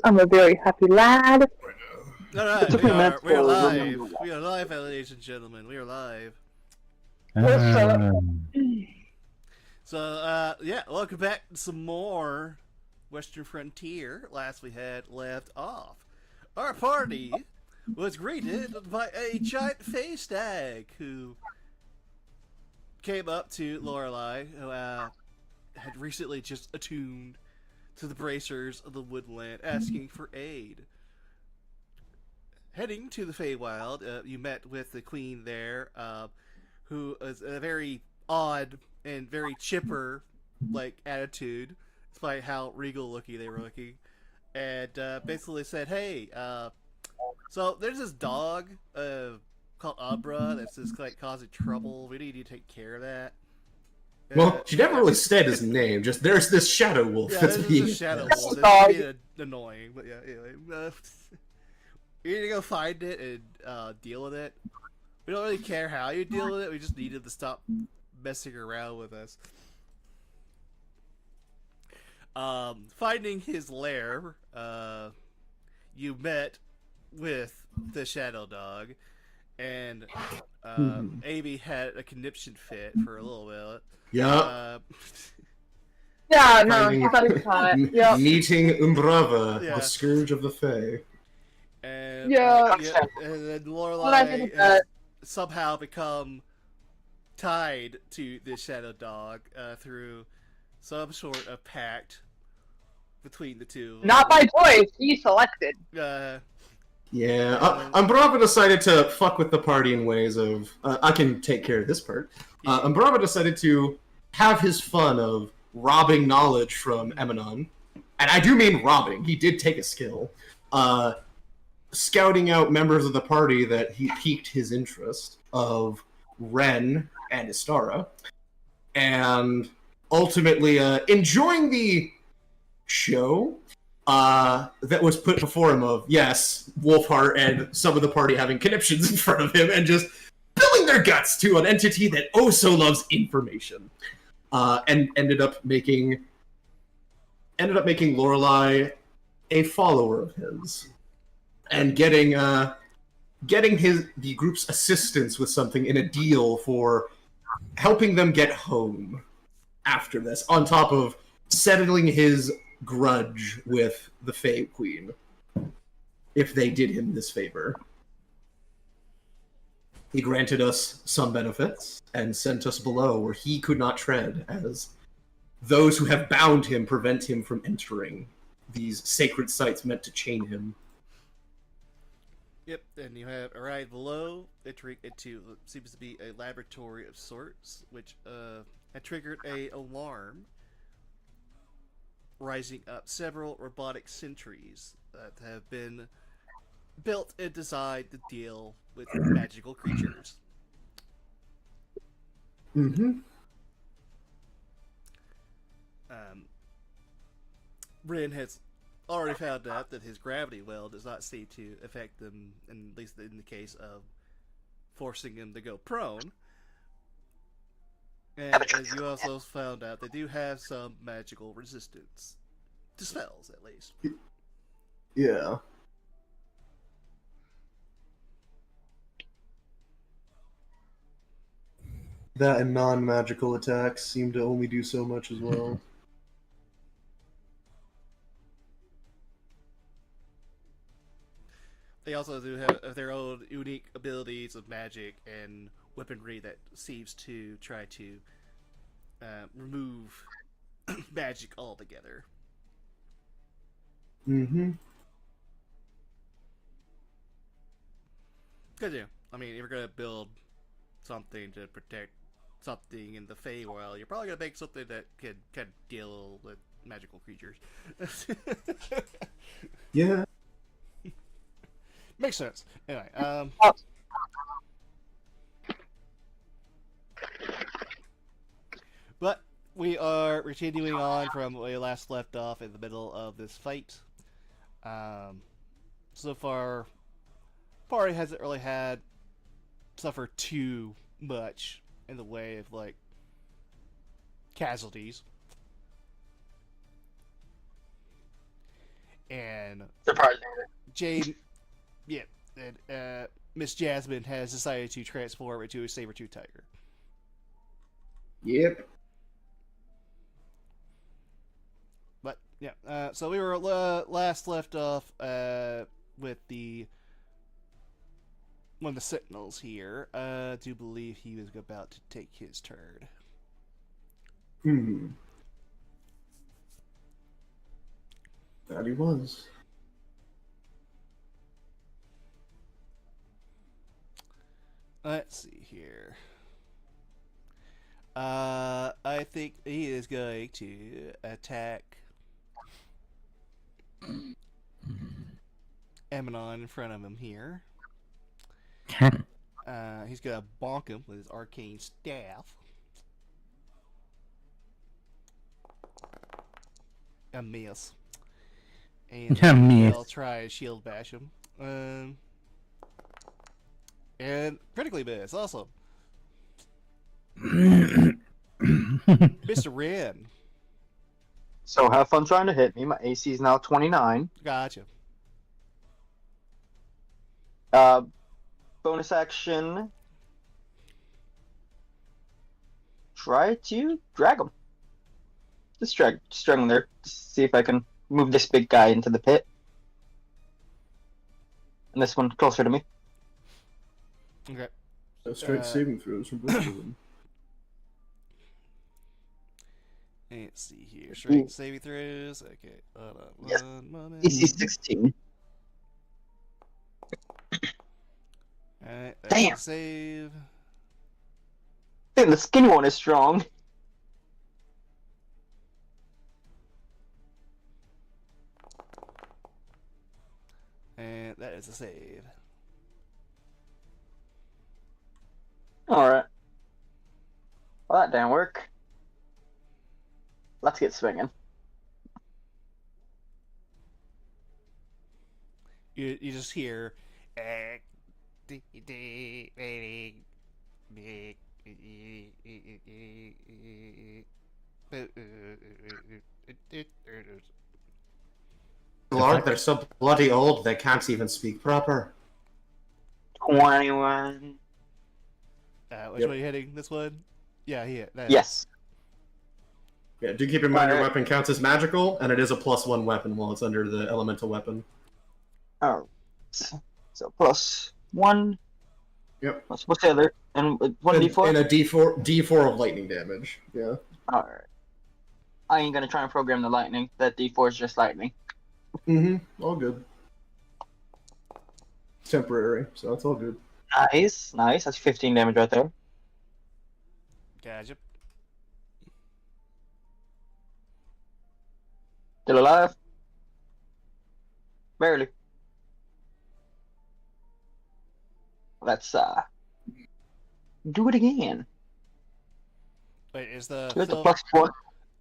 I'm a very happy lad. All It right, took me a minute we are to live. remember that. We are live, ladies and gentlemen. We are live. What's up? So, yeah, welcome back to some more Western Frontier. Last we had left off, our party was greeted by a giant face stag who came up to Lorelei, who had recently just attuned to the bracers of the woodland, asking for aid. Heading to the Feywild, you met with the queen there, who is a very odd and very chipper like attitude, despite how regal looking they were looking, and basically said, "Hey, so there's this dog called Abra that's just like causing trouble. We need you to take care of that." Well, she never really said his name. Just there's this shadow wolf Yeah, that's this being is a shadow That's wolf a that's dog. being annoying, but yeah, anyway. You need to go find it and deal with it. We don't really care how you deal with it. We just needed to stop messing around with us. Finding his lair, you met with the shadow dog, and Amy had a conniption fit for a little bit. Yeah. Yeah, no, Finding- I thought it was hot. Yep. Meeting Umbrava, Yeah. the scourge of the Fae. And Yeah. and then What I did Lorelai with has that. somehow become tied to the shadow dog through some sort of pact between the two. Not by choice. He selected. Yeah, Umbrava decided to fuck with the party in ways of I can take care of this part. Umbrava decided to have his fun of robbing knowledge from Emanon, and I do mean robbing. He did take a skill, scouting out members of the party that he piqued his interest of Ren and Istara, and ultimately enjoying the show that was put before him of, yes, Wolfheart and some of the party having conniptions in front of him and just spilling their guts to an entity that oh so loves information. And ended up making Lorelei a follower of his. And getting the group's assistance with something in a deal for helping them get home after this, on top of settling his grudge with the Fae Queen if they did him this favor. He granted us some benefits and sent us below where he could not tread, as those who have bound him prevent him from entering these sacred sites meant to chain him. Yep, and you have arrived below, entering into what seems to be a laboratory of sorts, which had triggered a alarm, rising up several robotic sentries that have been built and designed to deal with magical creatures. Mm-hmm. Rin has already found out that his gravity well does not seem to affect them, at least in the case of forcing him to go prone. And as you also found out, they do have some magical resistance to spells, at least. Yeah. That and non-magical attacks seem to only do so much as well. They also do have their own unique abilities of magic and weaponry that seems to try to remove magic altogether. Mm-hmm. Because, yeah, I mean, if you're going to build something to protect something in the Feywild, you're probably going to make something that can deal with magical creatures. Yeah. Makes sense. Anyway, but we are continuing on from where we last left off in the middle of this fight. So far, party hasn't really had suffer too much in the way of like casualties. And Surprisingly. Jane, yeah, and Miss Jasmine has decided to transform into a saber-tooth tiger. Yep. But yeah, so we were last left off with the one of the Sentinels here. I do believe he was about to take his turn. That he was. Let's see here. I think he is going to attack Emanon in front of him here. He's gonna bonk him with his arcane staff. A miss. And A miss. I'll try and shield bash him. And critically miss, also. Mr. Ren. So have fun trying to hit me. My AC is now 29. Gotcha. Bonus action. Try to drag him. Just drag him there. Just see if I can move this big guy into the pit. And this one closer to me. Okay. No straight saving throws from both of them. Let's see here. Strength saving throws. Okay. Hold on Yes. one moment. AC 16. Alright. Damn. Save. Damn, the skinny one is strong. And that is a save. Alright. Well, that didn't work. Let's get swinging. You just hear. Lord, they're so bloody old they can't even speak proper. 21. Which Yep. one are you hitting? This one? Yeah, he hit. Yes. Yeah, do keep in mind your Alright. weapon counts as magical, and it is a +1 weapon while it's under the elemental weapon. Alright. So plus 1. Yep. What's the other? And 1d4? And a D4 of lightning damage. Yeah. Alright. I ain't gonna try and program the lightning. That d4 is just lightning. All good. It's temporary, so that's all good. Nice. Nice. That's 15 damage right there. Gotcha. Still alive? Barely. Let's do it again. Wait, is the Here's the silver, +4.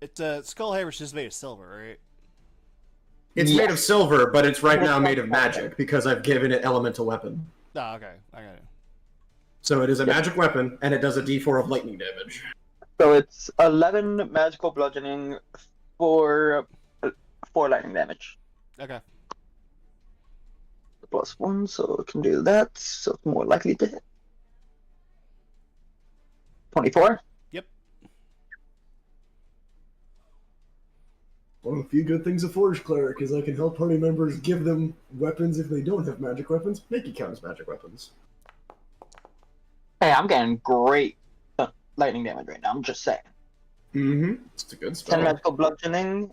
it's Skull Hammer's just made of silver, right? It's Yes. made of silver, but it's right now made of magic because I've given it elemental weapon. Oh, okay. I got it. So it is a magic weapon, and it does a D4 of lightning damage. So it's 11 magical bludgeoning for 4 lightning damage. Okay. +1, so it can do that. So it's more likely to hit. 24. Yep. One of the few good things a Forge Cleric is I can help party members give them weapons if they don't have magic weapons. Make it count as magic weapons. Hey, I'm getting great lightning damage right now. I'm just saying. It's a good 10 spell. magical bludgeoning,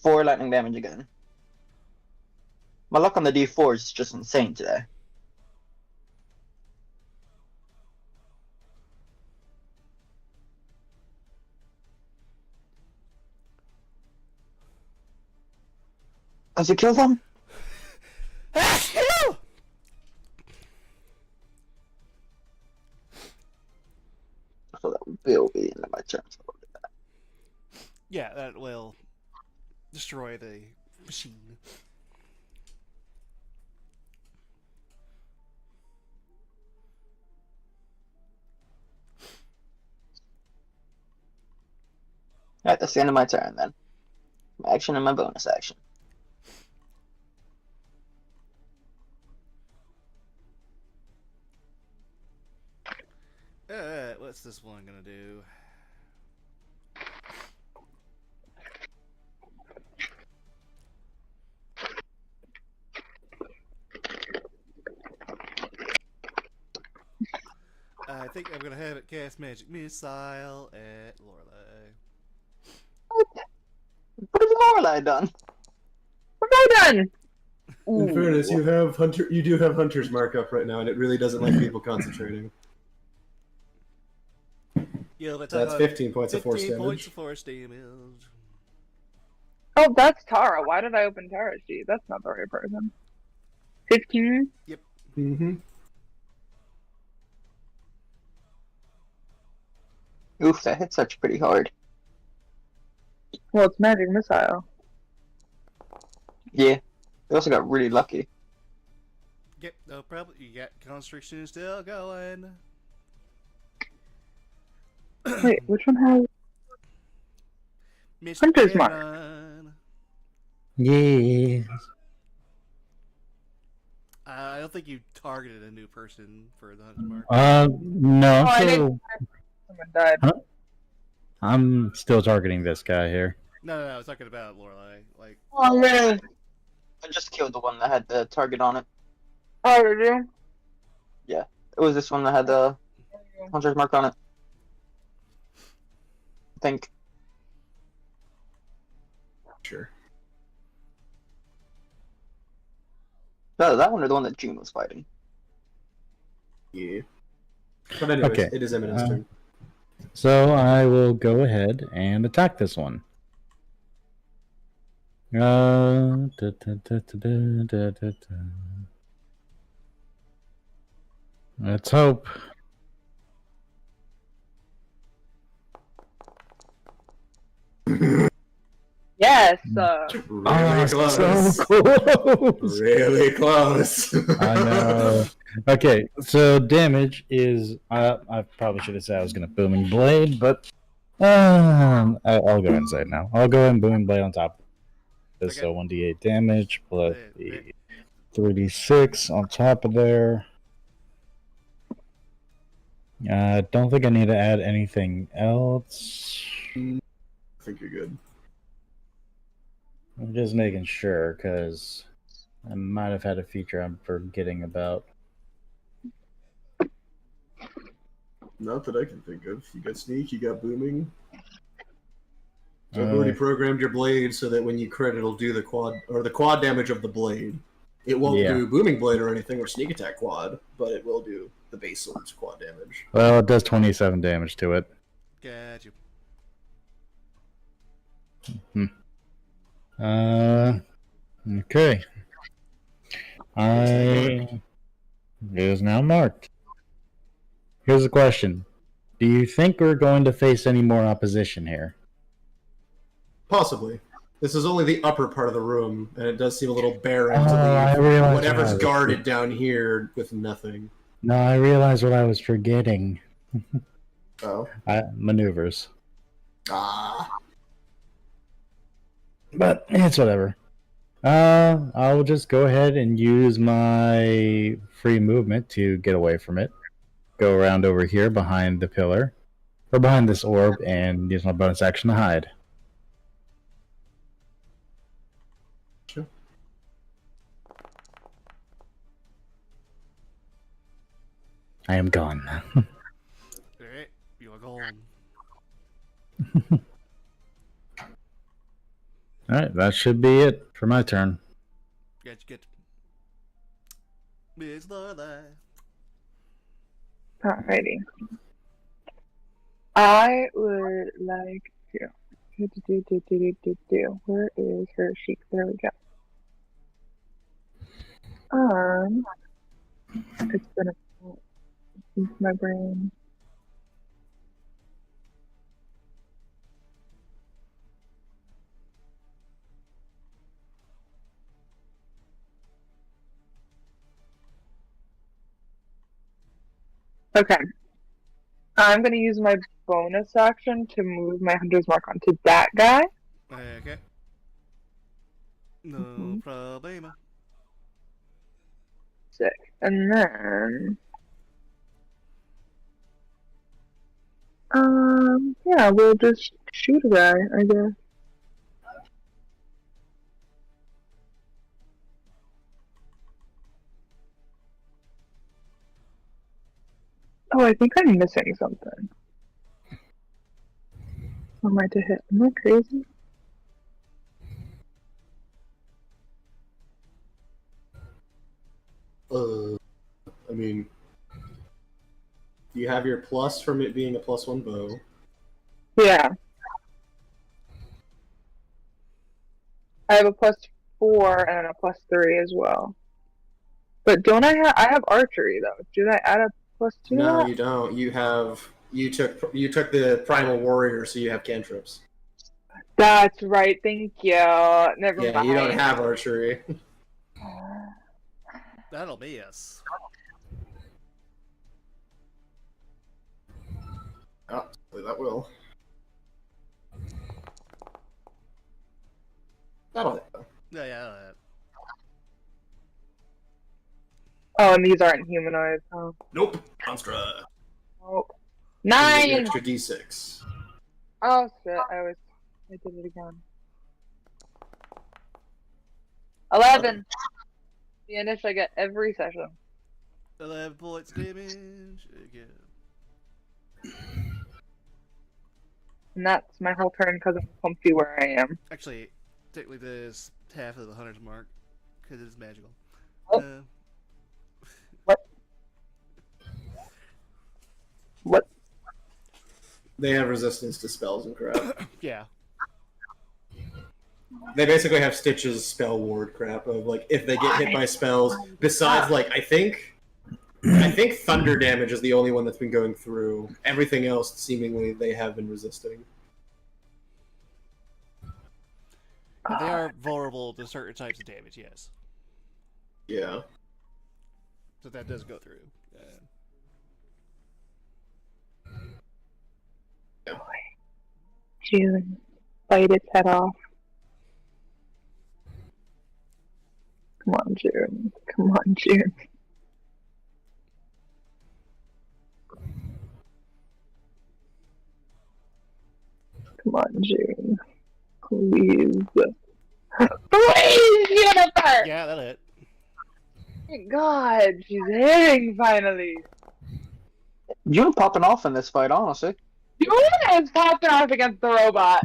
4 lightning damage again. My luck on the D4 is just insane today. Has it killed them? So that will be the end of my turn. So I'll do that. Yeah, that will destroy the machine. Alright, that's the end of my turn then. My action and my bonus action. What's this one gonna do? I think I'm gonna have it cast Magic Missile at Lorelei. What has Lorelei done? What have I done? In fairness, you do have Hunter's mark up right now, and it really doesn't like people concentrating. Yeah, but That's 15 points of force 15 damage. points of force damage. Oh, that's Tara. Why did I open Tara's sheet? That's not the right person. 15? Mm-hmm. Oof, that hits such pretty hard. Well, it's Magic Missile. Yeah. They also got really lucky. Yep, no problem. You got Constriction still going. Wait, which one has... Mr. Hunter's Mark. Cannon. Yeah. I don't think you targeted a new person for the Hunter's Mark. No, Oh, I I'm didn't- still, Someone died. Huh? I'm still targeting this guy here. No, I was talking about Lorelei. Like, Oh, man. I just killed the one that had the target on it. Oh, did you? It was this one that had the Hunter's mark on it. I think. Sure. No, that one or the one that June was fighting. Yeah. But anyways, Okay. it is Eminent's turn. So I will go ahead and attack this one. Let's hope. Yes. Really close. So close. Really close. I know. Okay, so damage is. I probably should have said I was going to Booming Blade, but I'll go ahead and say it now. I'll go ahead and Booming Blade on top of this. Okay. So 1d8 damage plus Yeah, the 3d6 on top of there. I don't think I need to add anything else. I think you're good. I'm just making sure because I might have had a feature I'm forgetting about. Not that I can think of. You got sneak, you got booming. So I've already programmed your blade so that when you crit, it'll do the quad damage of the blade. It won't Yeah. do booming blade or anything or sneak attack quad, but it will do the base sword's quad damage. Well, it does 27 damage to it. got you. Okay. It is now marked. Here's the question. Do you think we're going to face any more opposition here? Possibly. This is only the upper part of the room, and it does seem a little barren Oh, I to leave realize whatever's what I was guarded down here with nothing. No, I realized what I was forgetting. Oh. Maneuvers. Ah. But it's whatever. I'll just go ahead and use my free movement to get away from it. Go around over here behind the pillar, or behind this orb, and use my bonus action to hide. Sure. I am gone. Alright, you are gone. Alright, that should be it for my turn. Get Miss Lorelei. Alrighty. I would like to. Where is her sheet? There we go. It's been since my brain. Okay. I'm going to use my bonus action to move my Hunter's Mark onto that guy. Okay. No Mhm. problema. Sick. And then... Yeah, we'll just shoot a guy, I guess. Oh, I think I'm missing something. What am I to hit? Am I crazy? I mean, you have your plus from it being a +1 bow. Yeah. I have a +4 and a +3 as well. But don't I have archery though? Did I add a +2 to No, that? you don't. You took the primal warrior, so you have cantrips. That's right, thank you. Never Yeah, mind. you don't have archery. That'll be us. Oh, that will. That'll hit. Yeah, yeah. Oh, and these aren't humanoids. Oh. Nope. Construct. Oh. You get your 9! extra d6. Oh shit, I did it again. 11! The initial I get every session. 11 points damage. Again. And that's my whole turn because I'm comfy where I am. Actually, technically this half of the 100's mark because it's magical. Oh. What? They have resistance to spells and crap. Yeah. They basically have Stitch's spell ward crap of like if they get hit by spells. Besides, like I think thunder damage is the only one that's been going through. Everything else, seemingly, they have been resisting. But they are vulnerable to certain types of damage, yes. Yeah. So that does go through. June. Bite its head off. Come on, June. Come on, June. Come on, June. Please. Please, Jennifer! Yeah, that'll hit. Thank God, she's hitting finally. You're popping off in this fight, honestly. June is popping off against the robot.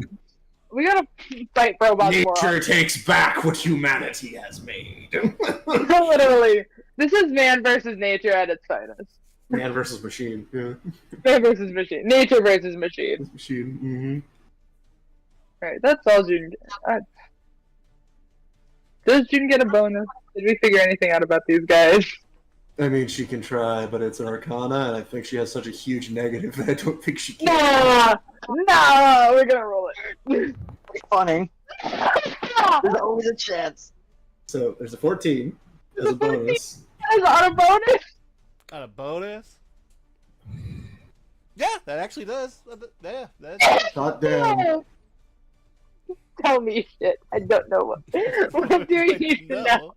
We gotta fight robots more Nature often. takes back what humanity has made. Literally. This is man versus nature at its finest. Man versus machine. Yeah. Man versus machine. Nature versus machine. Machine. Mm-hmm. Alright, that's all June gets. Does June get a bonus? Did we figure anything out about these guys? I mean, she can try, but it's an Arcana, and I think she has such a huge negative that I don't think she can. Nah! Nah! We're gonna roll it. Funny. That There's always a chance. So there's a 14 as a bonus. is on a bonus? Got a bonus? Yeah, that actually does. Yeah, that's. God damn. Tell me shit. I don't know what. What do you need to know?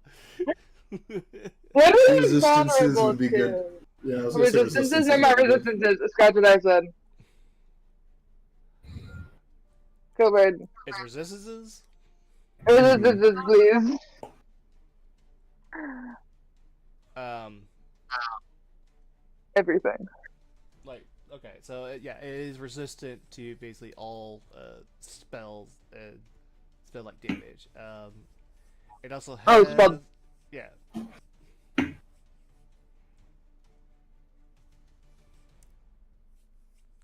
What are you Resistances vulnerable would be to? good. Yeah, I was gonna say Resistances are my would be good. resistances. Scratch what I said. Gilbert. It's resistances? Resistances, please. Everything. Like, okay, so yeah, it is resistant to basically all spells and spell like damage. It also has. Oh, spell. Yeah.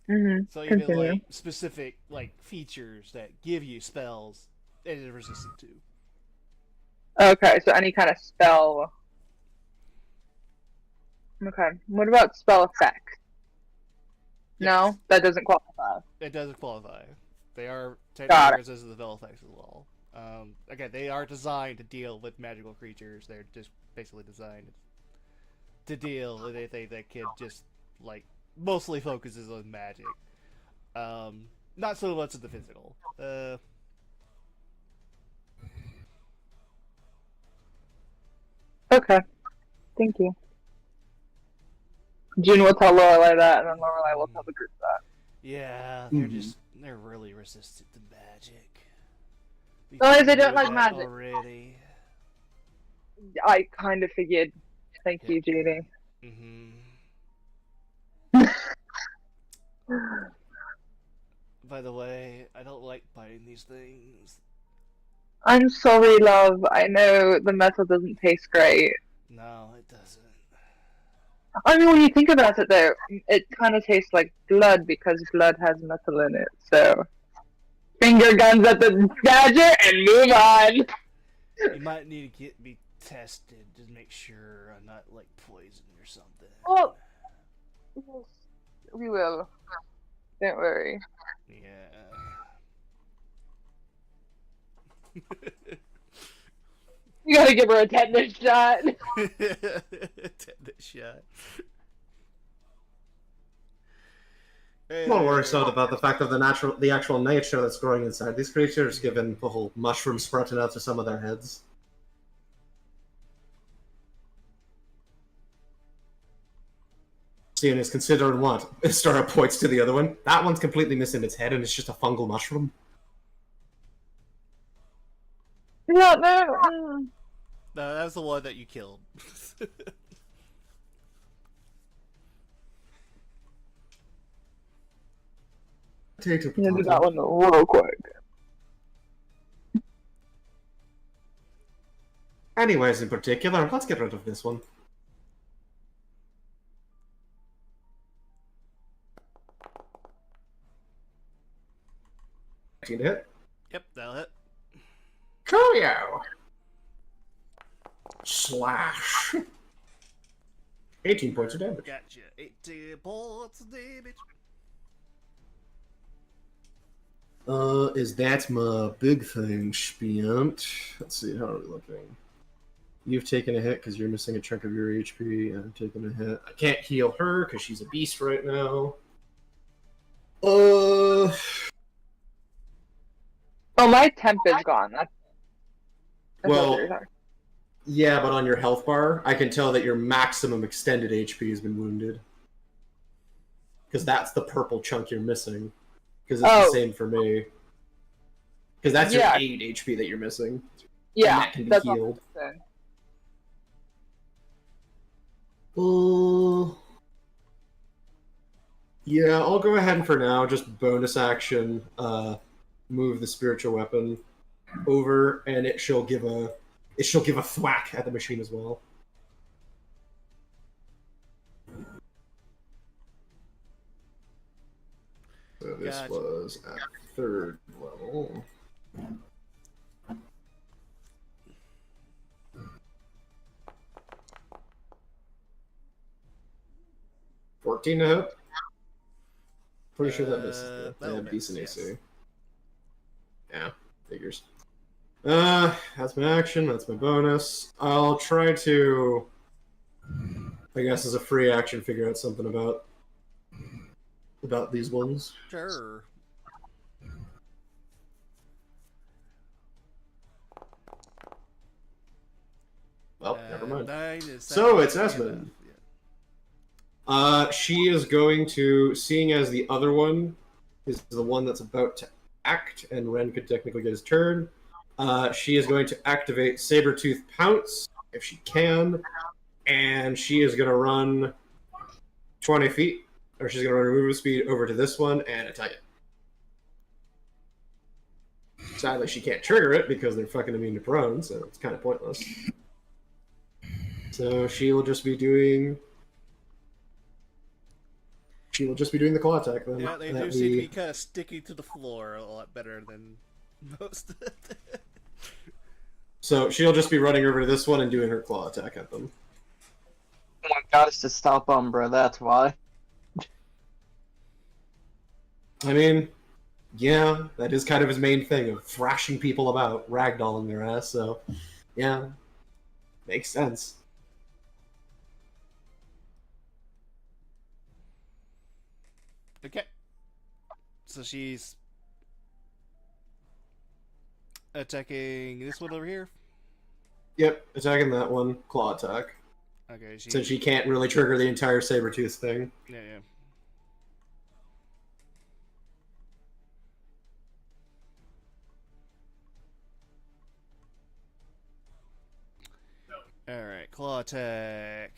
Mm-hmm. So even Continue. like specific like features that give you spells, it is resistant to. Okay, so any kind of spell. Okay. What about spell effect? No, that doesn't qualify. It doesn't qualify. They are Got technically it. resistant to spell effects as well. Again, they are designed to deal with magical creatures. They're just basically designed to deal with anything that can just like mostly focuses on magic. Not so much of the physical. Okay. Thank you. June will tell Lorelai that, and then Lorelai will tell the group that. Yeah, Mhm. they're really resistant to magic. We Oh, they figured don't like that magic. already. I kind of figured. Thank Yeah. you, JD. Mm-hmm. By the way, I don't like biting these things. I'm sorry, love. I know the metal doesn't taste great. No, it doesn't. I mean, when you think about it, though, it kind of tastes like blood because blood has metal in it. So, finger guns at the badger and move on. You might need to get me tested to make sure I'm not like poisoned or something. Well, we will. Don't worry. Yeah. You gotta give her a tetanus shot. Tetanus shot. I'm not worried so about the fact of the actual nature that's growing inside these creatures, given the whole mushroom sprouting out to some of their heads. Seeing is considering what? Star points to the other one. That one's completely missing its head, and it's just a fungal mushroom. Yeah, no. No, that was the one that you killed. Potato, I'm gonna do potato. that one real quick. Anyways, in particular, let's get rid of this one. To hit. Yep, that'll hit. Coolio! Slash. 18 points of damage. Gotcha. 18 points of damage. Is that my big thing spent? Let's see, how are we looking? You've taken a hit because you're missing a chunk of your HP. I'm taking a hit. I can't heal her because she's a beast right now. Oh, my temp is gone. That's Well, what you're talking. yeah, but on your health bar, I can tell that your maximum extended HP has been wounded. Because that's the purple chunk you're missing. Because it's the Oh. same for me. Because that's Yeah. your 8 HP that you're missing. And Yeah, that can be that's all healed. I'm saying. Yeah, I'll go ahead and for now, just bonus action, move the spiritual weapon over, and it shall give a thwack at the machine as well. So this Gotcha. was at 3rd level. $14 to hit. Pretty sure that misses. They that'll have miss, decent yes. AC. Yeah, figures. That's my action. That's my bonus. I'll try to, I guess, as a free action, figure out something about these ones. Sure. Well, never mind. 9 is So, it's satisfying Esmond. enough, yeah. She is going to, seeing as the other one is the one that's about to act, and Ren could technically get his turn, she is going to activate Sabertooth Pounce, if she can, and she is going to run 20 feet, or she's going to run her movement speed over to this one and attack it. Sadly, she can't trigger it because they're fucking immune to prone, so it's kind of pointless. So she will just be doing... She will just be doing the claw attack then. Yeah, they that do seem to we- be kind of sticking to the floor a lot better than most. So she'll just be running over to this one and doing her claw attack at them. Oh my god, it's to stop Umbra, that's why. I mean, yeah, that is kind of his main thing of thrashing people about, ragdolling their ass, so yeah, makes sense. Okay. So she's attacking this one over here. Yep, attacking that one, claw attack. Okay, Since she can't really trigger the entire Sabertooth thing. Yeah, yeah. Alright, claw attack.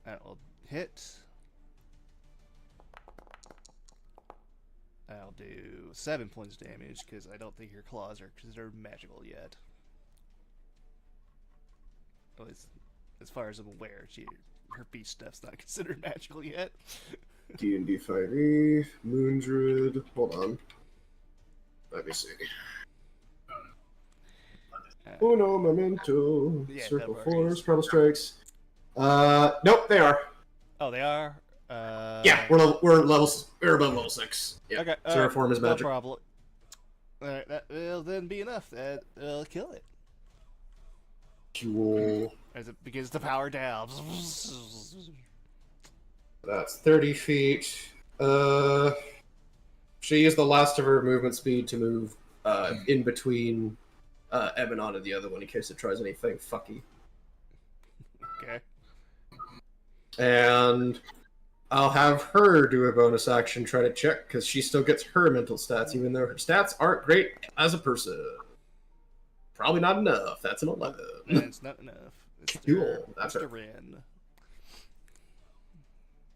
That will hit. I'll do 7 points damage because I don't think your claws are considered magical yet. At least, as far as I'm aware, her beast stuff's not considered magical yet. D&D 5e, Moon Druid. Hold on. Let me see. Uno momento. Yeah, Circle that Force, works. Purple Strikes. Nope, they are. Oh, they are? Yeah, we're above level 6. Yeah. Okay, Terraform is no magic. problem. Alright, that will then be enough. That'll kill it. Cool. As it begins to power down. That's 30 feet. She used the last of her movement speed to move in between Emanon and the other one in case it tries anything fucky. Okay. And I'll have her do a bonus action, try to check, because she still gets her mental stats, even though her stats aren't great as a person. Probably not enough. That's an 11. That's not enough. Cool. That's Mr. her. Ren.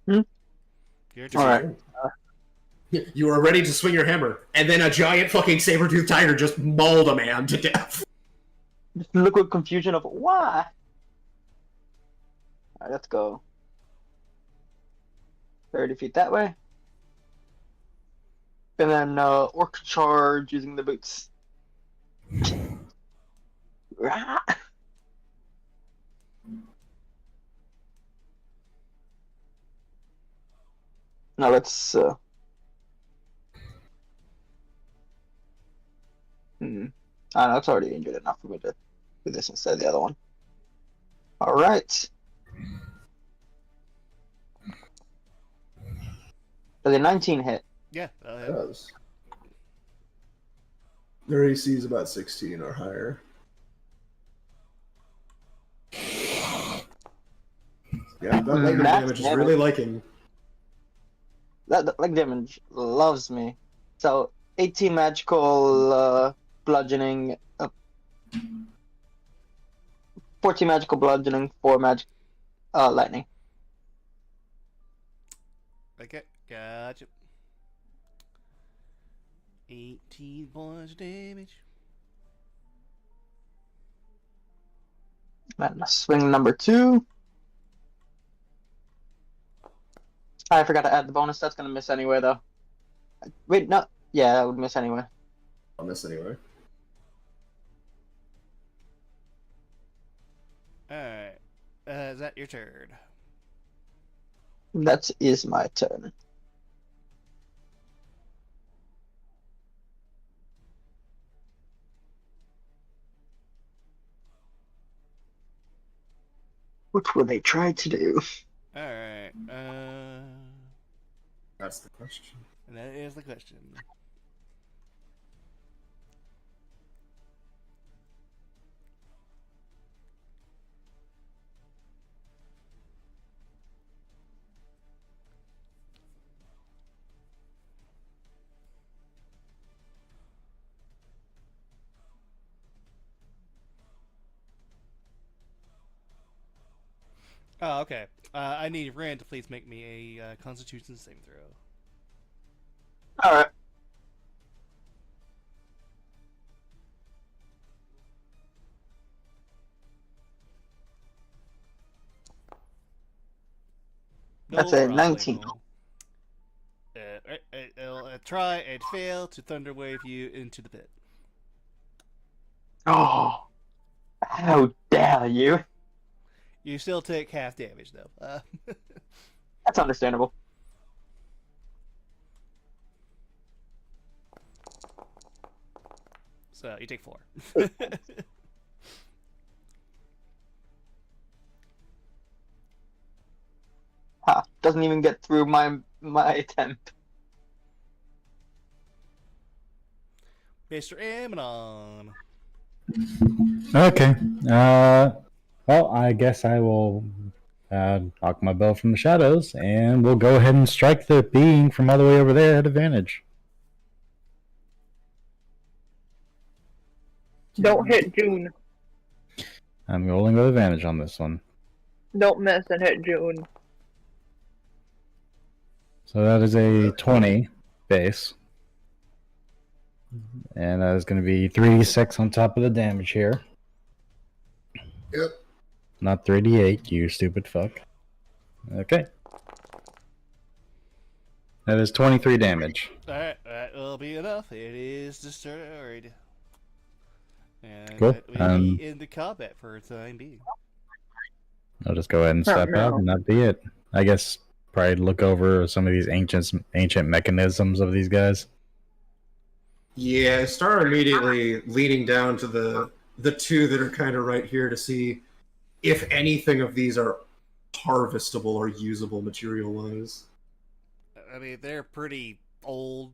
Hmm? Your turn. All right. You are ready to swing your hammer, and then a giant fucking saber-toothed tiger just mauled a man to death. Just look with confusion of why. Alright, let's go. 30 feet that way. And then orc charge using the boots. Rah! Now let's I don't know, it's already injured enough for me to do this instead of the other one. Alright. Does a 19 hit? Yeah. Does. Their AC is about 16 or higher. Yeah, that lightning That's damage is damage. really liking. That like damage loves me. So 18 magical bludgeoning, 14 magical bludgeoning, 4 magic lightning. Okay, gotcha. 18 points damage. And swing number 2. I forgot to add the bonus. That's gonna miss anyway, though. Wait, no. Yeah, that would miss anyway. I'll miss anyway. Alright. Is that your turn? That is my turn. What will they try to do? Alright. That's the question. And that is the question. Oh, okay. I need Rand to please make me a Constitution saving throw. Alright. That's a problem. 19. It'll try and fail to thunder wave you into the pit. Oh, how dare you? You still take half damage, though. That's understandable. So you take 4. Ha, doesn't even get through my attempt. Mr. Amnon. Okay. Well, I guess I will knock my bow from the shadows, and we'll go ahead and strike the being from all the way over there at advantage. Don't hit June. I'm rolling with advantage on this one. Don't miss and hit June. So that is a 20 base. And that is going to be 3d6 on top of the damage here. Yep. Not 3d8, you stupid fuck. Okay. That is 23 damage. Alright, that will be enough. It is destroyed. And Cool. that will be into combat for the time being. I'll just go ahead and step out, and that'd be it. I guess probably look over some of these ancient mechanisms of these guys. Yeah, I start immediately leaning down to the two that are kind of right here to see if anything of these are harvestable or usable material-wise. I mean, they're pretty old,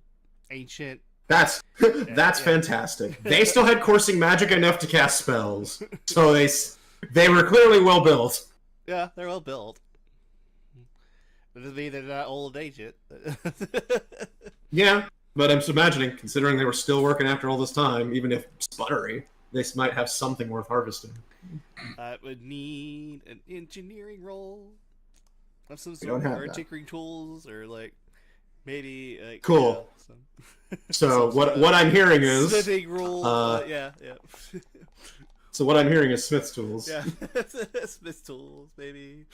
ancient. That's Yeah. fantastic. They still had coursing magic enough to cast spells, so they were clearly well built. Yeah, they're well built. But doesn't mean they're not old and ancient. Yeah, but I'm just imagining, considering they were still working after all this time, even if sputtery, they might have something worth harvesting. I would need an engineering roll of some We sort, don't have or that. tinkering tools, or like maybe like Cool. some So some what I'm hearing is smithing roll. Yeah. so what I'm hearing is Smith's tools. Yeah, Smith tools, maybe.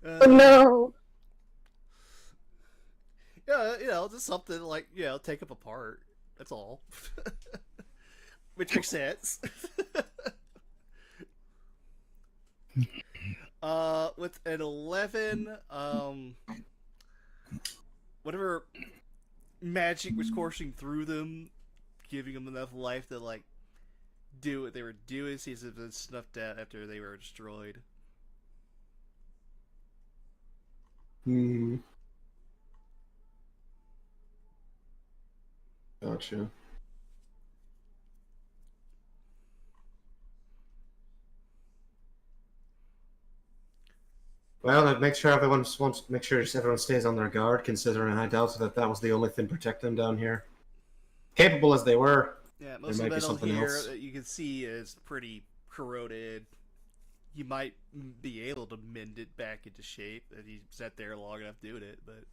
Oh no! Yeah, just something like take up apart. That's all. Which makes sense. With an 11, whatever magic was coursing through them, giving them enough life to like do what they were doing, seems to have been snuffed out after they were destroyed. Hmm. Gotcha. Well, that makes sure everyone stays on their guard, considering I doubt that was the only thing protecting them down here. Capable as they were, Yeah, most of might the be metal something here else. that you can see is pretty corroded. You might be able to mend it back into shape if you sat there long enough doing it, but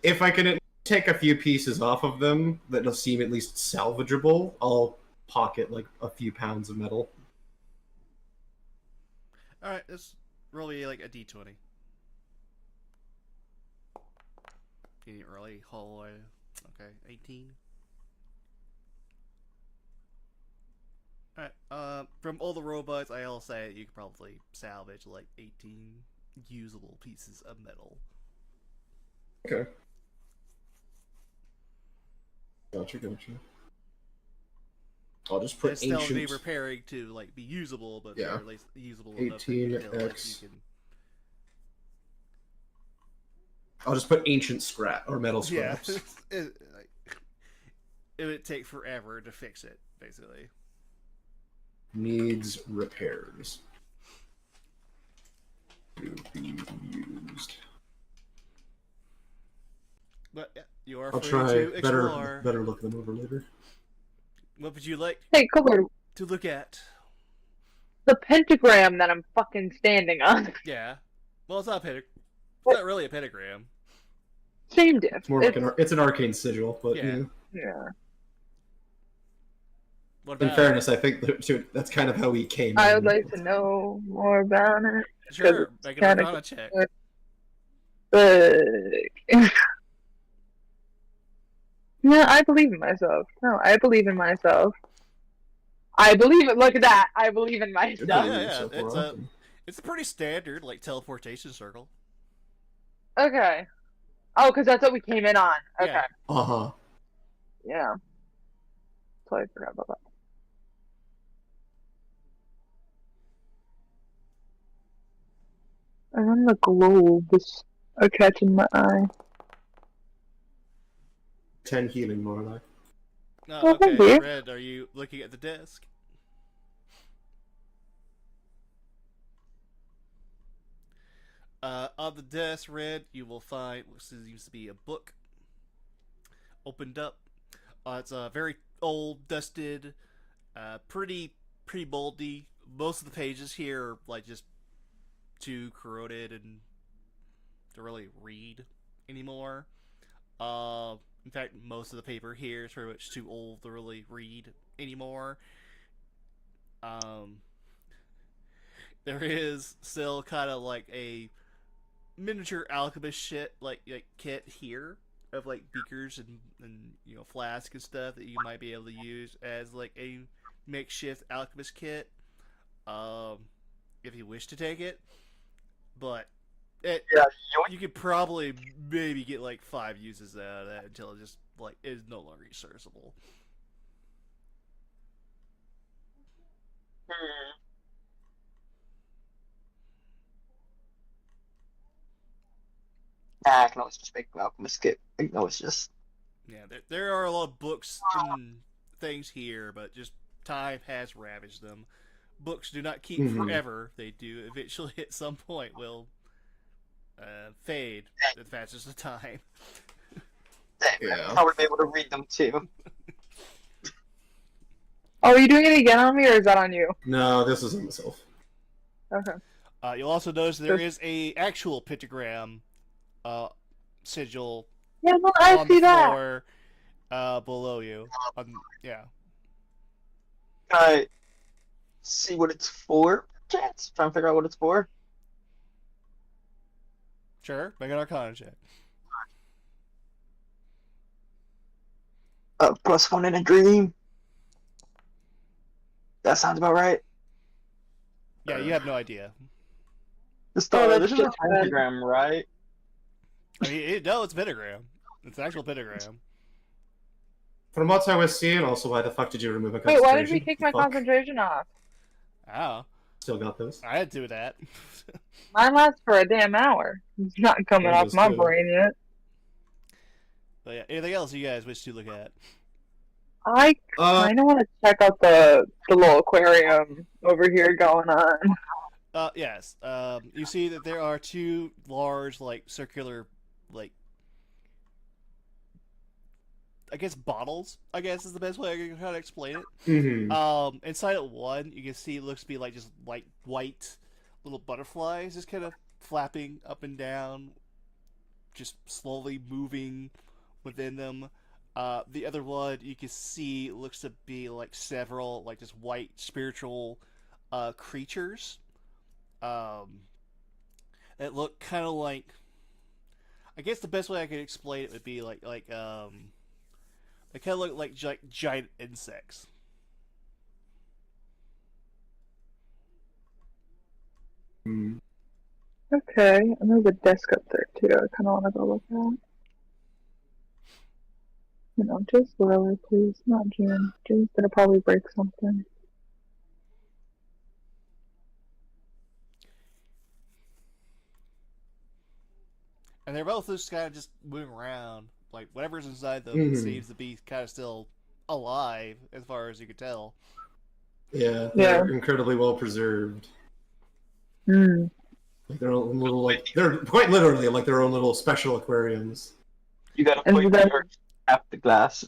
if I can take a few pieces off of them that'll seem at least salvageable, I'll pocket like a few pounds of metal. alright, let's roll me like a d20. You didn't really haul away. Okay, 18. Alright, from all the robots, I'll say you could probably salvage like 18 usable pieces of metal. Okay. Gotcha. I'll just put It's still be ancient. repairing to like be usable, but Yeah. they're at least usable enough that 18 you feel like X. you can. I'll just put ancient scrap or metal Yeah, scraps. it would take forever to fix it, basically. Needs repairs. To be used. But yeah, you are I'll free try to explore. better look them over later. What would you like Hey, Color, to look at? the pentagram that I'm fucking standing on. Yeah. Well, it's not a pentagram. It's not really a pentagram. Same diff. It's more like it's an arcane sigil, but Yeah. you know, Yeah. What in about? fairness, I think that's kind of how he came. I in. would like to know more about it. Sure, make an kinda- Arcana check. But yeah, I believe in myself. No, I believe in myself. I believe it. Look at that. I believe in Good myself. for you Yeah, so far, it's awesome. It's a pretty standard like teleportation circle. Okay. Oh, because that's what we came in on. Okay. Yeah. Uh-huh. Yeah. Totally forgot about that. And then the globes are catching my eye. 10 healing, more like. No, Oh, okay. okay. Red, are you looking at the desk? On the desk, Red, you will find what seems to be a book opened up. It's very old, dusted, pretty moldy. Most of the pages here are like just too corroded and to really read anymore. In fact, most of the paper here is pretty much too old to really read anymore. There is still kind of like a miniature alchemist shit like kit here of like beakers and flasks and stuff that you might be able to use as like a makeshift alchemist kit, if you wish to take it. But you could probably maybe get like 5 uses out of that until it just like is no longer serviceable. I can always just make Malcolm skip. I can always just. Yeah, there are a lot of books and things here, but just time has ravaged them. Books do not keep forever. They do eventually at some point will fade as fast as the time. Yeah. I would be able to read them too. Oh, are you doing it again on me, or is that on you? No, this is on myself. Okay. You'll also notice there is a actual pentagram sigil Yeah, no, I on see the that. floor below you. Yeah. Can I see what it's for? Chance? Trying to figure out what it's for. Sure, make an Arcana check. +1 in a dream. That sounds about right. Yeah, you have no idea. This that's is a just bad. pentagram, right? I mean, no, it's a pentagram. It's an actual pentagram. From what I was seeing, also, why the fuck did you remove a Wait, concentration? why did we take my Fuck. concentration off? Oh, Still got those. I had to do that. Mine lasts for a damn hour. It's not coming Yeah, off that's my good. brain yet. But yeah, anything else you guys wish to look at? I kind of want to check out the little aquarium over here going on. Yes. You see that there are 2 large, like, circular, like, I guess bottles, I guess is the best way I can kind of explain it. Mm-hmm. Inside of one, you can see it looks to be like just like white little butterflies just kind of flapping up and down, just slowly moving within them. The other one you can see looks to be like several like just white spiritual creatures that look kind of like, I guess the best way I could explain it would be like they kind of look like giant insects. Okay, and there's a desk up there too. I kind of want to go look at. Just Lily, please, not June. June's gonna probably break something. And they're both just kind of just moving around. Like, whatever's inside them Mhm. seems to be kind of still alive, as far as you can tell. Yeah, they're incredibly well preserved. Hmm. Like their own little, like they're quite literally like their own little special aquariums. You gotta And point then- your tap the glass.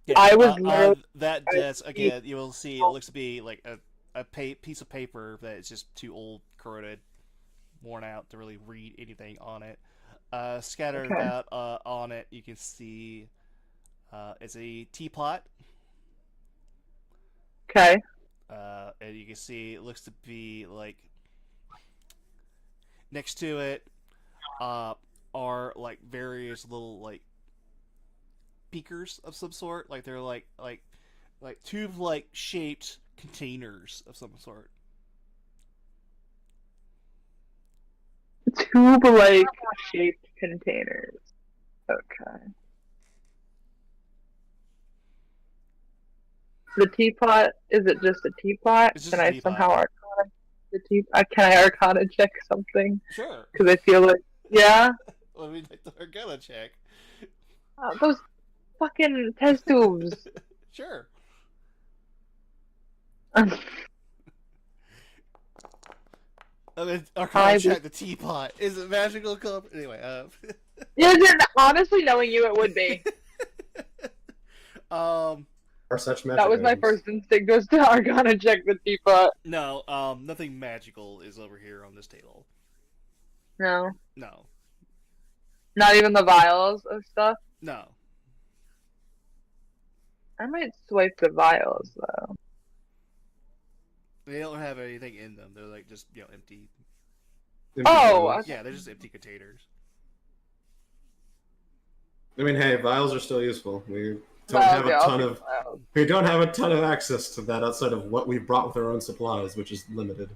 Yeah, I was on literally- that desk, again, you will see it looks to be like a piece of paper that is just too old, corroded, worn out to really read anything on it. Scattered Okay. about on it, you can see it's a teapot. Okay. And you can see it looks to be like next to it are like various little like beakers of some sort. Like they're like tube like shaped containers of some sort. Tube-like shaped containers. Okay. The teapot, is it just a teapot? It's just Can a I teapot. somehow arcana the teapot? Can I arcana check something? Sure. Because I feel like, yeah? Let me make the Arcana check. Those fucking test tubes. Sure. I mean, Arcana check the teapot. Is it magical color? Anyway, Yeah, honestly, knowing you, it would be. Are such magic That was my items. first instinct was to Arcana check the teapot. No, nothing magical is over here on this table. No. No, Not even the vials of stuff. no. I might swipe the vials though. They don't have anything in them. They're like just empty. Oh, Vials. okay. Yeah, they're just empty containers. I mean, hey, vials are still useful. We don't Vials, have a yeah, I'll ton take of vials. we don't have a ton of access to that outside of what we brought with our own supplies, which is limited.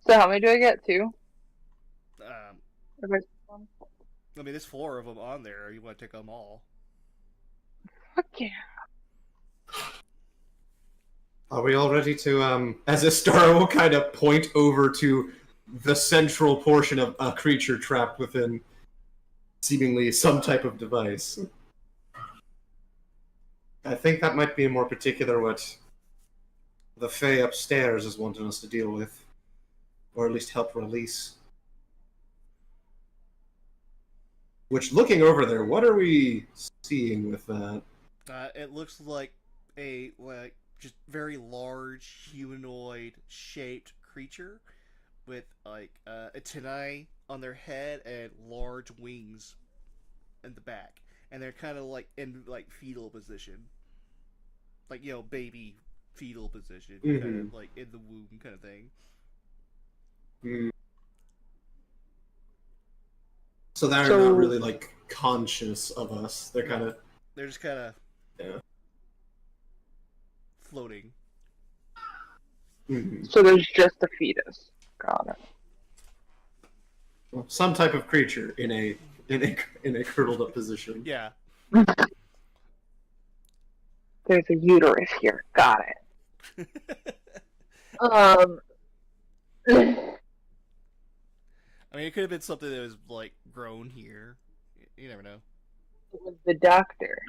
So how many do I get? 2? Okay. I mean, there's 4 of them on there. You want to take them all? Fuck yeah. Are we all ready to, as Istara will kind of point over to the central portion of a creature trapped within seemingly some type of device? I think that might be more particular what the Fae upstairs is wanting us to deal with. Or at least help release. Which, looking over there, what are we seeing with that? It looks like a just very large humanoid shaped creature with antennae on their head and large wings in the back, and they're kind of like in fetal position, baby fetal position, kind of like in the womb kind of thing. So they're not really conscious of us. They're kind of They're just kind of yeah. floating. So there's just a fetus. Got it. Well, some type of creature in a curdled up position. Yeah. There's a uterus here. Got it. I mean, it could have been something that was grown here. You never know. It was the doctor.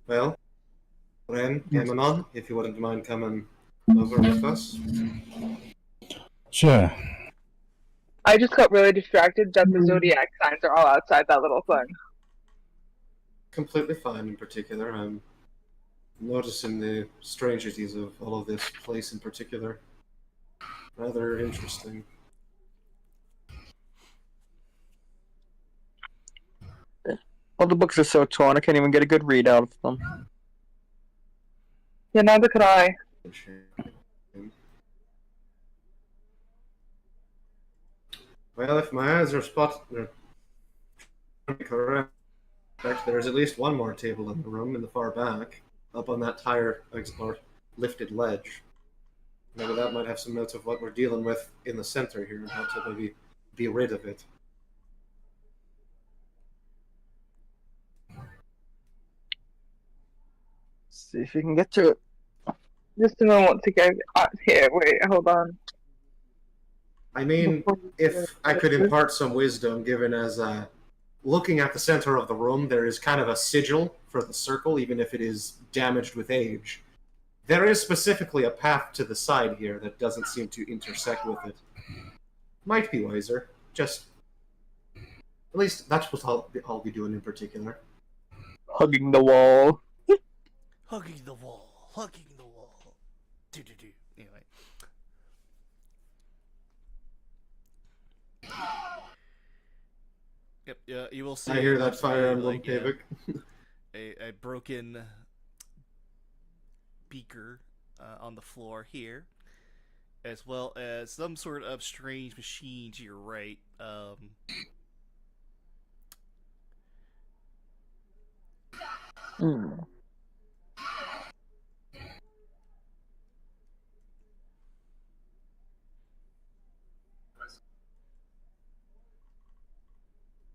Well, Ren, Amanon, if you wouldn't mind coming over with us. Sure. I just got really distracted that the zodiac signs are all outside that little thing. Completely fine in particular. I'm noticing the strangeties of all of this place in particular. Rather interesting. All the books are so torn, I can't even get a good read out of them. Yeah, neither could I. Well, if my eyes are correct, there is at least one more table in the room in the far back, up on that tire or lifted ledge. Maybe that might have some notes of what we're dealing with in the center here and how to maybe be rid of it. See if you can get to it. Just a moment to go. Here, wait, hold on. I mean, if I could impart some wisdom, given as looking at the center of the room, there is kind of a sigil for the circle, even if it is damaged with age. There is specifically a path to the side here that doesn't seem to intersect with it. Might be wiser. Just, at least that's what I'll be doing in particular. Hugging the wall. Hugging the wall. Hugging the wall. Do. Anyway. Yep, you will see. I hear that Fire Emblem Pavik. A broken beaker on the floor here, as well as some sort of strange machine to your right.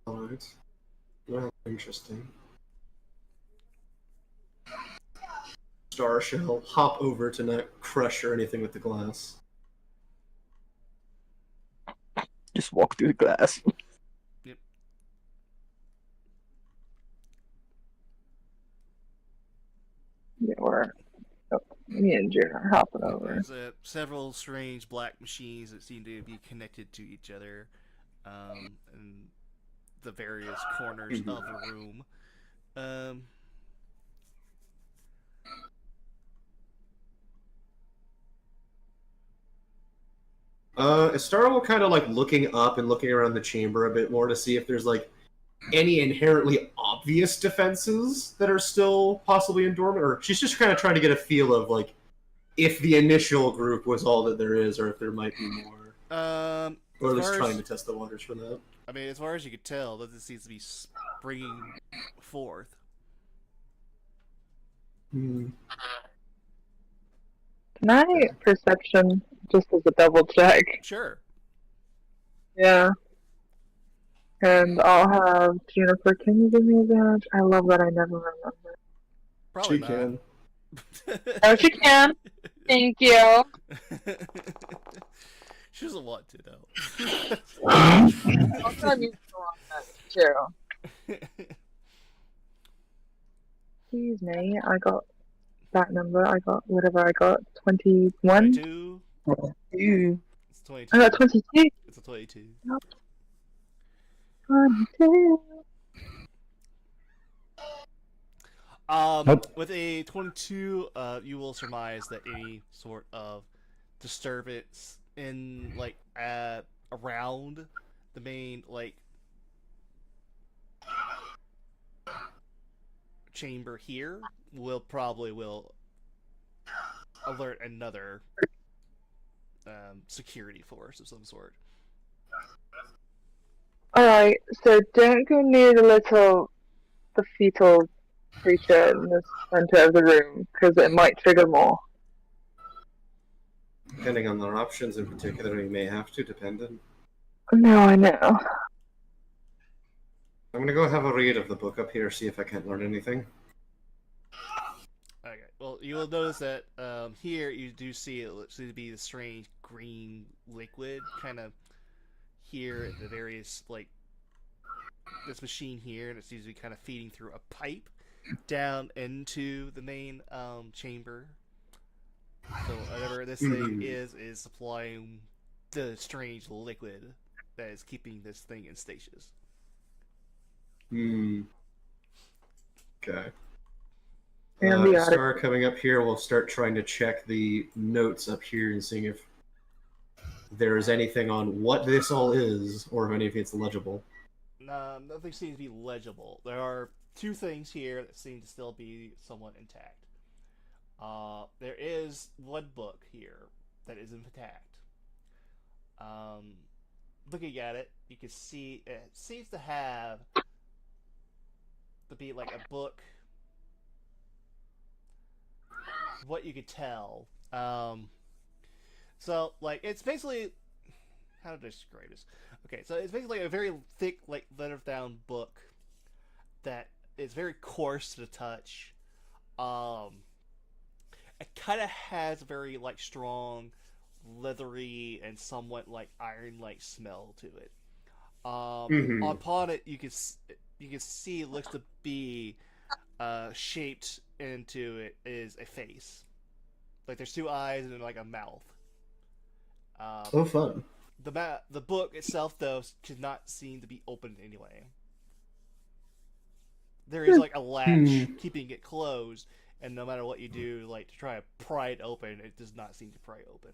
Alright. Well, interesting. Star shall hop over to not crush or anything with the glass. Just walk through the glass. Yep. Yeah, me and Jim are hopping over. There's several strange black machines that seem to be connected to each other, and the various corners of the room. Astara will kind of like looking up and looking around the chamber a bit more to see if there's like any inherently obvious defenses that are still possibly in dormant, or she's just kind of trying to get a feel of like if the initial group was all that there is, or if there might be more. Or at least trying to test the waters for that. I mean, as far as you could tell, that this seems to be springing forth. Can I perception just as a double check? Sure. Yeah. And I'll have Juniper. Can you give me advantage? I love that I never remember. Probably She not. can. Oh, she can. Thank you. She doesn't want to, though. I'll tell you too. Excuse me. I got that number. I got whatever I got. 21. 22. Ew. It's 22. I got 22. It's a 22. 22. Nope. With a 22, you will surmise that any sort of disturbance in like around the main like chamber here will alert another security force of some sort. Alright, so don't go near the fetal creature in the center of the room, because it might trigger more. Depending on their options in particular, you may have to, dependent. No, I know. I'm gonna go have a read of the book up here, see if I can't learn anything. Okay, well, you will notice that here you do see it looks to be the strange green liquid kind of here at the various, like, this machine here, and it seems to be kind of feeding through a pipe down into the main chamber. So whatever this thing is supplying the strange liquid that is keeping this thing in stasis. Okay. And the Star coming up here, we'll start trying to check the notes up here and seeing if there is anything on what this all is, or if any of it's legible. Nothing seems to be legible. There are two things here that seem to still be somewhat intact. There is one book here that is intact. Looking at it, you can see it seems to have to be like a book. What you could tell. So like it's basically, how to describe this? Okay, so it's basically a very thick, like leather-bound book that is very coarse to the touch. It kind of has a very like strong, leathery and somewhat like iron-like smell to it. Upon it, you can see it looks to be shaped into it is a face. Like there's two eyes and like a mouth. Oh, fun. The book itself, though, could not seem to be opened anyway. There is like a latch keeping it closed, and no matter what you do, like to try to pry it open, it does not seem to pry open.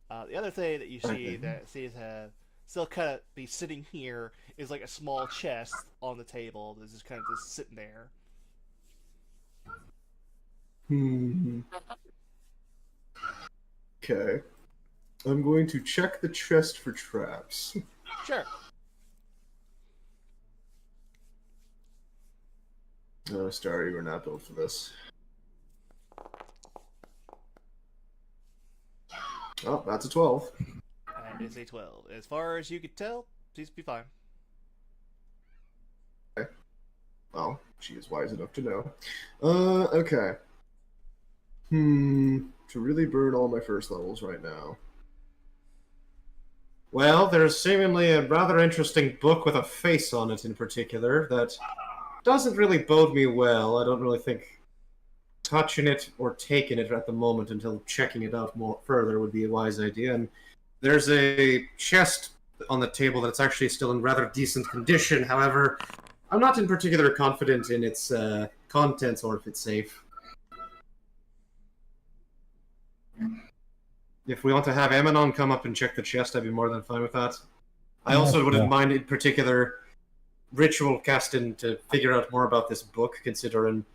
The other thing that you see that seems to still kind of be sitting here is like a small chest on the table that's just kind of just sitting there. Okay. I'm going to check the chest for traps. Sure. No, Star, you were not built for this. Oh, that's a 12. That is a 12. As far as you could tell, seems to be fine. Okay. Well, she is wise enough to know. Okay. To really burn all my first levels right now. Well, there's seemingly a rather interesting book with a face on it in particular that doesn't really bode me well. I don't really think touching it or taking it at the moment until checking it out more further would be a wise idea. And there's a chest on the table that it's actually still in rather decent condition. However, I'm not in particular confident in its contents or if it's safe. If we want to have Emanon come up and check the chest, I'd be more than fine with that. I also wouldn't mind in particular ritual casting to figure out more about this book, considering,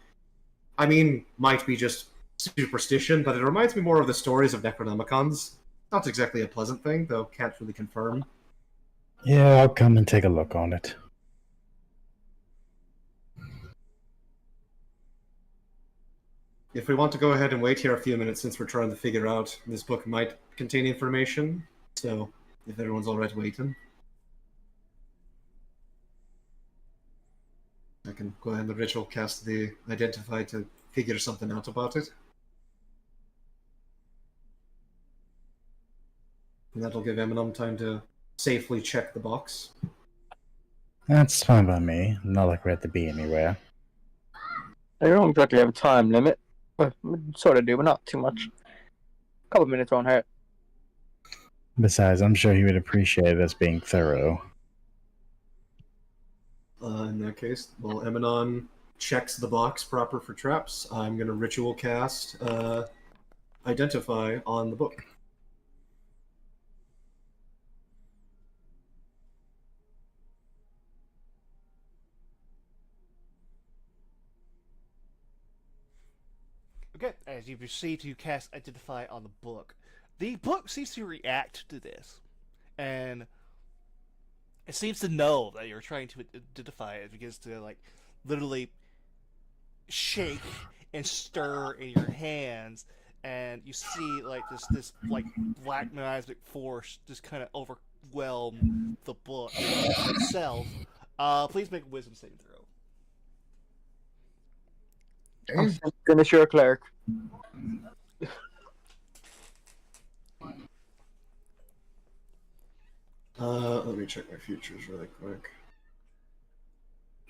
I mean, might be just superstition, but it reminds me more of the stories of Necronomicons. Not exactly a pleasant thing, though can't really confirm. Yeah, I'll come and take a look on it. If we want to go ahead and wait here a few minutes, since we're trying to figure out, this book might contain information, so if everyone's alright waiting. I can go ahead and ritual cast the Identify to figure something out about it. And that'll give Emanon time to safely check the box. That's fine by me. Not like we have to be anywhere. I don't exactly have a time limit. Well, sort of do, but not too much. A couple minutes won't hurt. Besides, I'm sure he would appreciate us being thorough. In that case, well, Emanon checks the box proper for traps. I'm going to ritual cast Identify on the book. Okay, as you proceed to cast Identify on the book seems to react to this, and it seems to know that you're trying to identify it. It begins to, like, literally shake and stir in your hands, and you see, like, this like, black miasmic force just kind of overwhelm the book itself. Please make a wisdom saving throw. I'm finish your cleric. Let me check my futures really quick.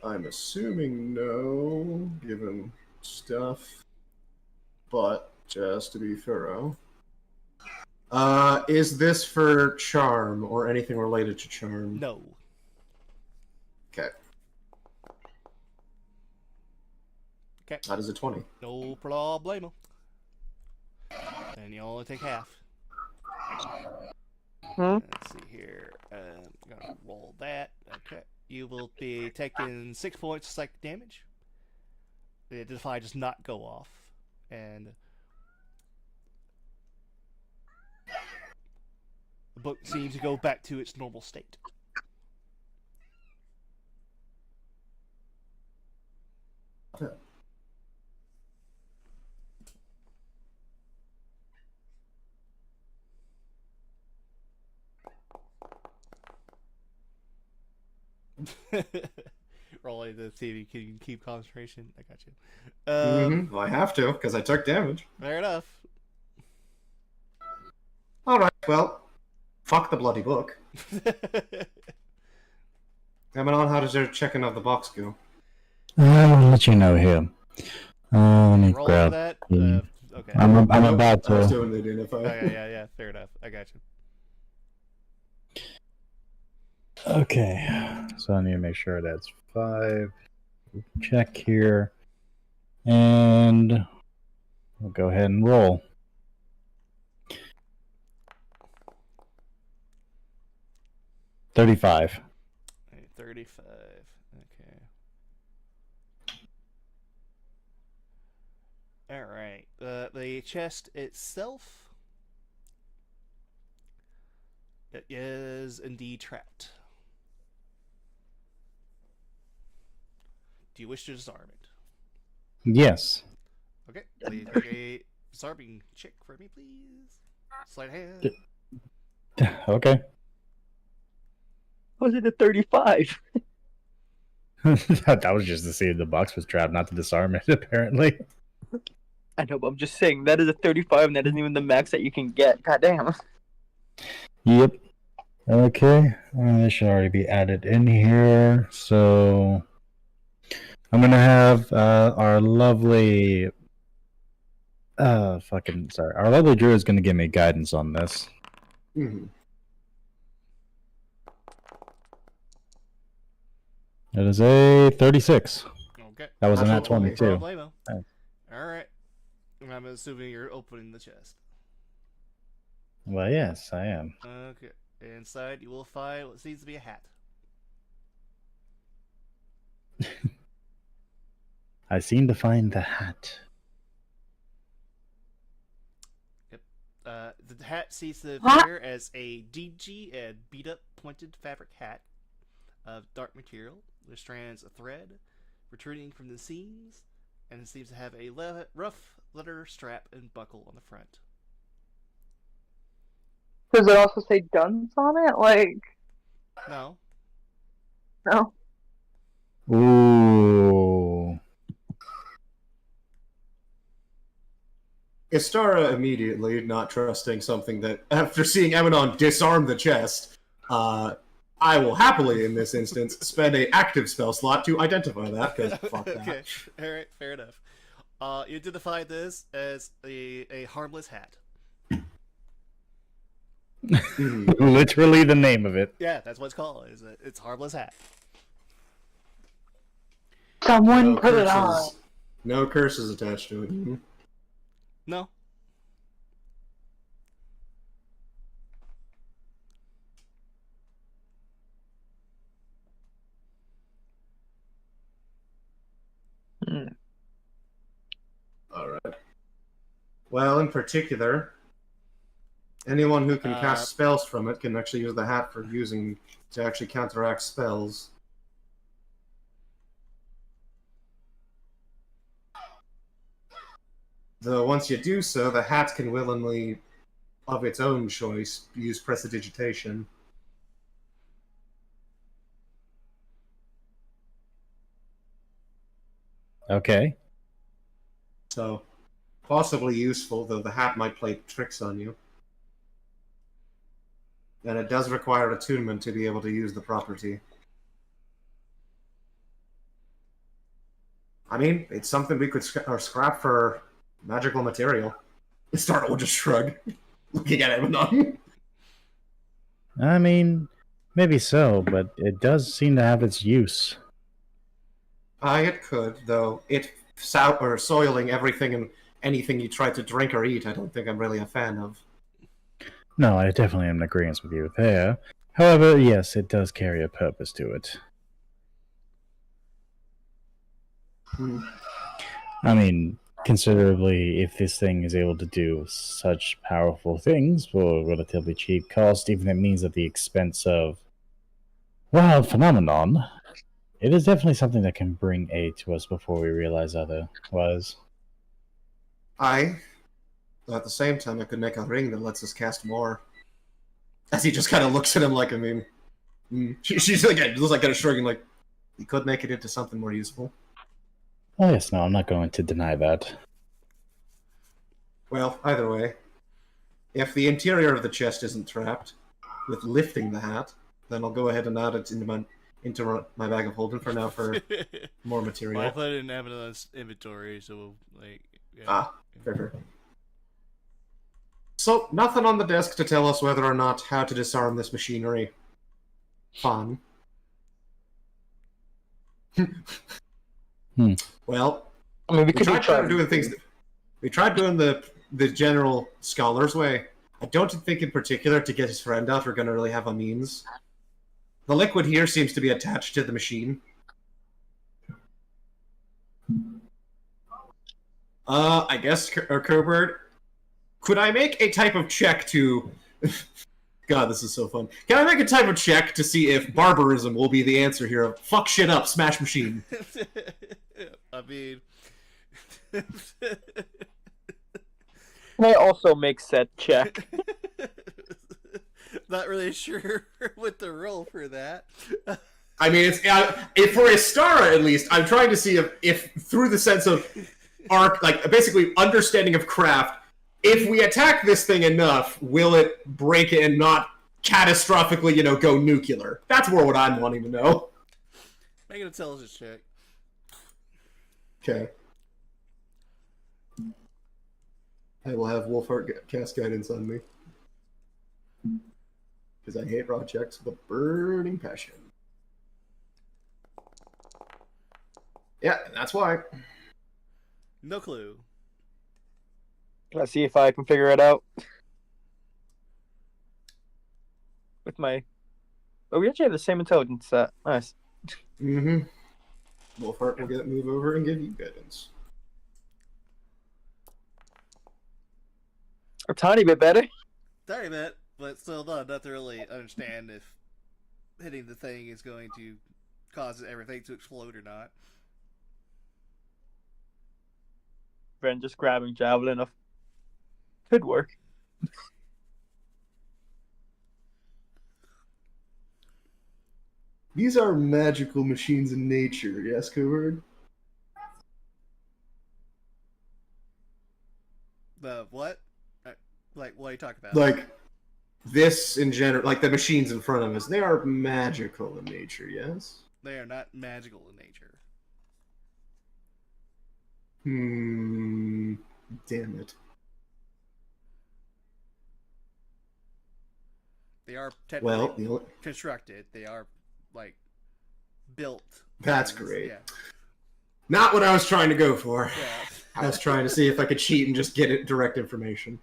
I'm assuming no, given stuff, but just to be thorough. Is this for charm or anything related to charm? No. Okay. Okay. That is a 20. No problemo. And you only take half. Let's see here. I'm gonna roll that. Okay. You will be taking 6 points of psychic damage. The Identify does not go off. And the book seems to go back to its normal state. Rolling to see if you can keep concentration. I got you. Well, I have to, because I took damage. Fair enough. Alright, well, fuck the bloody book. Emanon, how does your checking of the box go? I'll let you know here. Let me Roll grab. that. Okay. I'm about I was to. doing the Identify. Yeah. Fair enough. I got you. Okay, so I need to make sure that's 5. Check here, and we'll go ahead and roll. $35. 35. Okay. All right. The chest itself, it is indeed trapped. Do you wish to disarm it? Yes. Okay. Please make a disarming check for me, please. Sleight of hand. Okay. Was it a 35? That was just to see if the box was trapped, not to disarm it, apparently. I know, but I'm just saying that is a 35, and that isn't even the max that you can get. God damn. Yep. Okay. This should already be added in here. So I'm gonna have our lovely our lovely Drew is gonna give me guidance on this. Mm-hmm. It is a 36. Okay. That was a nat Natural 20. 22. Problemo. Nice. Alright. I'm assuming you're opening the chest. Well, yes, I am. Okay. Inside, you will find what seems to be a hat. I seem to find the hat. The hat seems to What? appear as a dingy and beat-up pointed fabric hat of dark material with strands of thread protruding from the seams, and it seems to have a rough leather strap and buckle on the front. Does it also say dunce on it? Like, No. no. Ooh. Istara immediately, not trusting something that, after seeing Emanon disarm the chest, I will happily, in this instance, spend a active spell slot to identify that, because fuck that. Okay, alright, fair enough. You identify this as a harmless hat. Literally the name of it. Yeah, that's what it's called. It's harmless hat. Someone No put it on. curses. No curses attached to it. No. Alright. Well, in particular, anyone who can cast spells from it can actually use the hat for using to actually counteract spells. Though once you do so, the hat can willingly, of its own choice, use prestidigitation. Okay. So, possibly useful, though the hat might play tricks on you. And it does require attunement to be able to use the property. I mean, it's something we could scrap for magical material. Startle will just shrug, looking at Emanon. I mean, maybe so, but it does seem to have its use. It could, though. Soiling everything and anything you try to drink or eat, I don't think I'm really a fan of. No, I definitely am in agreement with you there. However, yes, it does carry a purpose to it. I mean, considerably, if this thing is able to do such powerful things for a relatively cheap cost, even if it means at the expense of wild phenomenon, it is definitely something that can bring aid to us before we realize otherwise. At the same time, I could make a ring that lets us cast more. As he just kind of looks at him like, I mean... She's like, it looks like kind of shrugging, like, you could make it into something more useful. Oh yes, no, I'm not going to deny that. Well, either way, if the interior of the chest isn't trapped with lifting the hat, then I'll go ahead and add it into my bag of holding for now for more material. Well, I put it in Abaddon's inventory, so like. Yeah. Fair. So, nothing on the desk to tell us whether or not how to disarm this machinery. Fun. Well, I mean, we we could tried doing things. We tried doing the general scholar's way. I don't think, in particular, to get his friend out, we're going to really have a means. The liquid here seems to be attached to the machine. I guess, Kerbert, could I make a type of check to... God, this is so fun. Can I make a type of check to see if barbarism will be the answer here? Fuck shit up, smash machine. I mean... I also make said check. Not really sure what the roll for that. I mean, if for Istara at least, I'm trying to see if through the sense of basically understanding of craft, if we attack this thing enough, will it break it and not catastrophically, go nuclear? That's more what I'm wanting to know. Make an intelligence check. Okay. I will have Wolfheart cast guidance on me. Because I hate raw checks with a burning passion. Yeah, that's why. No clue. Let's see if I can figure it out. With my... Oh, we actually have the same intelligence set. Nice. Mm-hmm. Wolfheart will move over and give you guidance. A tiny bit better. Sorry, bit, but still not enough to really understand if hitting the thing is going to cause everything to explode or not. Ren just grabbing javelin off. Could work. These are magical machines in nature, yes, Covard? The what? Like, what are you talking about? Like, this in general, like the machines in front of us, they are magical in nature, yes? They are not magical in nature. Damn it. They are technically Well, constructed. They are, like, built. that's things. great. Yeah. Not what I was trying to go for. Yeah. I was trying to see if I could cheat and just get it direct information.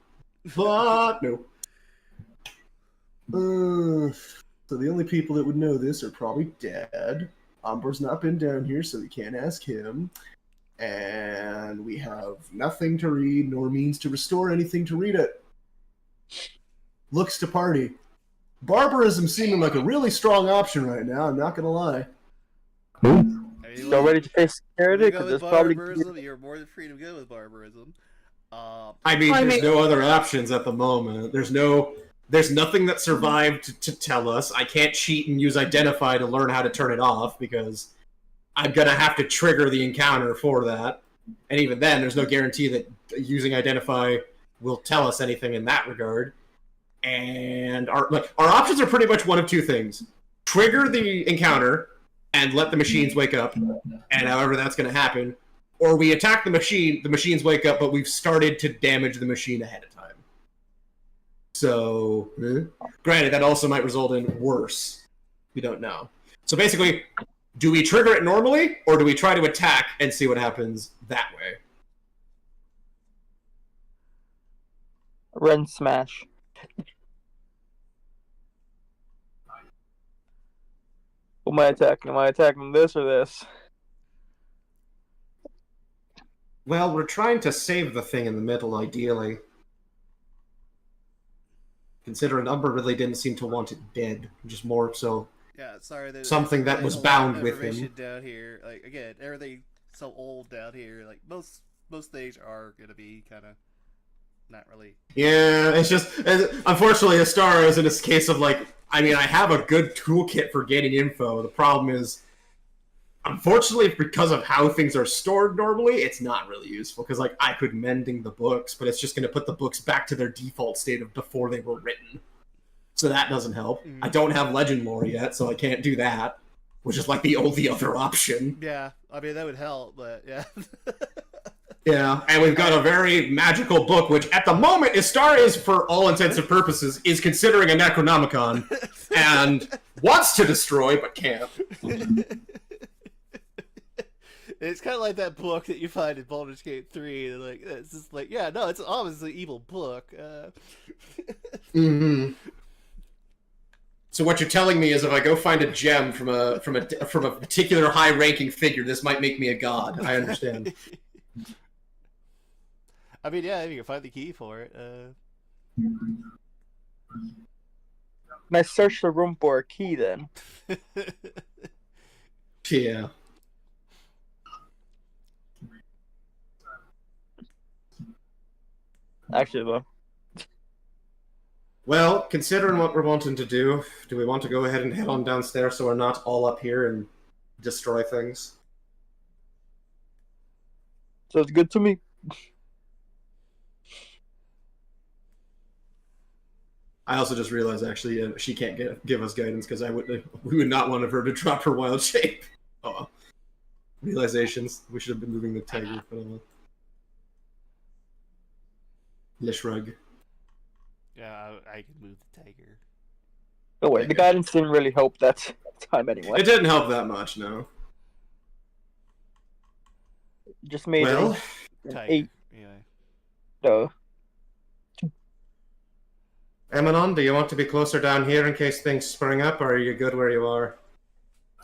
But no. So the only people that would know this are probably Dad. Umber's not been down here, so we can't ask him. And we have nothing to read, nor means to restore anything to read it. Looks to party. Barbarism seeming like a really strong option right now, I'm not gonna lie. I mean, Still ready to face security? you go Because with there's probably... barbarism, you're more than free to go with barbarism. I mean, there's no other options at the moment. There's nothing that survived to tell us. I can't cheat and use Identify to learn how to turn it off because I'm gonna have to trigger the encounter for that. And even then, there's no guarantee that using Identify will tell us anything in that regard. And our options are pretty much one of two things: trigger the encounter and let the machines wake up, and however that's going to happen, or we attack the machines wake up, but we've started to damage the machine ahead of time. So, granted, that also might result in worse. We don't know. So basically, do we trigger it normally, or do we try to attack and see what happens that way? Ren smash. What am I attacking? Am I attacking this or this? Well, we're trying to save the thing in the middle, ideally. Considering Umber really didn't seem to want it dead, just more so. Yeah, sorry. Something that was bound with him. Down here, like again, everything so old down here. Like most things are gonna be kind of not really. Yeah, it's just unfortunately, Astara is in this case of like. I mean, I have a good toolkit for getting info. The problem is, unfortunately, because of how things are stored normally, it's not really useful. Because like I could mending the books, but it's just going to put the books back to their default state of before they were written. So that doesn't help. I don't have legend lore yet, so I can't do that, which is like the only other option. Yeah, I mean that would help, but yeah. Yeah, and we've got a very magical book, which at the moment, Istara is, for all intents and purposes, is considering a Necronomicon, and wants to destroy, but can't. It's kind of like that book that you find in Baldur's Gate 3. And like, it's just like, yeah, no, it's obviously an evil book. So what you're telling me is if I go find a gem from a particular high-ranking figure, this might make me a god. I understand. I mean, yeah, you can find the key for it. Can I search the room for a key then? Yeah. Actually, though. Well, considering what we're wanting to do we want to go ahead and head on downstairs so we're not all up here and destroy things? Sounds good to me. I also just realized, actually, she can't give us guidance because we would not want her to drop her wild shape. Oh, realizations. We should have been moving the tiger. Le shrug. Yeah, I can move the tiger. Oh wait, the guidance didn't really help that time anyway. It didn't help that much, no. Just made Well, an Tiger. 8. Anyway. Emanon, do you want to be closer down here in case things spring up, or are you good where you are?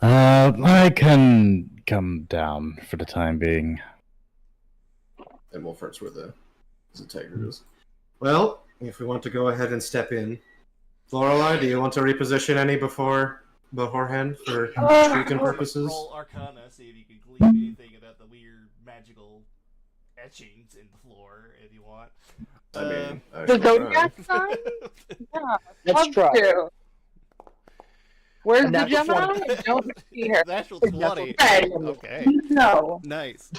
I can come down for the time being. And Wolfheart's where the tiger is. Well, if we want to go ahead and step in, Lorelei, do you want to reposition any beforehand for streaking purposes? Roll Arcana, see if you can glean anything about the weird magical etchings in the floor if you want. I mean, I The shall try. zodiac sign? Yeah. Let's love try. to. Where's the Natural Gemini? 20. I don't see her. Natural 20. Hey. Okay. No. Nice.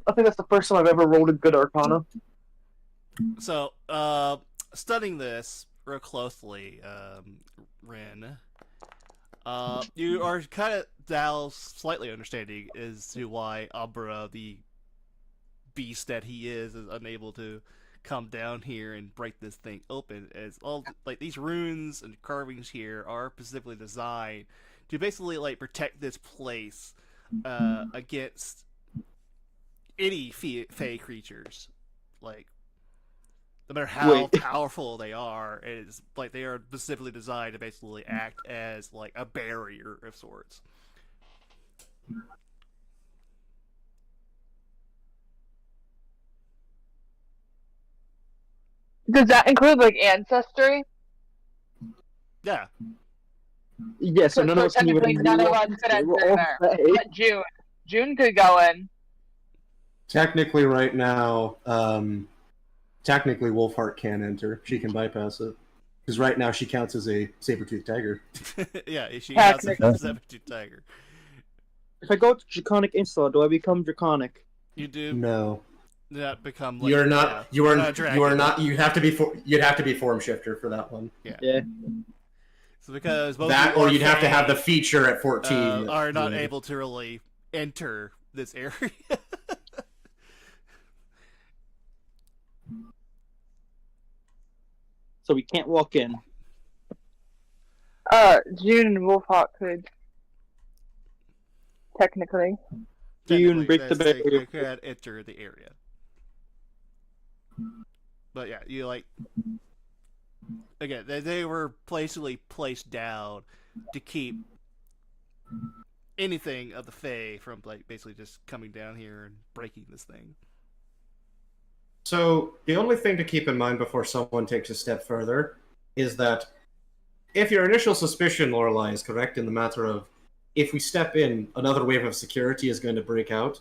I think that's the first time I've ever rolled a good Arcana. So, studying this real closely, Ren, you are kind of now slightly understanding as to why Umbra, the beast that he is unable to come down here and break this thing open. As all like these runes and carvings here are specifically designed to basically like protect this place against any fey creatures, like no matter how powerful they are, it's like they are specifically designed to basically act as like a barrier of sorts. Does that include like ancestry? Yeah, Yeah, so none of us can even technically none of us could enter there. But June could go in. Technically, right now, technically Wolfheart can enter. She can bypass it. Because right now she counts as a saber-toothed tiger. yeah, she has a Technically. 7-2 tiger. If I go to Draconic Install, do I become Draconic? You do No. not become. Like, You're not. yeah, You are. not a You dragon. are not. You have to be. You'd have to be form shifter for that one. Yeah. So because both That, you or are you'd have to have the Fae, feature at 14. are not Yeah. able to really enter this area. So we can't walk in. June and Wolfhawk could. Technically. June, Technically, break the they barrier. could enter the area. But yeah, you like again. They were basically placed down to keep anything of the Fae from like basically just coming down here and breaking this thing. So the only thing to keep in mind before someone takes a step further is that if your initial suspicion, Lorelei, is correct in the matter of if we step in, another wave of security is going to break out.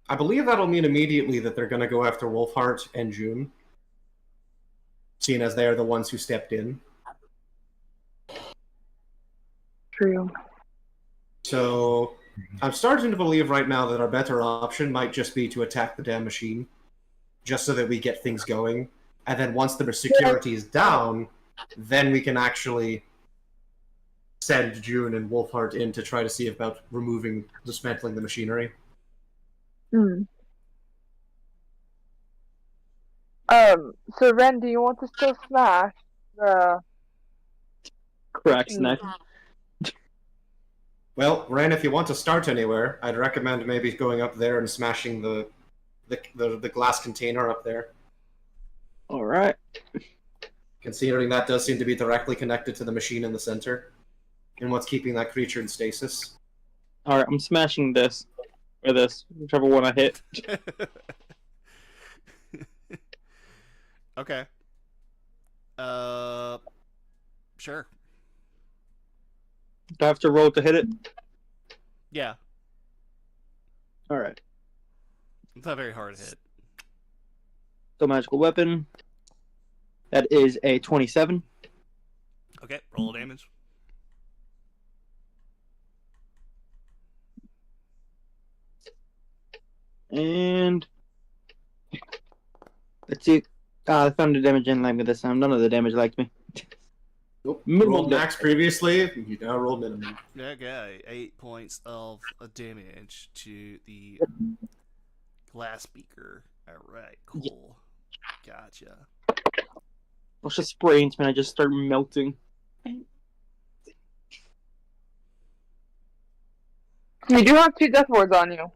I believe that'll mean immediately that they're going to go after Wolfheart and June, seeing as they are the ones who stepped in. True. So I'm starting to believe right now that our better option might just be to attack the damn machine, just so that we get things going. And then once the security is down, then we can actually send June and Wolfheart in to try to see about dismantling the machinery. Hmm. So Ren, do you want to still smash the... Cracks neck. Well, Ren, if you want to start anywhere, I'd recommend maybe going up there and smashing the glass container up there. Alright. Considering that does seem to be directly connected to the machine in the center, and what's keeping that creature in stasis. Alright, I'm smashing this. Or this. Whichever one I hit. Okay. Sure. Do I have to roll to hit it? Yeah, Alright. it's not very hard to hit. So magical weapon. That is a 27. Okay, roll damage. And let's see. I found the damage didn't like me this time. None of the damage liked me. Nope. Minimum Rolled damage. max previously, you now roll minimum. Okay, 8 points of damage to the glass beaker. Alright, cool. Gotcha. Let's just spray into me. I just start melting. You do have 2 death wards on you.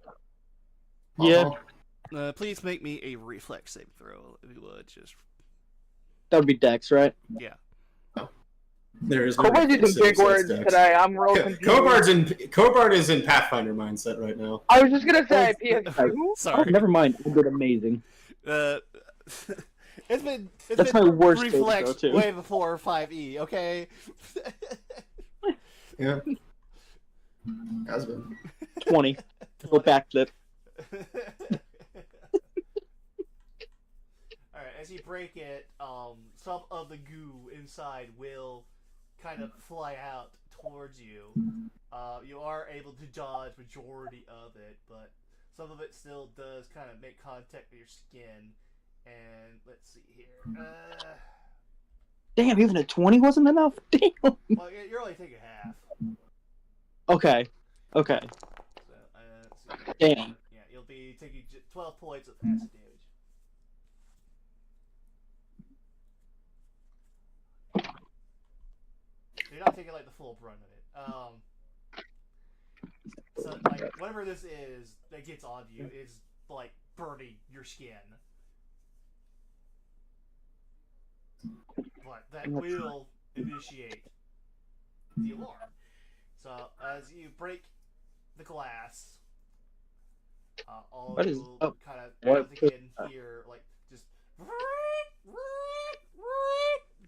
Yeah. Please make me a reflex saving throw, if you would. Just That would be Dex, right? yeah. There is no Kobar's reflex using big save, so words that's Dex. today. I'm real confused. Kobard is in Pathfinder mindset right now. I was just gonna say PS2. Oh, Sorry. never mind. I did amazing. It's been That's my worst save reflex throw, too. way before 5e. Okay. Yeah. Has been. 20. Go backflip. Alright, as you break it, some of the goo inside will kind of fly out towards you. You are able to dodge majority of it, but some of it still does kind of make contact with your skin. And let's see here. Damn, even a 20 wasn't enough? Damn. Well, you're only taking half. Okay. Okay. So, let's see. Damn. Yeah, you'll be taking 12 points of acid damage. You're not taking like the full brunt of it. So like whatever this is that gets on you is like burning your skin. But that will initiate the alarm. So as you break the glass, all What of is- you will oh, kind of what- once again hear like just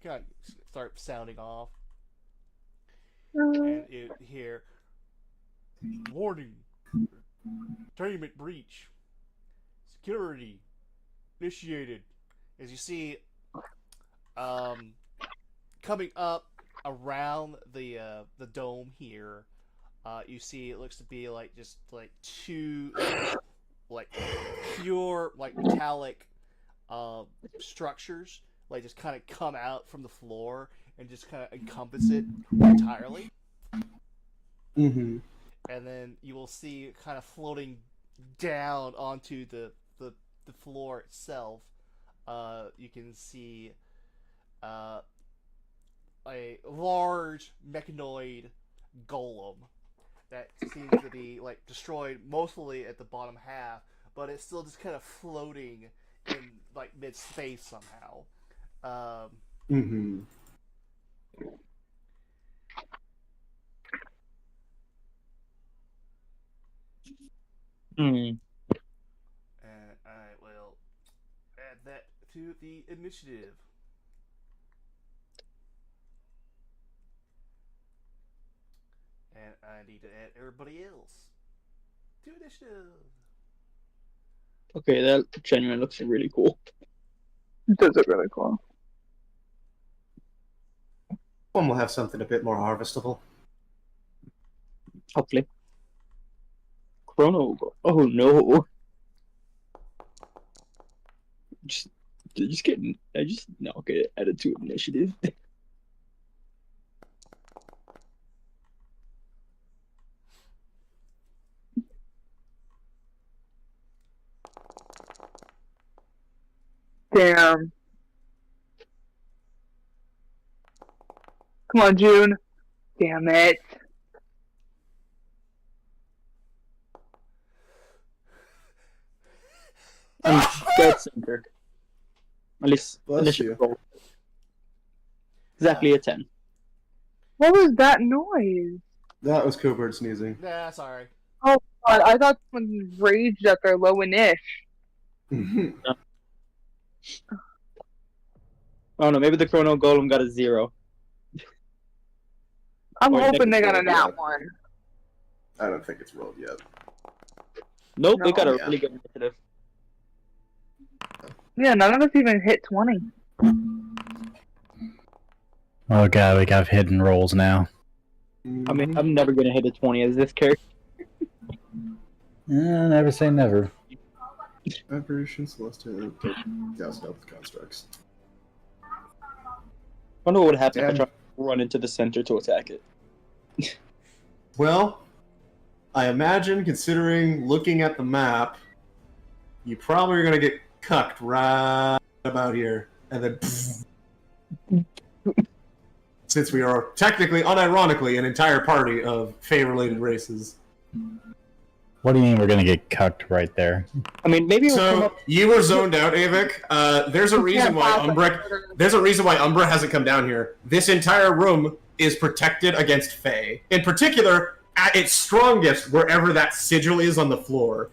kind of start sounding off, and you hear warning, containment breach, security initiated. As you see, coming up around the dome here, you see it looks to be like just like 2 like pure like metallic structures like just kind of come out from the floor and just kind of encompass it entirely. Mm-hmm. And then you will see kind of floating down onto the floor itself. You can see a large mechanoid golem that seems to be like destroyed mostly at the bottom half, but it's still just kind of floating in like mid space somehow. Mm-hmm. Hmm. And I will add that to the initiative. And I need to add everybody else to initiative. Okay, that genuinely looks really cool. Does look really cool. One will have something a bit more harvestable. Hopefully. Chrono. Oh no. Just kidding. Okay, added to initiative. Damn. Come on, June. Damn it. I'm dead center. At least Bless initiative you. roll. Exactly a 10. What was that noise? That was Cobard sneezing. Nah, sorry. God, I thought someone raged at their low and ish. Oh no, maybe the Chrono Golem got a 0. I'm Or hoping they got a negative, nat one. I don't think it's rolled yet. Nope, they No. got a Yeah. really good initiative. Yeah, none of us even hit 20. Oh god, we got hidden rolls now. I mean, I'm never gonna hit a 20 as this character. Never say never. Apparition, Celestial, doused up with constructs. I wonder what would happen if I Yeah. try to run into the center to attack it. Well, I imagine, considering looking at the map, you probably are going to get cucked right about here. And then, since we are technically, unironically, an entire party of Fey-related races. What do you mean we're gonna get cucked right there? I mean, maybe it'll come So up. you were zoned out, Avik. There's a reason why Umbra hasn't come down here. This entire room is protected against Fae. In particular, at its strongest, wherever that sigil is on the floor.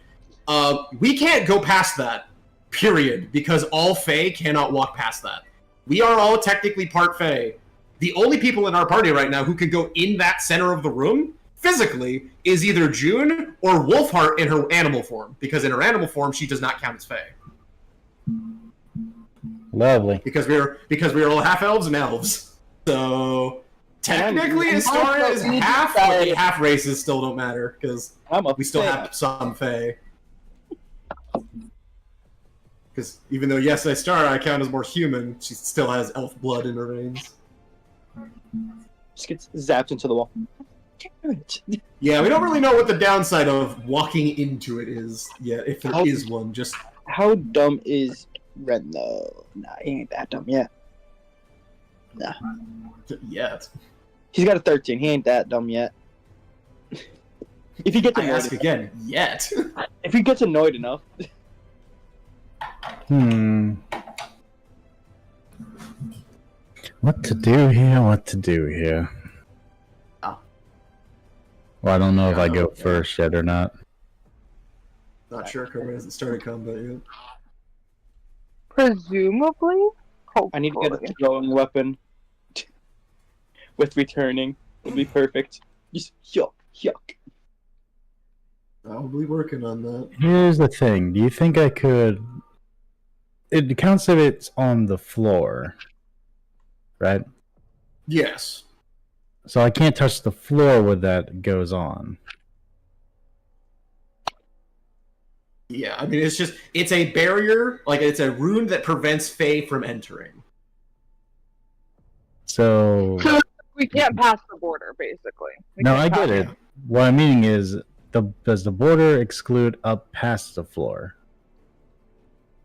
We can't go past that, period, because all Fae cannot walk past that. We are all technically part Fae. The only people in our party right now who can go in that center of the room physically is either June or Wolfheart in her animal form, because in her animal form she does not count as Fae. Lovely. Because we are all half elves and elves. So technically Astoria is half, but the half races still don't matter because we still have some Fae. Because even though yes, Astoria I count as more human, she still has elf blood in her veins. Just gets zapped into the wall. Damn it. Yeah, we don't really know what the downside of walking into it is yet, if there is one. Just How dumb is Ren though? Nah, he ain't that dumb yet. Nah. yet. He's got a 13. He ain't that dumb yet. If he gets I ask annoyed, again, yet. if he gets annoyed enough, What to do here? What to do here? Oh. Well, I don't know if I go first yet or not. Not sure, Cobra hasn't started combat yet. Presumably? I need to get a Hopefully. throwing weapon with returning. Would be perfect. Just yuck, yuck. I'll be working on that. Here's the thing. Do you think I could... It counts if it's on the floor, right? Yes. So I can't touch the floor where that goes on. Yeah, I mean, it's a barrier, like it's a rune that prevents Fae from entering. So... We can't pass the border, basically. We No, can't I pass get it. What I'm meaning is, does the border exclude up past the floor?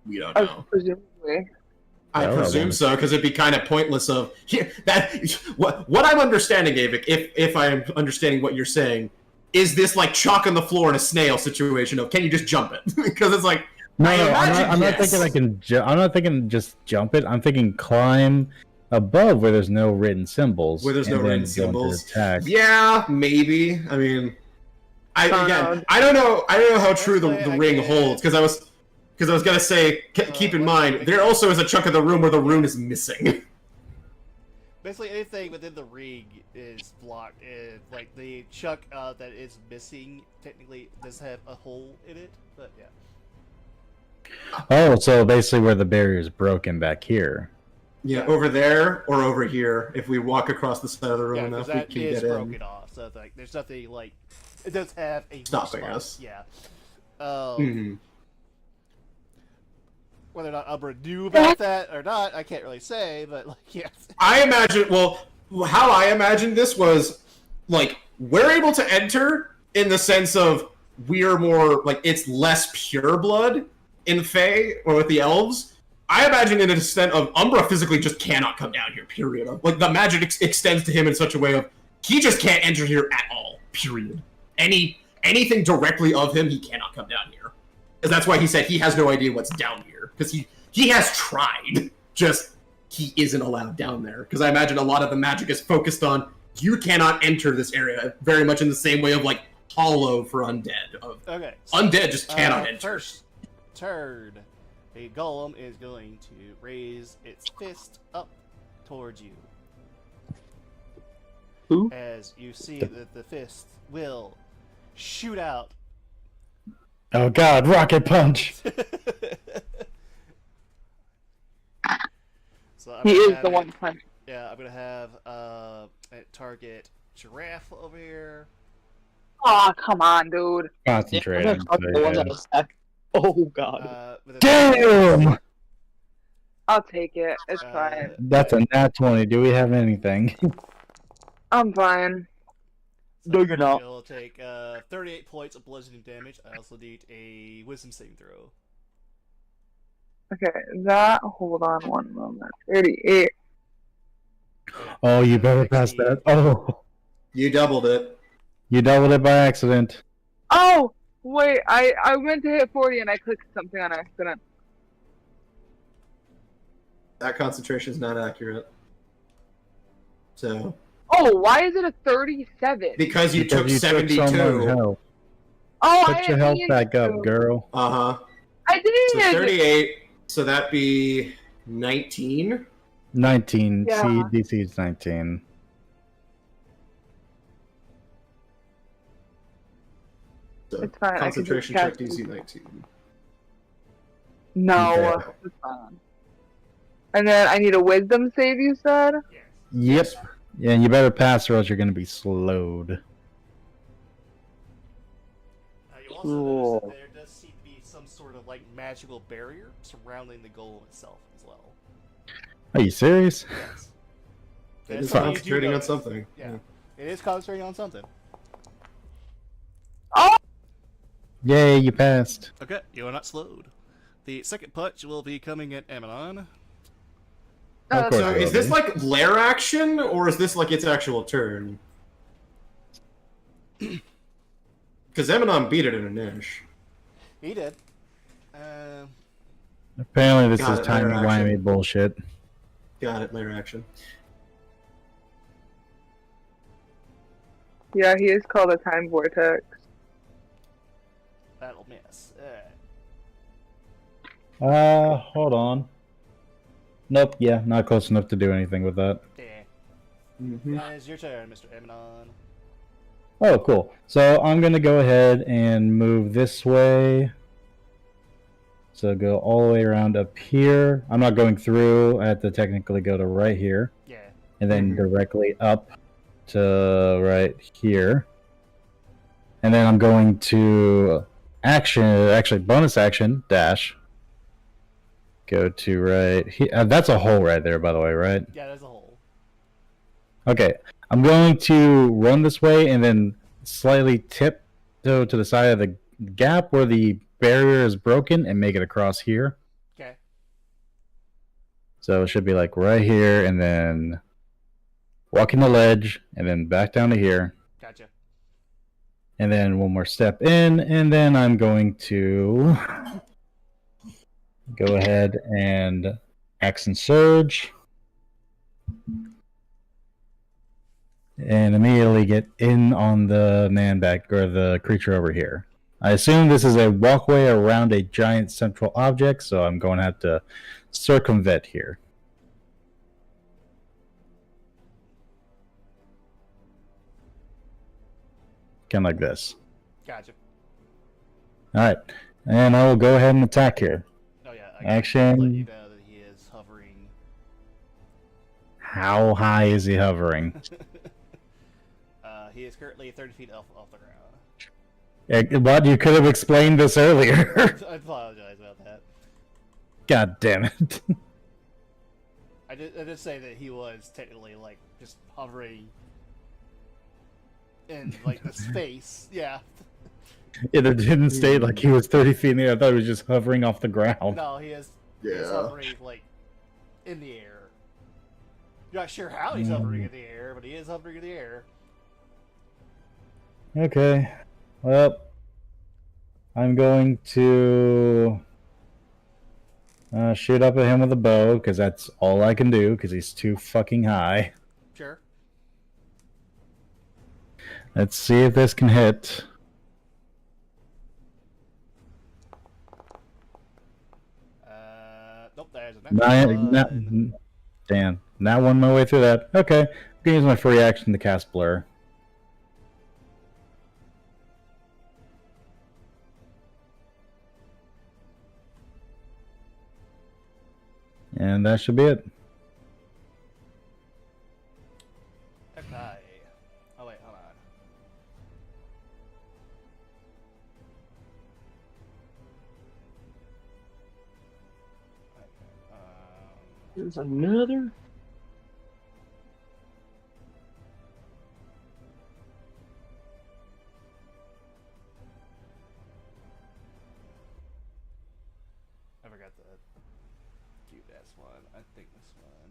We don't Oh, know. presumably. I Well, presume then. so, because it'd be kind of pointless of what I'm understanding, Avik, if I'm understanding what you're saying, is this like chalk on the floor in a snail situation of can you just jump it? Because it's like No, I no, imagine I'm not yes. thinking I can. I'm not thinking just jump it. I'm thinking climb above where there's no written symbols. Where there's no and then written go into symbols. attack. Yeah, maybe. I mean, I know. don't know how true the Personally, I ring get- holds because I was gonna say keep in mind there also is a chunk of the room where the rune is missing. Basically, anything within the ring is blocked. And, like the chunk that is missing, technically does have a hole in it. But yeah, Oh, so basically where the barrier is broken back here. Yeah, over there or over here. If we walk across the side of the room yeah, enough, because we that can is get broken in. off. So like, there's nothing like it does have a Stopping spot. us. Yeah. Mhm. Whether or not Umbra knew about that or not, I can't really say. But like, yes. I imagine. Well, how I imagined this was like we're able to enter in the sense of we're more like it's less pure blood in Fae or with the elves. I imagine in an extent of Umbra physically just cannot come down here. Period. Like the magic extends to him in such a way of he just can't enter here at all. Period. Anything directly of him, he cannot come down here. Because that's why he said he has no idea what's down here. Because he has tried, just he isn't allowed down there. Because I imagine a lot of the magic is focused on you cannot enter this area. Very much in the same way of like Hollow for undead. Of Okay. undead just cannot enter. First turn, a golem is going to raise its fist up towards you. Who? As you see that the fist will shoot out. Oh God! Rocket punch. So I'm He gonna is have the it- one punch. Yeah, I'm gonna have it target Giraffe over here. Oh, come on, dude. Concentrate. I'm gonna talk to the ones on the stack. Oh God. With a Damn! I'll take it. It's Uh, fine. That's a nat 20. Do we have anything? I'm fine. No, you're not. It'll take 38 points of bludgeoning damage. I also need a wisdom saving throw. Okay, that. Hold on one moment. 38. Oh, you better pass that. Oh, You doubled it. you doubled it by accident. Oh! Wait, I went to hit 40 and I clicked something on accident. That concentration is not accurate. So Oh, why is it a 37? because you Because took you 72. took so much health. Oh, I Put your didn't health mean back up, to. girl. Uh-huh. I So did. 38. So that'd be 19. 19. Yeah. DC is 19. So It's fine, I can just concentration check cast DC 19. No, Okay. it's fine. And then I need a wisdom save. You said. Yep. Yeah, and you better pass or else you're going to be slowed. You also Cool. notice that there does seem to be some sort of like magical barrier surrounding the golem itself as well. Are you serious? Yes. It That's is something you do concentrating on notice. something. Yeah. It is concentrating on something. Oh, Yay, you passed. Okay, you are not slowed. The second punch will be coming at Amanon. Of course So it will is this be. like lair action, or is this like its actual turn? Because Eminon beat it in a niche. He did. Apparently this Got is it, timey lair action. wimey bullshit. Got it, lair action. yeah, he is called a time vortex. That'll miss. Hold on. Nope, yeah, not close enough to do anything with that. Yeah. Mm-hmm. That is your turn, Mr. Amanon. Oh, cool. So I'm gonna go ahead and move this way. So go all the way around up here. I'm not going through. I have to technically go to right here. Yeah. And then directly up to right here. And then I'm going to actually bonus action, dash. Go to right here. That's a hole right there, by the way, right? Yeah, there's a hole. Okay. I'm going to run this way and then slightly tip to the side of the gap where the barrier is broken and make it across here. Okay. So it should be like right here and then walking the ledge and then back down to here. Gotcha. And then one more step in, and then I'm going to go ahead and action surge. And immediately get in on the man back, or the creature over here. I assume this is a walkway around a giant central object, so I'm going to have to circumvent here. Kind of like this. Gotcha. Alright, and I will go ahead and attack here. Oh yeah. I Action. Let you know that he is hovering. How high is he hovering? He is currently 30 feet off the ground. What? You could have explained this earlier. I apologize about that. God damn it. I did say that he was technically like just hovering in like the space. Yeah. It didn't state like he was 30 feet in the air. I thought he was just hovering off the ground. No, he is hovering like in the air. You're not sure how he's hovering in the air, but he is hovering in the air. Okay. Well, I'm going to shoot up at him with a bow, because that's all I can do, because he's too fucking high. Sure. Let's see if this can hit. Nope, there's a Damn. Now one my way through that. Okay. I'm going to use my free action to cast Blur. And that should be it. Okay. Oh wait, hold on. There's another. I forgot the cute ass one. I think this one.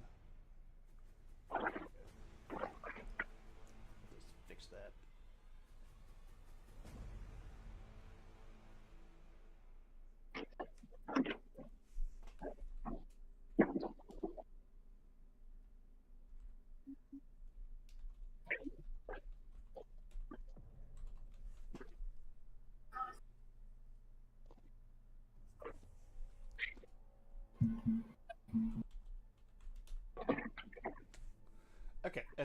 Just fix that.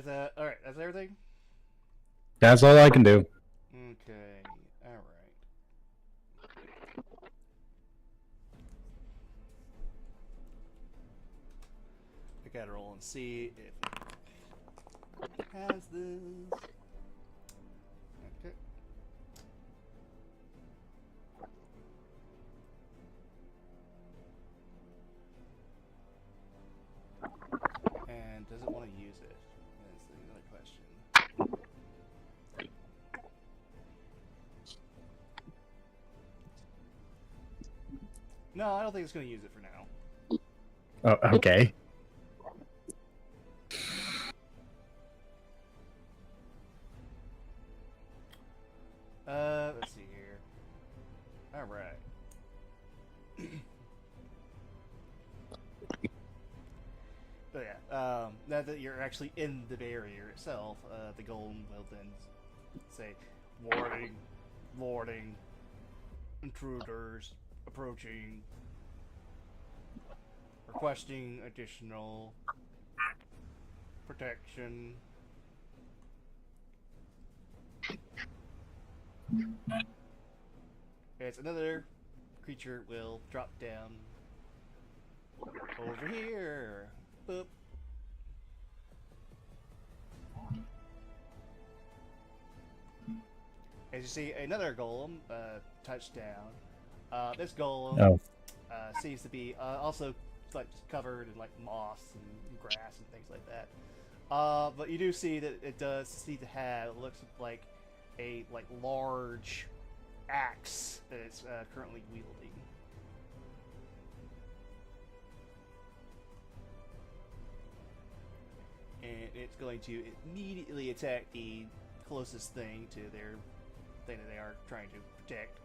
all right. That's everything. That's all I can do. Okay. All right. I gotta roll and see if it has this. Okay. And doesn't want to use it. That's another question. No, I don't think it's going to use it for now. Oh, okay. Let's see here. All right. So yeah, now that you're actually in the barrier itself, the golem will then say, warning, intruders approaching, requesting additional protection. It's another creature will drop down over here. Boop. As you see, another golem touch down. This golem seems to be also like covered in like moss and grass and things like that. But you do see that it does seem to have, it looks like a large axe that it's currently wielding. And it's going to immediately attack the closest thing to their thing that they are trying to protect,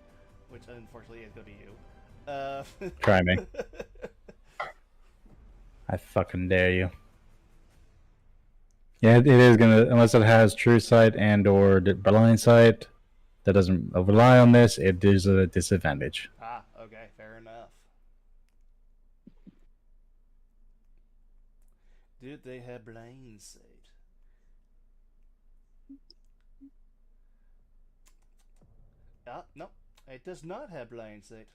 which unfortunately is going to be you. Try me. I fucking dare you. Yeah, it is gonna, unless it has true sight and or blind sight that doesn't rely on this, it is a disadvantage. Ah, okay, fair enough. Did they have blind sight? Ah, no, it does not have blind sight.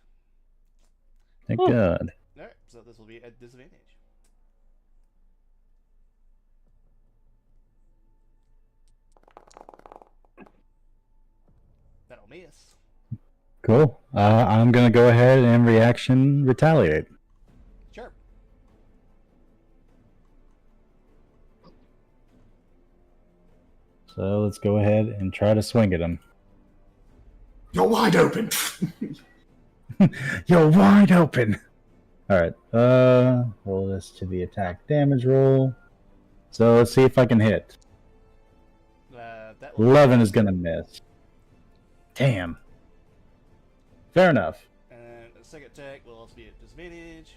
Thank God. Alright, so this will be a disadvantage. That'll miss. Cool. I'm gonna go ahead and reaction retaliate. Sure. So let's go ahead and try to swing at him. You're wide open. You're wide open. All right. Roll this to the attack damage roll. So let's see if I can hit. That will 11 is gonna miss. Damn. Fair enough. And the second attack will also be at disadvantage.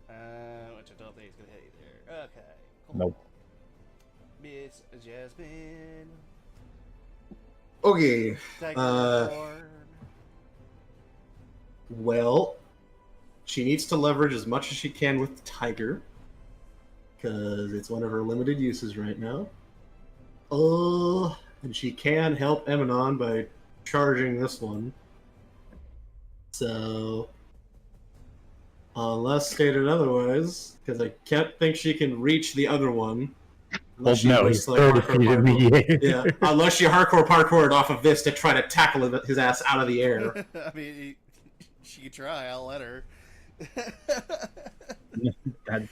Which I don't think is going to hit you there. Okay. Cool. Nope. Miss Jasmine. Okay. Attack Well, she needs to leverage as much as she can with the tiger, because it's one of her limited uses right now. And she can help Emanon by charging this one. So, unless stated otherwise, because I can't think she can reach the other one. Well, Unless she no, was, he's like, 30 hardcore feet in the air. Yeah, unless she hardcore parkoured off of this to try to tackle his ass out of the air. I mean, she can try. I'll let her.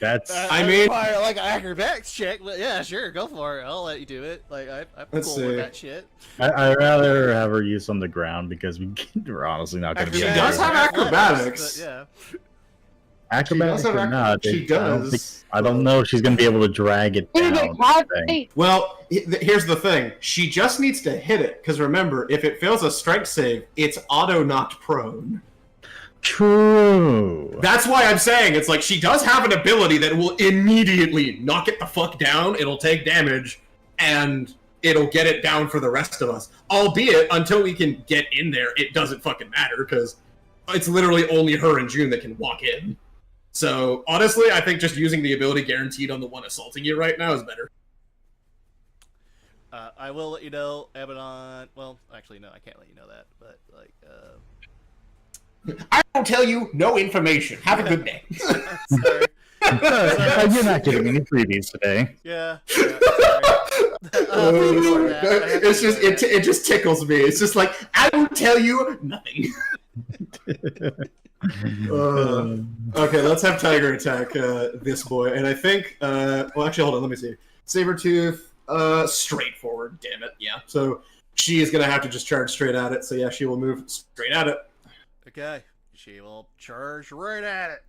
That's. I mean- require, like an acrobatics check, but yeah, sure, go for it. I'll let you do it. Like I'm Let's cool see. with that shit. I'd rather have her use on the ground because we're honestly not going to be She able does to. have acrobatics. But yeah. Acrobatics She does or have not. she does. I don't know if she's going to be able to drag it down. thing. Well, here's the thing. She just needs to hit it, because remember, if it fails a strength save, it's auto-knocked prone. True. That's why I'm saying, it's like, she does have an ability that will immediately knock it the fuck down, it'll take damage, and it'll get it down for the rest of us. Albeit, until we can get in there, it doesn't fucking matter, because it's literally only her and June that can walk in. So honestly, I think just using the ability guaranteed on the one assaulting you right now is better. I will let you know, Abaddon. Well, actually, no, I can't let you know that. But like, I will tell you no information. Have a good day. sorry. You're not getting any freebies today. Yeah. Sorry. Please ignore that. I have to It's just ignore that. it just tickles me. It's just like I will tell you nothing. Okay, let's have Tiger attack this boy, and I think. Well, actually, hold on. Let me see. Sabretooth. Straightforward. Damn it. Yeah. So she is gonna have to just charge straight at it. So yeah, she will move straight at it. Okay. She will charge right at it.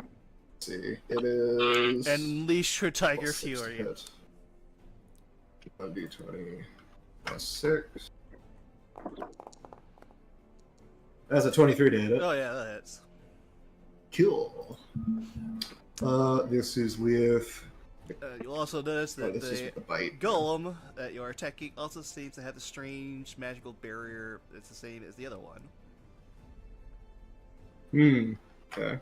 Let's see, it is. Unleash her tiger plus 6 to fury. hit. 1d20 plus 6. That's a 23 to hit it. Oh yeah, that hits. Cool. This is with. You'll also notice that This is the with the bite. golem that you are attacking also seems to have the strange magical barrier that's the same as the other one. Okay.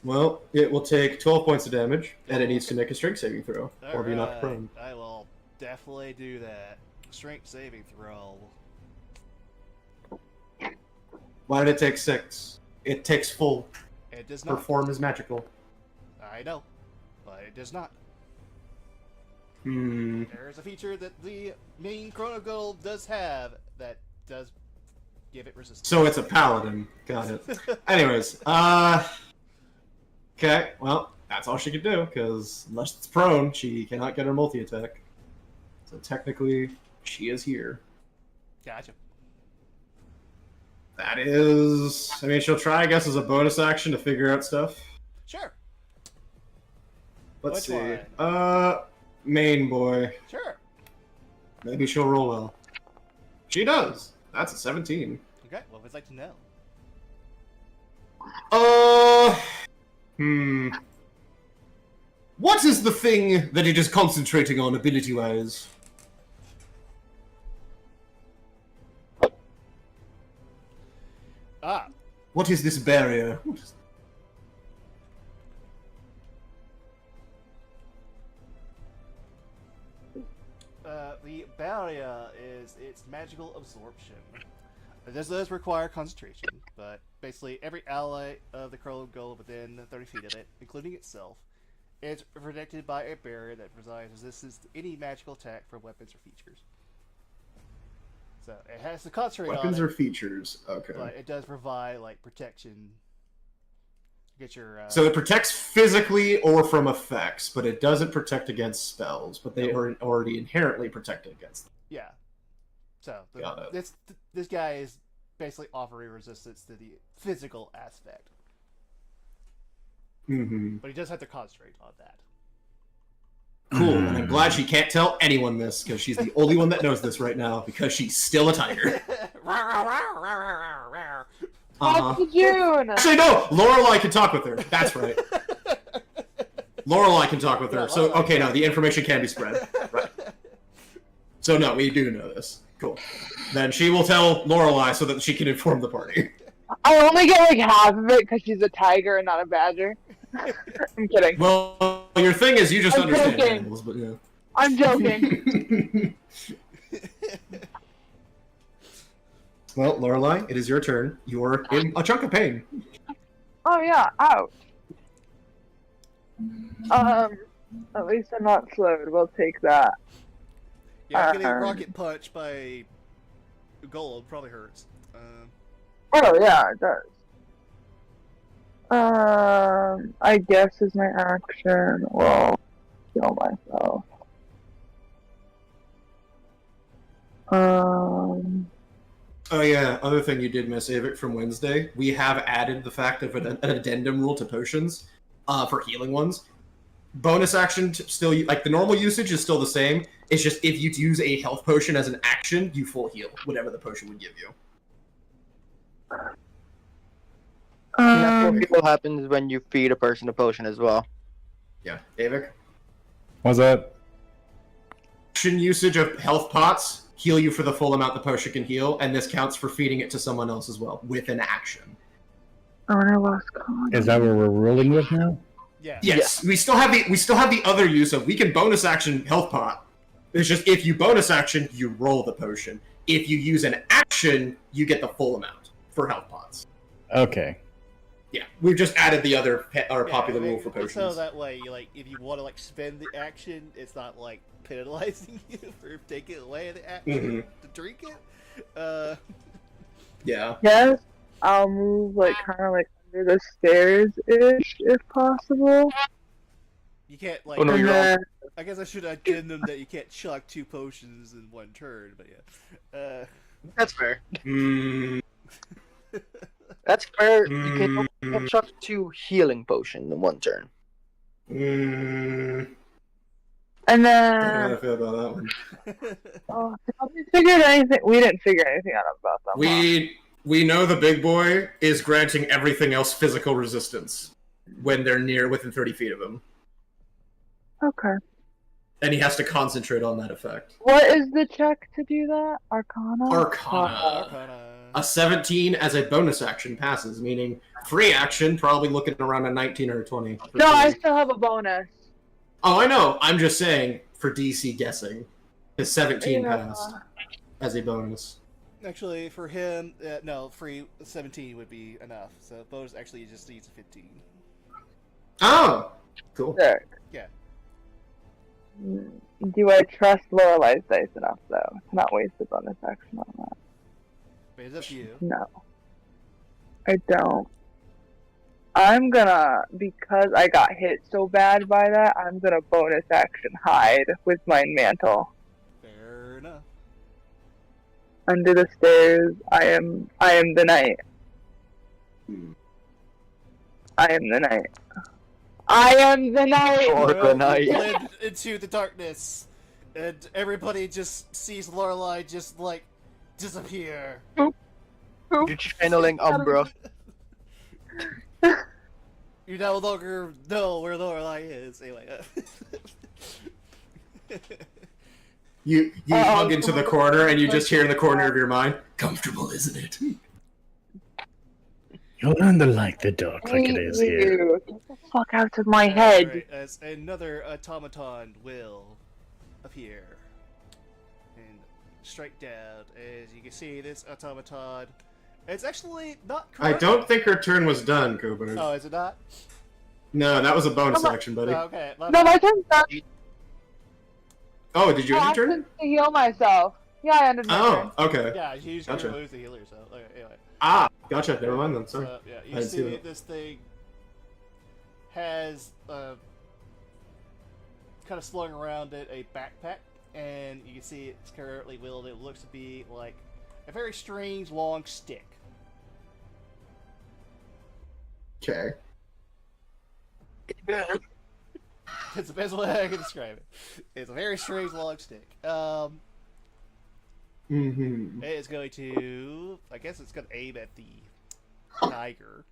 Well, it will take 12 points of damage, and it needs to make a strength saving throw, or be knocked prone. I will definitely do that. Strength saving throw. Why did it take 6? It takes full. It does Her not. form is magical. I know, but it does not. Hmm. There is a feature that the main Chrono Gold does have that does give it resistance. So it's a paladin. Got it. Anyways, okay, well, that's all she can do, because unless it's prone, she cannot get her multi-attack. So technically, she is here. Gotcha. That is... I mean, she'll try, I guess, as a bonus action to figure out stuff. Sure. Let's Which see. one? Main boy. Sure. Maybe she'll roll well. She does. That's a 17. Okay. What would you like to know? What is the thing that it is concentrating on ability-wise? Ah. What is this barrier? The barrier is its magical absorption. This does require concentration, but basically every ally of the Chrono Golem within 30 feet of it, including itself, is protected by a barrier that provides resistance to any magical attack from weapons or features. So it has to concentrate Weapons on or it, features? Okay. but it does provide like protection. Get your So it protects physically or from effects, but it doesn't protect against spells, but they are already inherently protected against them. yeah. So Got it. this guy is basically offering resistance to the physical aspect, Mm-hmm. but he does have to concentrate on that. Cool, and I'm glad she can't tell anyone this, because she's the only one that knows this right now, because she's still a tiger. That's the June. Actually, no! Lorelai can talk with her. That's right. Lorelai can talk with her. Yeah, So, Lorelai okay, can. no, the information can be spread. Right. So, no, we do know this. Cool. Then she will tell Lorelai so that she can inform the party. I only get like half of it because she's a tiger and not a badger. I'm kidding. Well, your thing is you just I'm understand joking. animals, but yeah. I'm joking. Well, Lorelai, it is your turn. You're in a chunk of pain. Oh yeah, ouch. At least I'm not slowed. We'll take that. Yeah, getting rocket punched by a golem probably hurts. Oh yeah, it does. I guess is my action. Well, kill myself. Oh yeah, other thing you did miss, Avik, from Wednesday. We have added the fact of an addendum rule to potions for healing ones. Bonus action still, like the normal usage is still the same. It's just if you use a health potion as an action, you full heal, whatever the potion would give you. And that's what people happens when you feed a person a potion as well. Yeah, Avik? What's that? Action usage of health pots heal you for the full amount the potion can heal, and this counts for feeding it to someone else as well with an action. Oh, and I lost con. Is that what we're ruling with now? Yeah. Yes, we still have the other use of we can bonus action health pot. It's just if you bonus action, you roll the potion. If you use an action, you get the full amount for health pots. Okay. Yeah, we've just added the other popular I mean, rule for potions. So that way, like, if you want to like spend the action, it's not like penalizing you for taking away the action to drink it. Yeah. Yes, I'll move like kind of like under the stairs ish if possible. You can't like. Oh, no, And you're then, I guess I should addend them that you can't chuck 2 potions in 1 turn, but yeah. That's fair. Mm, That's fair. You can chuck 2 healing potions in 1 turn. mm, and I don't know how then I feel about that one. oh, have we figured anything? We didn't figure anything out about them. huh? We know the big boy is granting everything else physical resistance when they're within 30 feet of him, Okay. and he has to concentrate on that effect. What is the check to do that? Arcana. Arcana. Arcana. A 17 as a bonus action passes, meaning free action, probably looking around a 19 or a 20. for No, I free. still have a bonus. Oh, I know. I'm just saying for DC guessing. His 17 Yeah. passed as a bonus. Actually, for him, no, free 17 would be enough. So bonus actually just needs a 15. Oh, cool. There. Yeah. Do I trust Lorelai's dice enough though to not waste a bonus action on that? But it's up to you. No. I don't. I'm gonna, because I got hit so bad by that, I'm gonna bonus action hide with my mantle. Fair enough. Under the stairs, I am the knight. I am the knight. I am the knight! Or the knight. Blend into the darkness, and everybody just sees Lorelai just like disappear. You're channeling Umbra. You no longer know where Lorelai is. Anyway. You hug into the corner and you just hear in the corner of your mind, comfortable, isn't it? You'll learn to like the dark like it is here. You. Get the fuck out of my head. Alright, as another automaton will appear and strike down. As you can see, this automaton, it's actually not I correct. don't think her turn was done, Cooper. Oh, is it not? No, that was a bonus Come on. action, buddy. Oh, okay. No, my turn's done. Oh, did you I end your turn? asked to heal myself. Yeah, I ended my turn. Oh, okay. Yeah, you just Gotcha. gonna lose the healer, so okay, anyway. Ah, gotcha. Never mind then. Sorry. So, yeah, you didn't see see that. this thing has kind of slung around it a backpack, and you can see it's currently wielded. It looks to be like a very strange long stick. Okay. It's the best way I can describe it. It's a very strange long stick. Mm-hmm. It's going to, I guess it's going to aim at the tiger.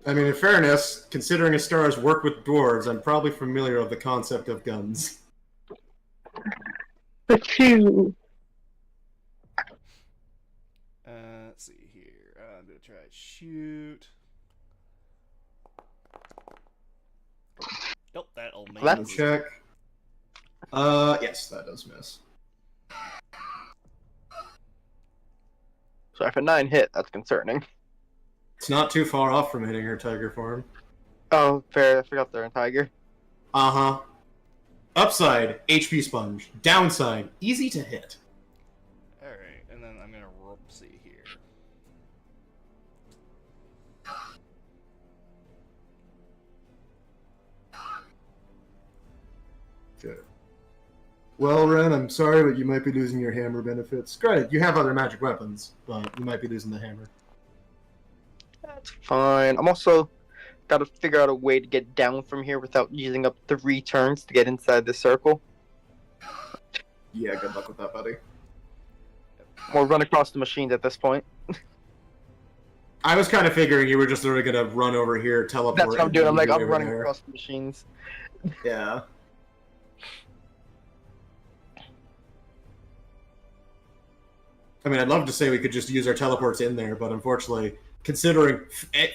I mean, in fairness, considering Astara's work with dwarves, I'm probably familiar with the concept of guns. But you. Let's see here. I'm going to try and shoot. Nope, that'll make Left. it. Check. Yes, that does miss. So if a 9 hit, that's concerning. It's not too far off from hitting her tiger form. Oh, fair. I forgot they're in Tiger. Uh-huh. Upside, HP sponge. Downside, easy to hit. Alright, and then I'm going to see here. Good. Well, Ren, I'm sorry, but you might be losing your hammer benefits. Granted, you have other magic weapons, but you might be losing the hammer. That's fine. I'm also got to figure out a way to get down from here without using up 3 turns to get inside the circle. Yeah, good luck with that, buddy. Or run across the machines at this point. I was kind of figuring you were just sort of gonna run over here, teleport. That's what I'm and doing. I'm be like, I'm over running there. across the machines. Yeah. I mean, I'd love to say we could just use our teleports in there, but unfortunately, considering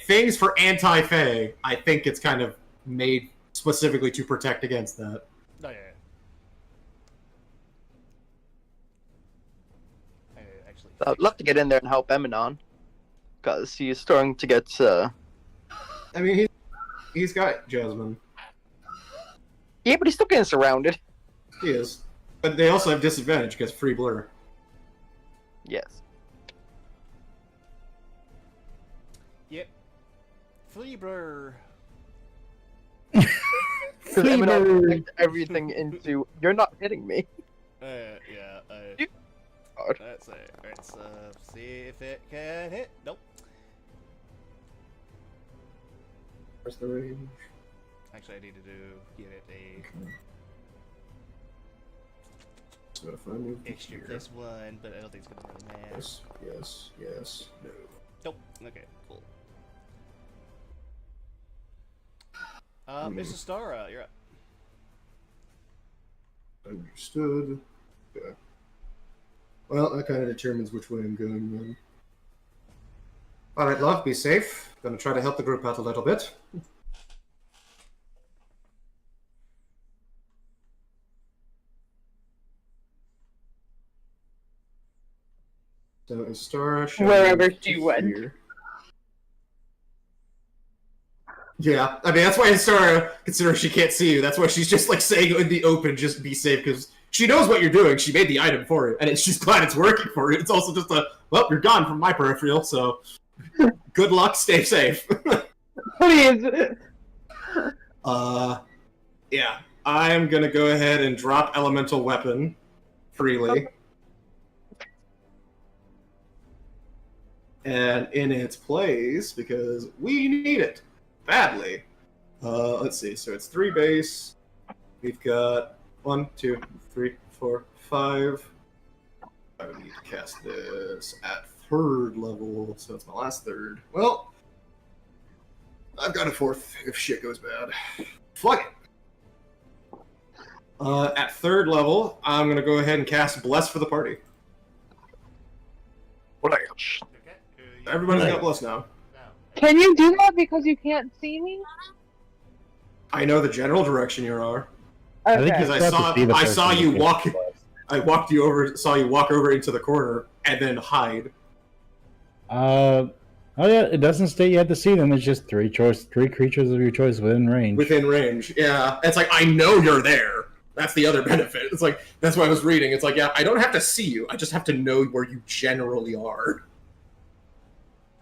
things for anti-Fae, I think it's kind of made specifically to protect against that. Oh, yeah. Actually, I'd love to get in there and help Eminon, because he is starting to get. I mean, he's got Jasmine. Yeah, but he's still getting surrounded. He is. But they also have disadvantage because free blur. Yes. yep. Flea blur. Because Eminon connects everything into. You're not hitting me. Yeah. God. Let's see. Let's see if it can hit. Nope. Where's the range? Actually, I need to give it a So if I move extra here. +1, but I don't think it's gonna really matter. Yes, no. Nope. Okay, cool. Mrs. Stara, you're up. Understood. Okay. Well, that kind of determines which way I'm going then. Alright, love, be safe. Gonna try to help the group out a little bit. So Astara should Wherever move she to went. here. Yeah, I mean that's why Astara, considering she can't see you, that's why she's just like saying in the open, just be safe, because she knows what you're doing. She made the item for it, and she's glad it's working for you. It's also just a, well, you're gone from my peripheral, so good luck, stay safe. Please. Yeah, I'm gonna go ahead and drop elemental weapon freely. And in its place, because we need it badly. Let's see, so it's 3 base. We've got 1, 2, 3, 4, 5. I would need to cast this at 3rd level, so it's my last 3rd. Well, I've got a 4th if shit goes bad. Fuck it. At 3rd level, I'm gonna go ahead and cast Bless for the party. Okay. Everybody's got Bless now. No. Can you do that because you can't see me? I know the general direction you are. I think Okay. Because you still have to see the I saw person you to walk. get blessed. I walked you over, saw you walk over into the corner, and then hide. Oh yeah, it doesn't state you have to see them. It's just three creatures of your choice within range. Within range, yeah. It's like, I know you're there. That's the other benefit. It's like, that's what I was reading. It's like, yeah, I don't have to see you. I just have to know where you generally are.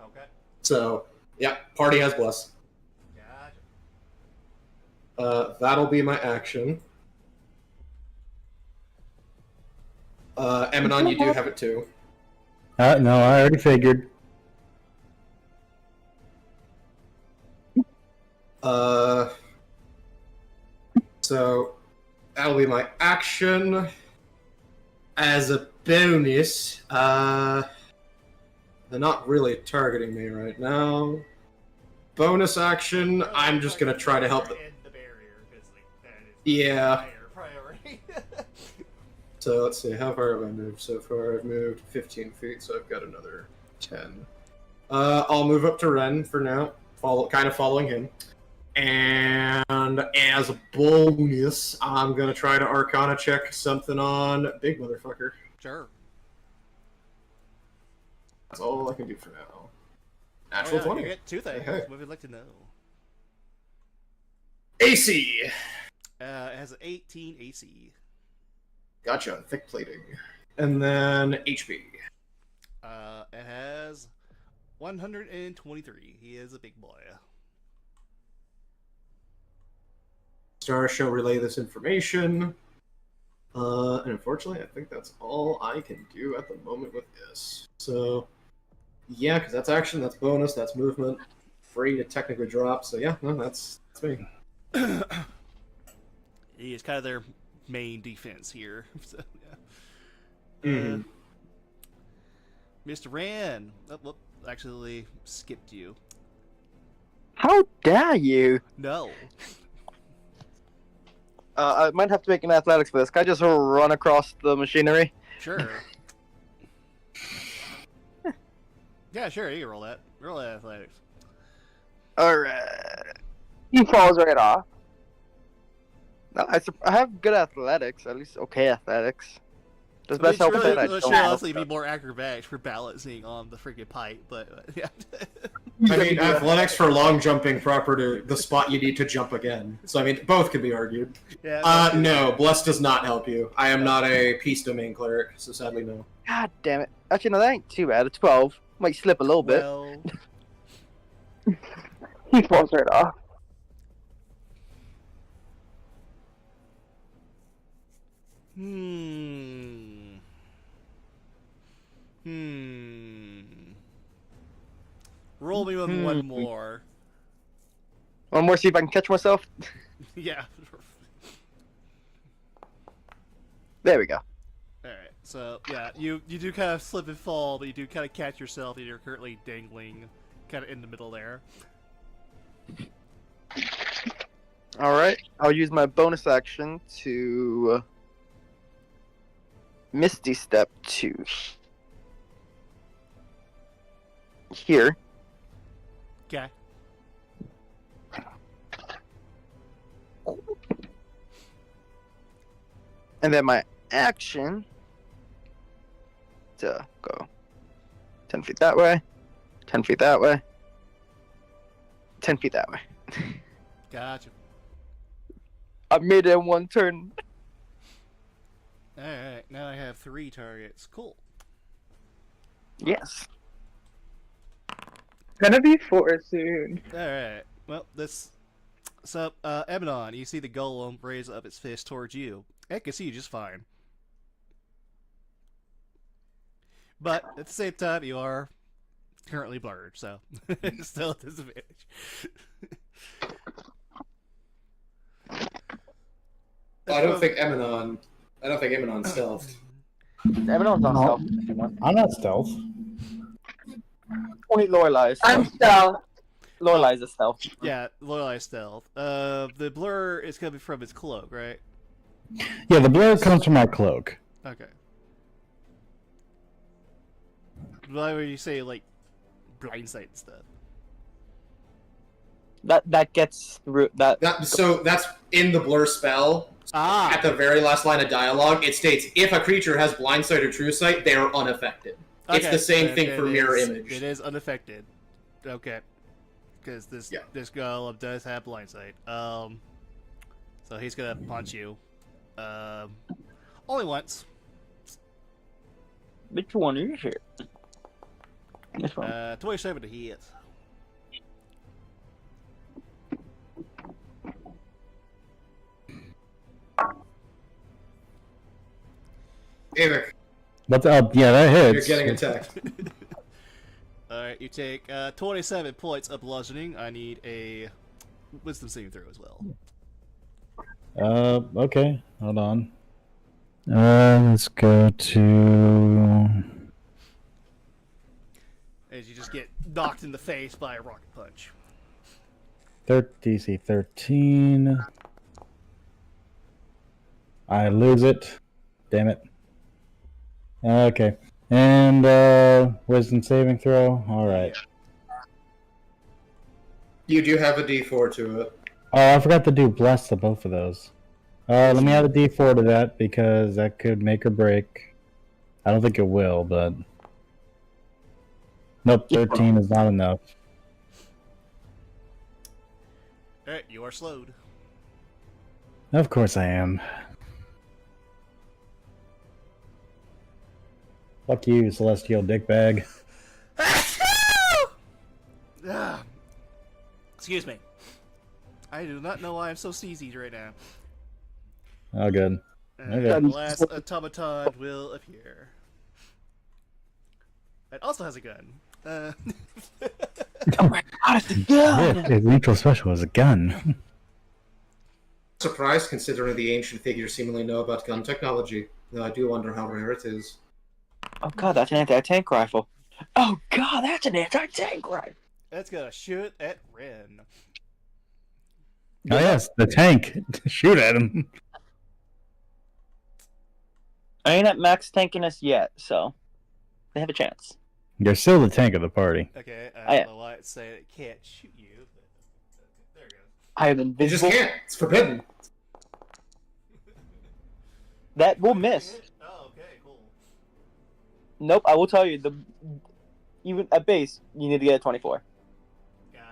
Okay. So, yeah, party has Bless. Gotcha. That'll be my action. Emanon, you do have it too. No, I already figured. So that'll be my action. As a bonus, they're not really targeting me right now. Bonus action, I'm just gonna try to help them. End the barrier, 'cause, like, that is Yeah. higher priority. So let's see, how far have I moved so far? I've moved 15 feet, so I've got another 10. I'll move up to Ren for now, kind of following him. And as a bonus, I'm gonna try to Arcana check something on Big Motherfucker. Sure. That's all I can do for now. Oh, Natural yeah, 20. You get 2 things. Hey. What would you like to know? AC! It has an 18 AC. Gotcha, thick plating. And then HP. It has 123. He is a big boy. Star shall relay this information. And unfortunately, I think that's all I can do at the moment with this. So, yeah, because that's action, that's bonus, that's movement. Free to technically drop, so yeah, no, that's me. He is kind of their main defense here. So, yeah. Mhm. Mr. Ran. Oh, whoop, actually skipped you. How dare you? No. I might have to make an athletics for this. Can I just run across the machinery? Sure. Yeah, sure, you can roll that. Roll that athletics. Alright. He falls right off. No, I have good athletics, at least okay athletics. Does I mean, best help with that? I should don't honestly know. be more acrobatics for balancing on the freaking pipe, but yeah. I mean, athletics for long jumping proper to the spot you need to jump again. So I mean, both can be argued. Yeah. No, bless does not help you. I am not a peace domain cleric, so sadly no. God damn it. Actually, no, that ain't too bad. A 12. Might slip a little bit. Well, He falls right off. Roll me with one more. One more, see if I can catch myself. Yeah. There we go. Alright, so yeah, you do kind of slip and fall, but you do kind of catch yourself, and you're currently dangling kind of in the middle there. Alright, I'll use my bonus action to Misty Step to here. Okay. And then my action to go 10 feet that way, 10 feet that way, 10 feet that way. Gotcha. I made it in one turn. Alright, now I have 3 targets. Cool. Yes. Gonna be 4 soon. Alright, well, this... So, Abaddon, you see the golem raise up its fist towards you. It can see you just fine. But, at the same time, you are currently blurred, so... still at disadvantage. I don't think Eminon stealth. Everyone's on No. stealth. I'm not stealth. Only Lorelei is I'm stealth. stealth. Lorelei is a stealth. Yeah, Lorelei stealth. The blur is coming from its cloak, right? Yeah, the blur comes from my cloak. Okay. Why would you say, like, blindsight and stuff? That gets through that. So that's in the blur spell. Ah! At the very last line of dialogue, it states, if a creature has blind sight or true sight, they are unaffected. It's Okay, the same then thing for it mirror is- image. It is unaffected. Okay. Because this golem does have blind sight. So he's gonna punch you. Only once. Which one is it? This one. 27 to hit. Avik, What's up? Yeah, that hits. you're getting attacked. Alright, you take 27 points of bludgeoning. I need a wisdom saving throw as well. Okay. Hold on. Let's go to... As you just get knocked in the face by a rocket punch. DC 13. I lose it. Damn it. Okay. And, wisdom saving throw. Alright. You do have a D4 to it. Oh, I forgot to do bless to both of those. Let me add a D4 to that, because that could make or break. I don't think it will, but... Nope, 13 is not enough. Alright, you are slowed. Of course I am. Fuck you, celestial dickbag. Ah. Excuse me. I do not know why I'm so sneezy right now. Oh, good. Okay. The last automaton will appear. It also has a gun. Oh my god, it's a gun! His neutral special is a gun. Surprised considering the ancient figures seemingly know about gun technology, though I do wonder how rare it is. Oh god, that's an anti-tank rifle. Oh god, that's an anti-tank rifle. That's gonna shoot at Ren. Oh yes, the tank. Shoot at him. I ain't at max tankiness yet, so they have a chance. You're still the tank of the party. Okay, I I- don't know why it's saying it can't shoot you. But, okay, there it goes. I am You just invisible. can't. It's forbidden. That will miss. Oh, okay, cool. Nope, I will tell you, even at base, you need to get a 24. Gosh.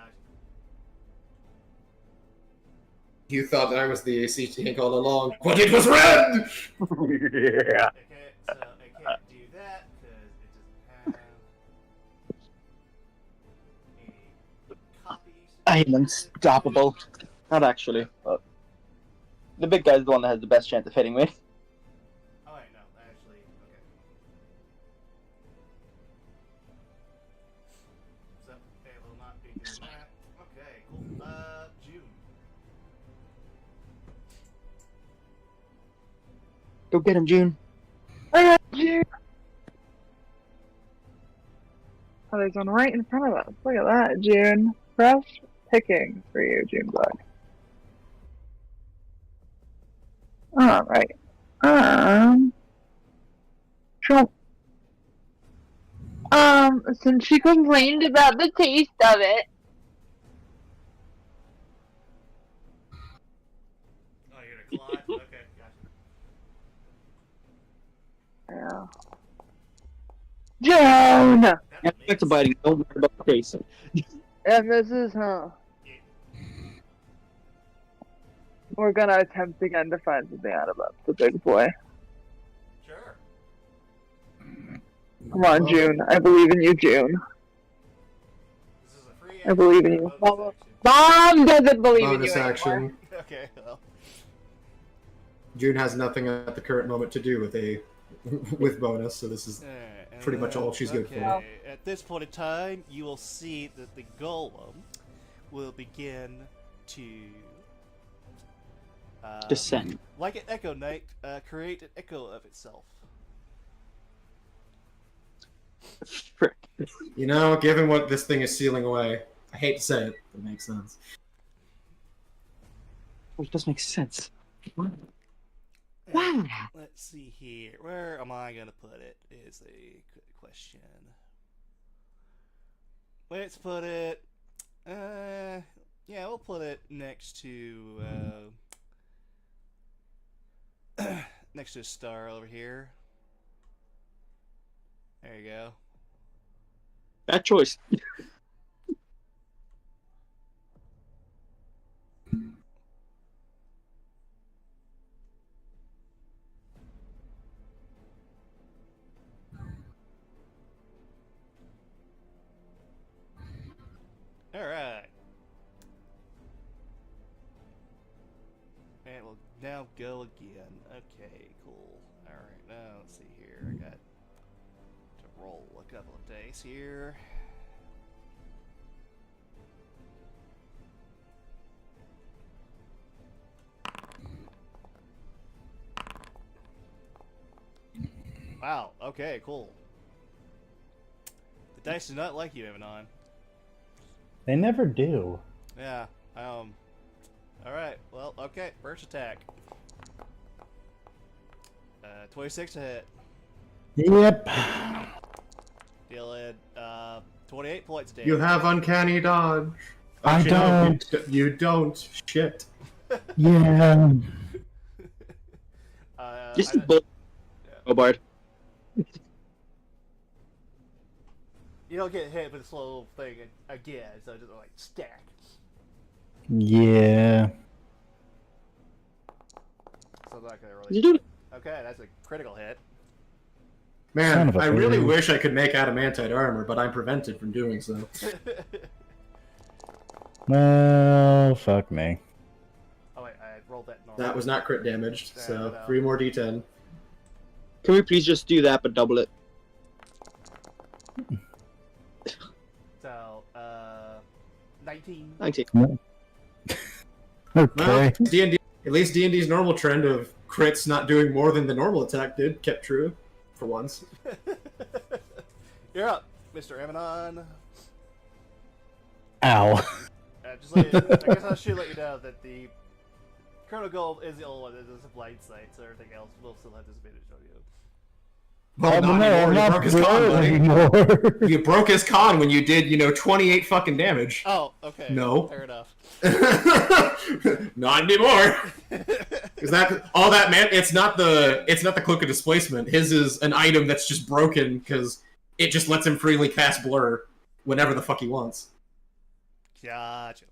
You thought I was the AC tank all along, but it was red! Yeah. Okay, so I can't do that because it doesn't have any copies. I am unstoppable. Not actually, but the big guy's the one that has the best chance of hitting me. Oh, wait, no, actually, okay. So, it will not be doing that. Okay, cool. June. Go get him, June. Alright, June. Oh, there's one right in front of us. Look at that, June. Fresh picking for you, June Bug. Alright. Trump. Since she complained about the taste of it. Oh, you're gonna climb? Okay, gotcha. Yeah. Joan! And back to biting. Don't worry about the face. And this is, we're gonna attempt again to find something out about the big boy. Sure. Come on, June. I believe in you, June. This is a free I believe in you. bonus Mom doesn't believe in Bonus you action. anymore. action. Okay, well. June has nothing at the current moment to do with with bonus, so this is And pretty much all she's good for. okay, at this point in time, you will see that the golem will begin to Descend. like an echo knight, create an echo of itself. Frick. You know, given what this thing is sealing away, I hate to say it, but it makes sense. Which does make sense. Wow. Let's see here. Where am I gonna put it? Is a good question. Let's put it. Yeah, we'll put it next to next to a star over here. There you go. Bad choice. All right. And we'll now go again. Okay, cool. All right, now let's see here. I got to roll a couple of dice here. Wow. Okay, cool. The dice do not like you, Evanon. They never do. Yeah. Alright, well, okay, first attack. 26 to hit. Yep. Dealing 28 points of damage. You have uncanny dodge. I Actually, no, don't. you don't. Shit. Yeah. Just I- a bullet. Oh, Bard. you don't get hit with a slow thing again, so it doesn't like stack. Yeah. So I'm not gonna You really. do. Okay, that's a critical hit. Man, Son of a I really bitch. wish I could make adamantite armor, but I'm prevented from doing so. Well, fuck me. Oh wait, I rolled that normal. That was not crit damaged, Yeah, so no. 3 more d10. Can we please just do that, but double it? So 19. 19. Okay. Well, D&D, at least D&D's normal trend of crits not doing more than the normal attack did kept true, for once. You're up, Mr. Amanon. Ow. I guess I should let you know that the Colonel Gold is the only one that does a blind sight, so everything else will still have disadvantage on you. Well, not anymore. You broke his con, buddy. anymore. You broke his con when you did, 28 fucking damage. Oh, okay. No. Fair enough. Not anymore. Is that all that man? It's not the cloak of displacement. His is an item that's just broken because it just lets him freely cast blur whenever the fuck he wants. Gotcha.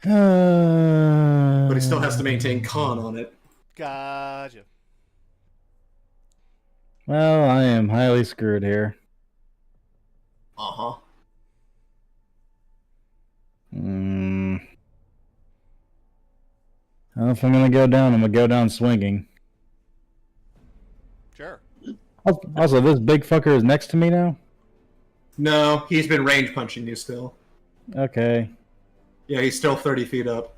But he still has to maintain con on it. Gotcha. Well, I am highly screwed here. Uh-huh. Well, if I'm gonna go down, I'm gonna go down swinging. Sure. Also, this big fucker is next to me now? No, he's been range punching you still. Okay. Yeah, he's still 30 feet up.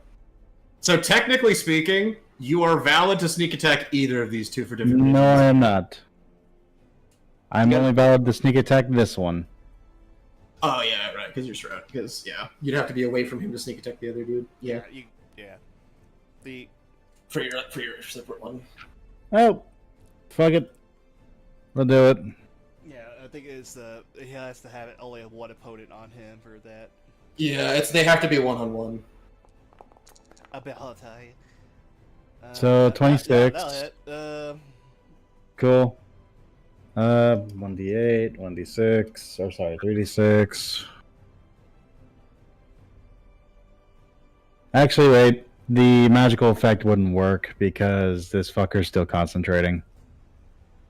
So technically speaking, you are valid to sneak attack either of these two for different reasons. No, I am not. I'm Yeah. only valid to sneak attack this one. Oh, yeah, right, because you're Shroud. Because, yeah, you'd have to be away from him to sneak attack the other dude. Yeah, Yeah. The for your separate one. Oh, fuck it. We'll do it. yeah, I think it's he has to have only one opponent on him for that Yeah, they have to be one-on-one. ability. So, 26. That'll hit. Cool. 1d8, 1d6, or sorry, 3d6. Actually, wait. The magical effect wouldn't work because this fucker's still concentrating.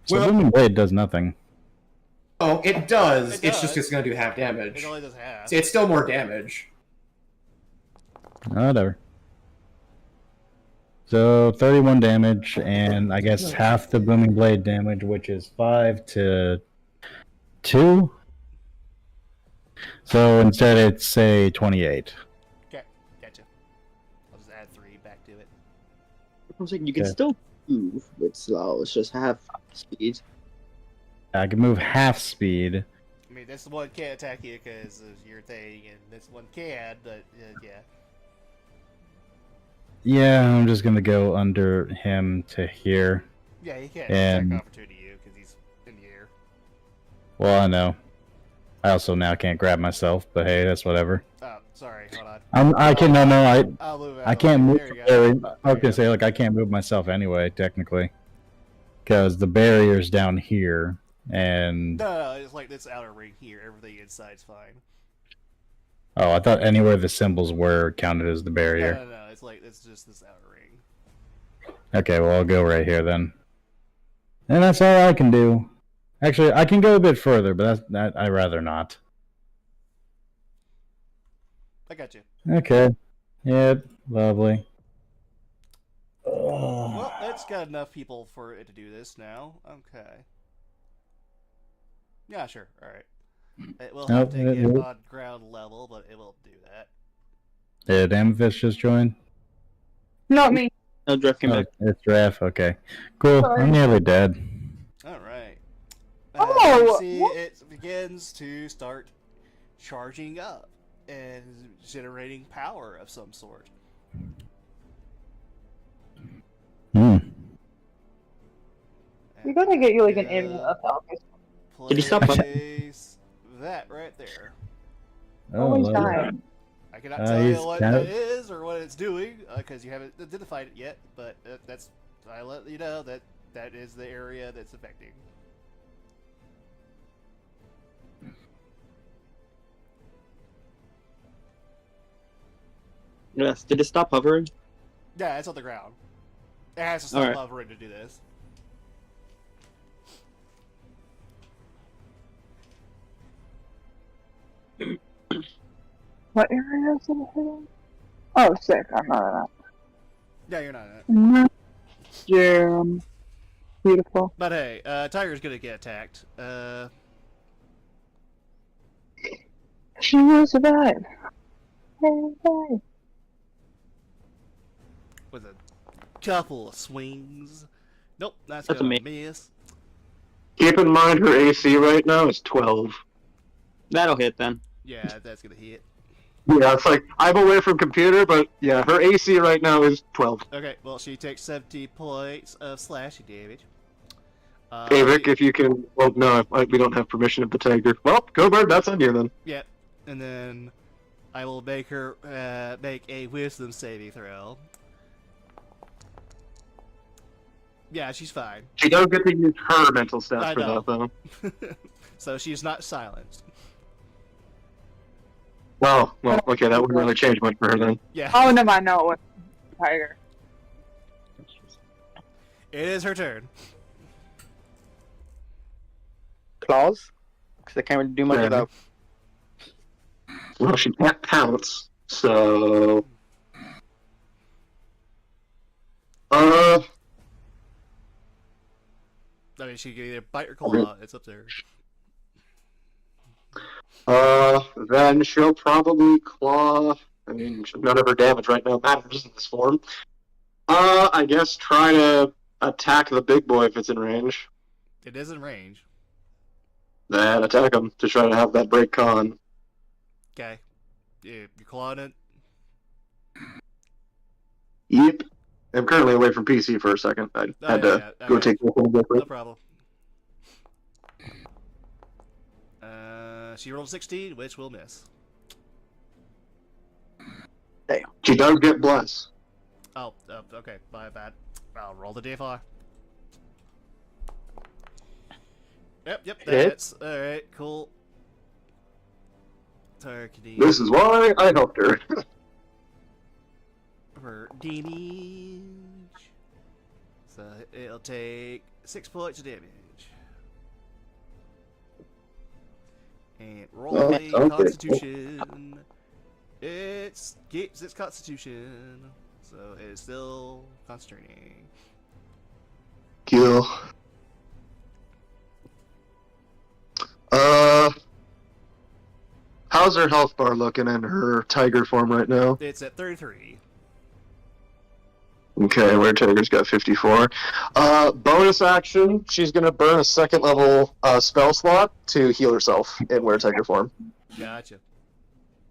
So Well- Booming Blade does nothing. Oh, it does. It It's does. just going to do half damage. It only does half. It's still more damage. Whatever. So 31 damage, and I guess half the Booming Blade damage, which is 5 to 2. So instead, it's a 28. Okay, gotcha. I'll just add 3 back to it. I was like, you can Okay. still move, but slow. It's just half speed. I can move half speed. I mean, this one can't attack you because of your thing, and this one can, but yeah. Yeah, I'm just gonna go under him to here. Yeah, he can't And- attack opportunity you because he's in the air. Well, I know. I also now can't grab myself, but hey, that's whatever. Oh, sorry, hold on. I can no, I'll move out. I can't move. There you go. I was There you gonna say like I can't move myself anyway, technically, because the barrier's down here, and No, it's like this outer ring here. Everything inside's fine. oh, I thought anywhere the symbols were counted as the barrier. No, it's like it's just this outer ring. Okay, well I'll go right here then, and that's all I can do. Actually, I can go a bit further, but that I'd rather not. I got you. Okay. Yep. Lovely. Well, that's got enough people for it to do this now. Okay. Yeah, sure. All right. It will have Nope, to get nope. on ground level, but it will do that. Did Amethyst just join? Not me. No, Drift came Oh, back. it's Raph. Okay. Cool. Sorry. I'm nearly dead. All right. Oh, you see, what? it begins to start charging up and generating power of some sort. Hmm. We gotta get you like an And, amulet of health. Did he stop by? place that right there. Always lovely. dying. I cannot tell you he's what kind that of- is or what it's doing because you haven't identified it yet. But that's I let you know that that is the area that's affecting. Yes. Did it stop hovering? Yeah, it's on the ground. It has to stop Alright. hovering to do this. What area is it hitting? Oh, sick. I'm not on Yeah, you're not in it. that. Yeah. Beautiful. But hey, Tiger's gonna get attacked. She will survive. Hey. With a couple of swings. Nope, that's That's gonna a miss. Keep in mind her AC right now is 12. That'll hit then. Yeah, that's gonna hit. Yeah, it's like, I'm away from computer, but yeah, her AC right now is 12. Okay, well she takes 70 points of slashing damage. Avik, if you can. Well, no, we don't have permission of the tiger. Well, go bird. That's on you then. Yeah, and then I will make her make a wisdom saving throw. Yeah, she's fine. She does get to use her mental I stats for know. that, though. So she's not silenced. Well, okay, that wouldn't really change much for her then. Yeah, Oh, no, I know what tiger. it is her turn. Claws? Because I can't really do much Yeah. without. Well, she can't pounce, so. I mean, she can either bite or claw. It's up there. Then she'll probably claw. I mean, none of her damage right now matters in this form. I guess try to attack the big boy if it's in range. It is in range. Then attack him to try to have that break con. Okay. You're clawing it. Yep. I'm currently away from PC for a second. I had to go okay. take one real No quick. problem. She rolled 16, which will miss. She does get bless. Oh, okay. My bad. I'll roll the d4. Yep, that Hit. hits. Alright, cool. Turkey. This is why I helped her. For damage. So it'll take 6 points of damage. And roll Oh, a okay. Constitution. It's keeps its Constitution, so it's still concentrating. Kill. How's her health bar looking in her tiger form right now? It's at 33. Okay, where Tiger's got 54. Bonus action, she's gonna burn a second level spell slot to heal herself in Were Tiger form. Gotcha.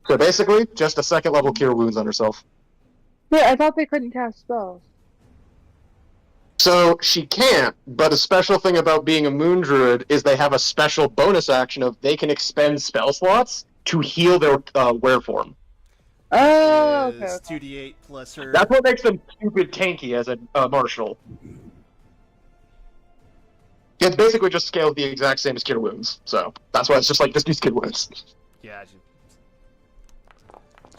So basically, just a second level cure wounds on herself. Wait, I thought they couldn't cast spells. So she can't, but a special thing about being a moon druid is they have a special bonus action of they can expend spell slots to heal their were form. Oh, okay. Is okay. 2d8 plus her. That's what makes them stupid tanky as a marshal. It's basically just scaled the exact same as cure wounds, so that's why it's just like this needs cure wounds. Gotcha.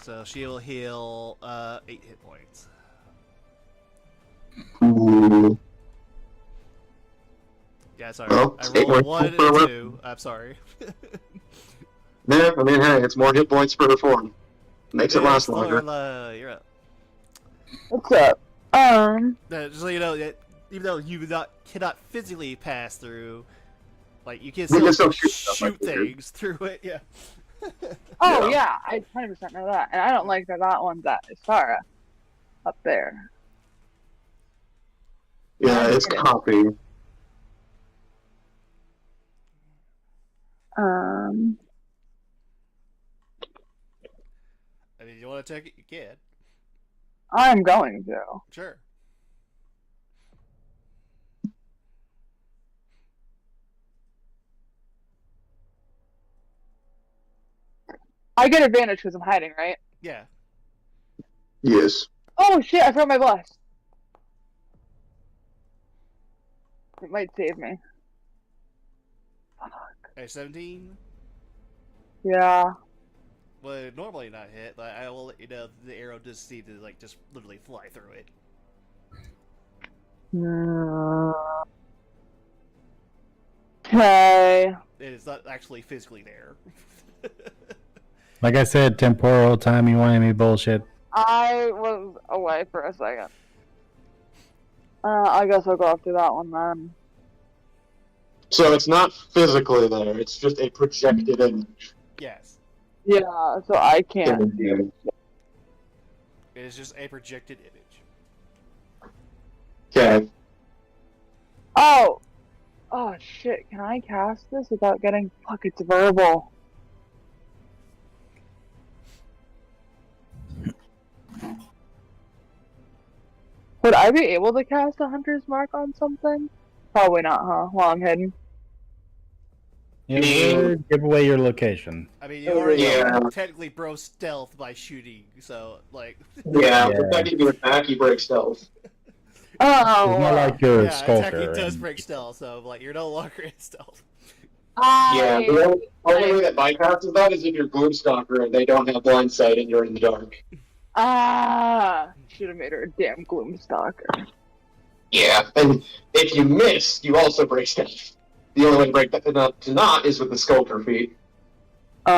So she will heal 8 hit points. Ooh. Yeah, sorry. Well, I 8 rolled points 1 and per a weapon. 2. I'm sorry. Yeah, I mean, hey, it's more hit points per form. Makes it last longer. Lorla, you're up. What's up? Just so you know, that even though you cannot physically pass through, like you can We can still still shoot stuff, shoot I figured. things through it. Yeah. Oh yeah, I 100% know that, and I don't like that one's at Istara, up there. Yeah, it's copy. I mean, you want to take it, you can. I'm going to. Sure. I get advantage because I'm hiding, right? Yeah. Yes. Oh shit! I forgot my bless. It might save me. A 17 Yeah. would normally not hit, but I will let you know the arrow does seem to like just literally fly through it. Okay. It's not actually physically there. Like I said, temporal timey-wimey bullshit. I was away for a second. I guess I'll go after that one then. So it's not physically there, it's just a projected image. Yes. Yeah, so I can't. It is just a projected image. Okay. Oh! Oh shit, can I cast this without getting... Fuck, it's verbal. Would I be able to cast a Hunter's Mark on something? Probably not, huh? Long hidden. Yeah, Me. or give away your location. I mean, you already Yeah. technically broke stealth by shooting, so, like... Yeah, Yeah. but that give you attack, you break stealth. Oh. It's not like you're a yeah, attacking skulker. does and- break stealth, so, like, you're no longer in stealth. Yeah, the only way that bypasses that is if you're Gloomstalker and they don't have blind sight and you're in the dark. Should have made her a damn Gloomstalker. Yeah, and if you miss, you also break stealth. The only way to break that to not is with the Skulker feat. So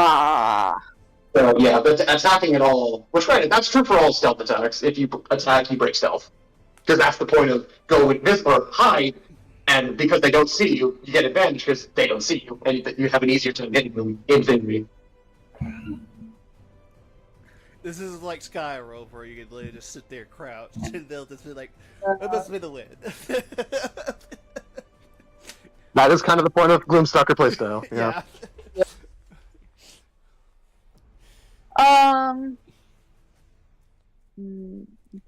yeah, but attacking at all, which granted, that's true for all stealth attacks. If you attack, you break stealth. Because that's the point of go invisible or hide, and because they don't see you, you get advantage because they don't see you, and you have an easier time hitting them in theory. This is like Skyrim, where you can literally just sit there crouched, and they'll just be like, "That must be the win." That is kind of the point of Gloomstalker playstyle. Yeah. yeah.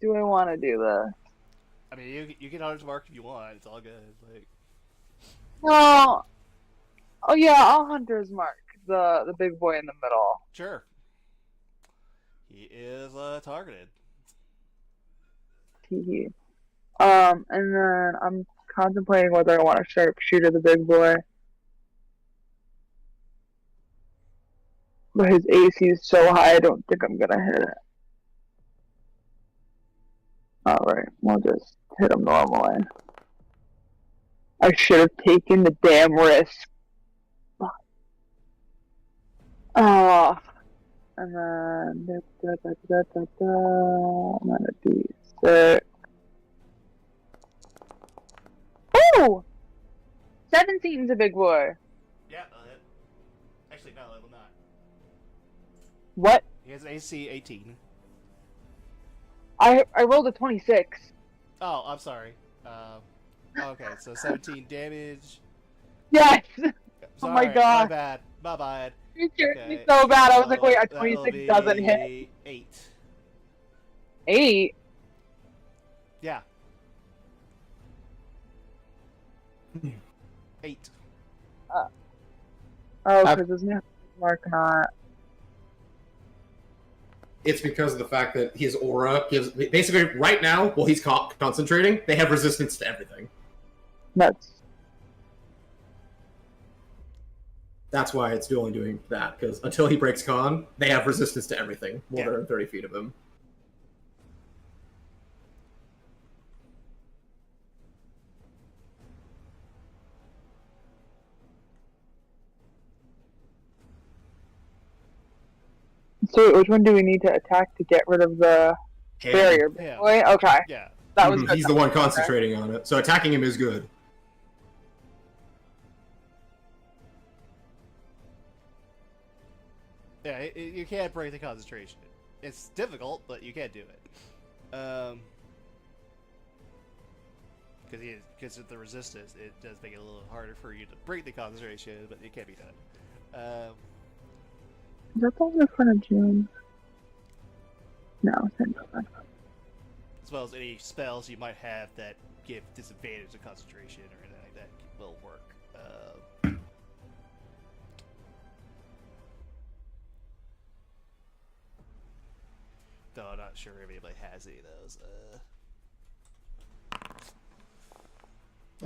Do I want to do this? I mean, you can always mark if you want. It's all good. Like, No. Oh yeah, I'll Hunter's Mark. The big boy in the middle. sure. He is targeted. Hee. And then I'm contemplating whether I want to sharpshooter the big boy. But his AC is so high, I don't think I'm gonna hit it. Alright, we'll just hit him normally. I should have taken the damn risk. Oh. And then... I'm gonna be sick. Oh! 17's a big boy. Yeah, that'll hit. Actually, no, it will not. What? He has an AC 18. I rolled a 26. Oh, I'm sorry. Okay, so 17 damage. Yes! Sorry, Oh my God. My bad. My bad. You scared me Okay, so bad. I was like, wait, a that'll 26 doesn't hit. be 8. 8? Yeah. 8. Oh, because his new mark not. It's because of the fact that his aura gives basically right now while he's concentrating, they have resistance to everything. That's why it's only doing that, because until he breaks con, they have resistance to everything more than 30 feet of him. So which one do we need to attack to get rid of the And barrier? Yeah. Boy? Okay. Yeah. That was good. he's the one concentrating on it, so attacking him is good. Yeah, you can't break the concentration. It's difficult, but you can't do it. Because of the resistance, it does make it a little harder for you to break the concentration, but it can be done. Is that the one in front of June? No, it's not. As well as any spells you might have that give disadvantage to concentration or anything like that will work. Though I'm not sure if anybody has any of those.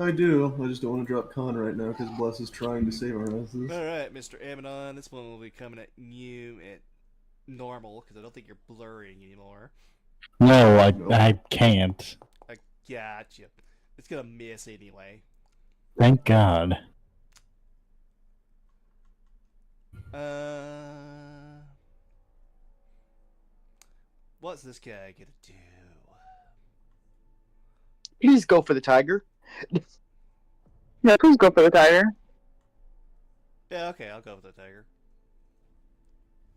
I do. I just don't want to drop con right now because Bless is trying to save our asses. Alright, Mr. Amanon, this one will be coming at you at normal, because I don't think you're blurring anymore. No, I can't. I gotcha. It's gonna miss anyway. Thank God. What's this guy gonna do? Please go for the tiger. Yeah, please go for the tiger. Yeah, okay, I'll go with the tiger.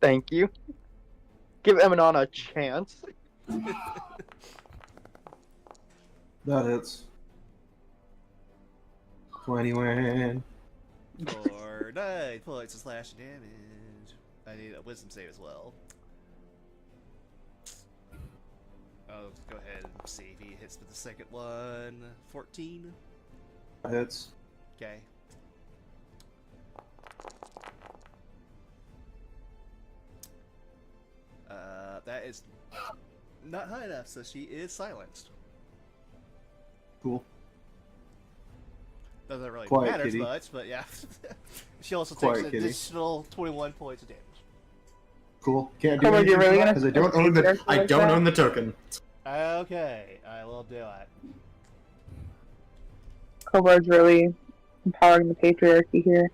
Thank you. Give Emanon a chance. That hits. 21. For 9 points of slashing damage. I need a wisdom save as well. I'll go ahead and see if he hits with the second one. 14. hits. Okay. That is not high enough, so she is silenced. Cool. Doesn't really Quiet matter kitty. much, but yeah. She also Quiet takes an kitty. additional 21 points of damage. Cool. Can't do Come on, anything you're really because I don't own the character I like don't that? own the token. Okay, I will do it. Kovar's really empowering the patriarchy here.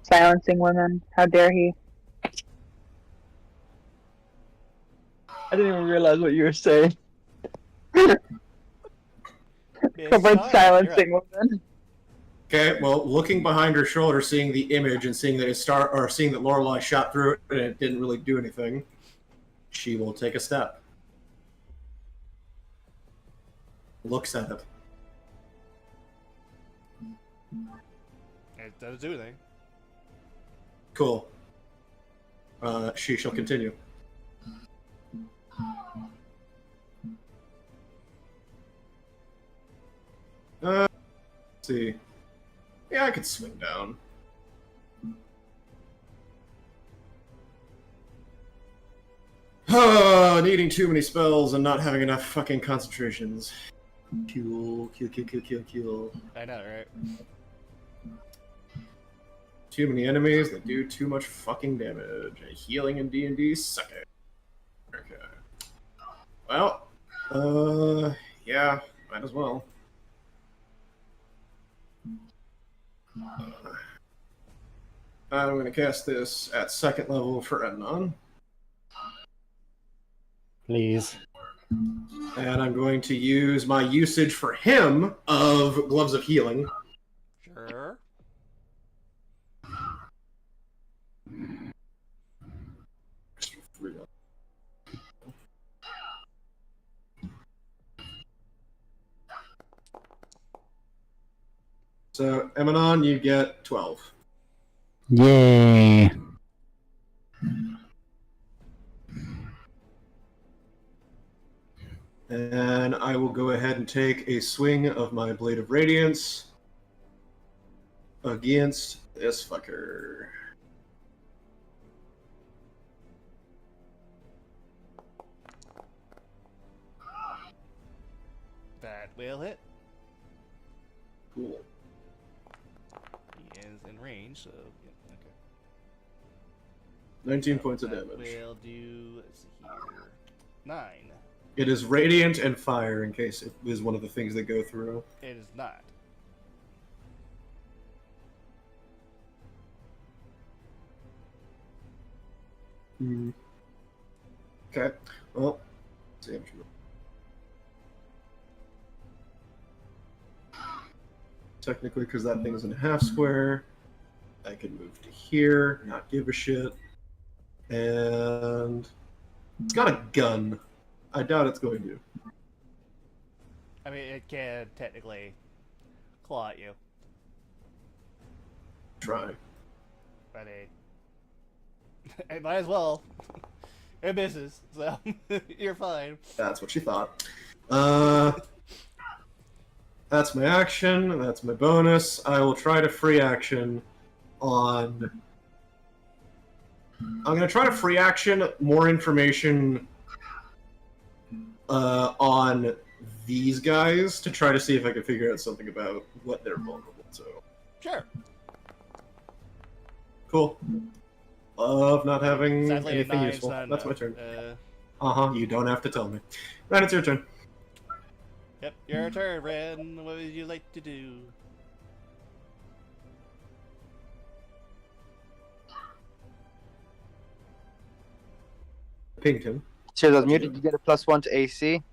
Silencing women. How dare he? I didn't even realize what you were saying. Miss Kovar's Star, silencing you're up. women. Okay, well, looking behind her shoulder, seeing the image and seeing that seeing that Lorelei shot through it and it didn't really do anything, she will take a step. Looks at it. It doesn't do anything. Cool. She shall continue. Let's see. Yeah, I could swing down. Oh, needing too many spells and not having enough fucking concentrations. Kill. I know, right? Too many enemies that do too much fucking damage. Healing in D&D, suck it. Okay. Well, yeah, might as well. I'm going to cast this at 2nd level for Ednon. Please. And I'm going to use my usage for him of Gloves of Healing. Sure. So, Emanon, you get 12. Yay. And I will go ahead and take a swing of my Blade of Radiance against this fucker. That will hit. Cool. He is in range, so yeah, okay. 19 points of That damage. will do, let's see here, 9. It is Radiant and Fire in case it is one of the things that go through. It is not. Okay. Well, let's see. Technically, because that thing's in a half square, I can move to here, not give a shit. And it's got a gun. I doubt it's going to. I mean, it can technically claw at you, Try. but it might as well. It misses, so you're fine. That's what she thought. That's my action. That's my bonus. I will try to free action on... I'm going to try to free action more information on these guys to try to see if I can figure out something about what they're vulnerable to. Sure. Cool. Love not having Sadly, a anything 9's useful. not That's my enough. turn. You don't have to tell me. Right, it's your turn. Yep, your turn, Ren. What would you like to do? Pinged him. Cheers, I was muted. You get a +1 to AC.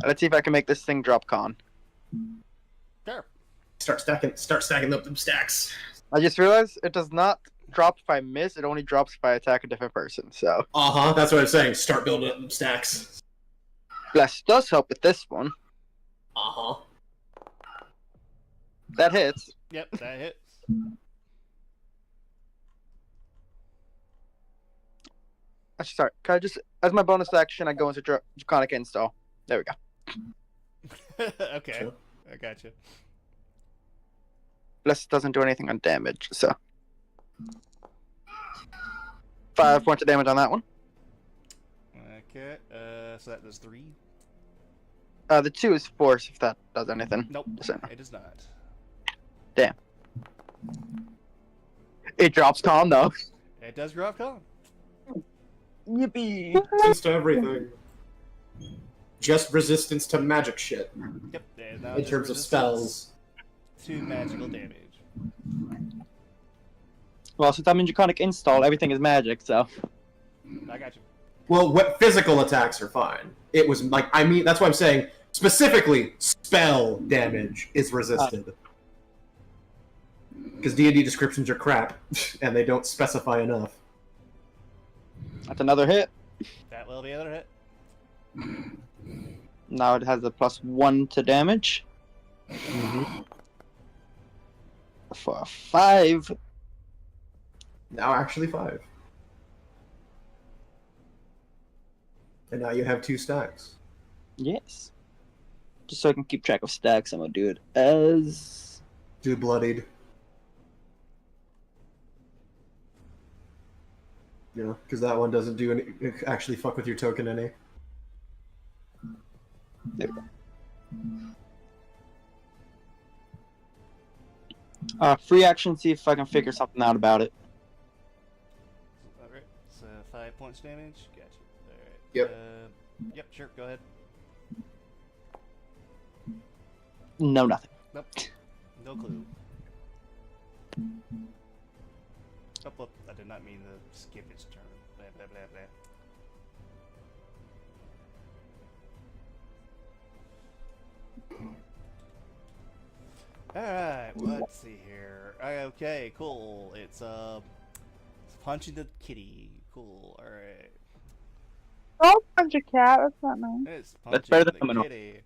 Let's see if I can make this thing drop con. Sure. Start stacking up them stacks. I just realized it does not drop if I miss. It only drops if I attack a different person. So That's what I'm saying. Start building up them stacks. Bless does help with this one. That hits. Yep, that hits. Actually, sorry. Can I just, as my bonus action, I go into Draconic Install. There we go. Okay, Sure. I got you. Bless doesn't do anything on damage, so 5 points of damage on that one. Okay, so that does 3. The 2 is force if that does anything. Nope, So, it does not. it drops calm though. It does drop con. Yippee! Resistance to everything. Just resistance to magic shit. Yep, and now In just terms of resistance spells. to magical damage. Well, since I'm in Draconic Install, everything is magic, so. I got you. Well, what physical attacks are fine. It was like, I mean, that's what I'm saying. Specifically, spell damage is resisted. Because D&D descriptions are crap, and they don't specify enough. That's another hit. That will be another hit. Now it has a +1 to damage. For 5. Now actually 5. And now you have 2 stacks. Yes. Just so I can keep track of stacks, I'm gonna do it as. Do bloodied. You know, because that one doesn't do any. Actually, fuck with your token any. There we go. Free action, see if I can figure something out about it. Alright, so 5 points damage. Gotcha. Alright. Yep. Yep, sure, go ahead. No, nothing. Nope. No clue. Oh, I did not mean to skip its turn. Blah, blah, blah, blah. Alright, let's see here. Okay, cool. It's punching the kitty. Cool, alright. Oh, punch a cat. That's not nice. It's punching That's better than the criminal. kitty.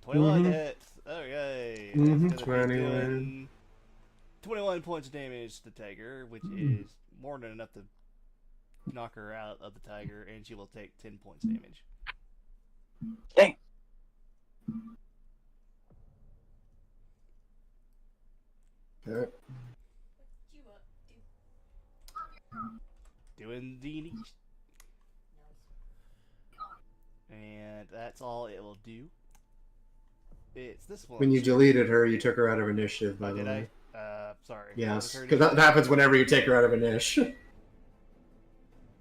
21 hits. Okay. It's gonna be 21. doing 21 points of damage to the tiger, which is more than enough to knock her out of the tiger, and she will take 10 points damage. Dang. Alright. Doing the niche. And that's all it will do. It's this one. When you deleted her, you took her out of initiative, by the Did way. I? Sorry. Yes, What was because her that happens whenever you take her out of initiative.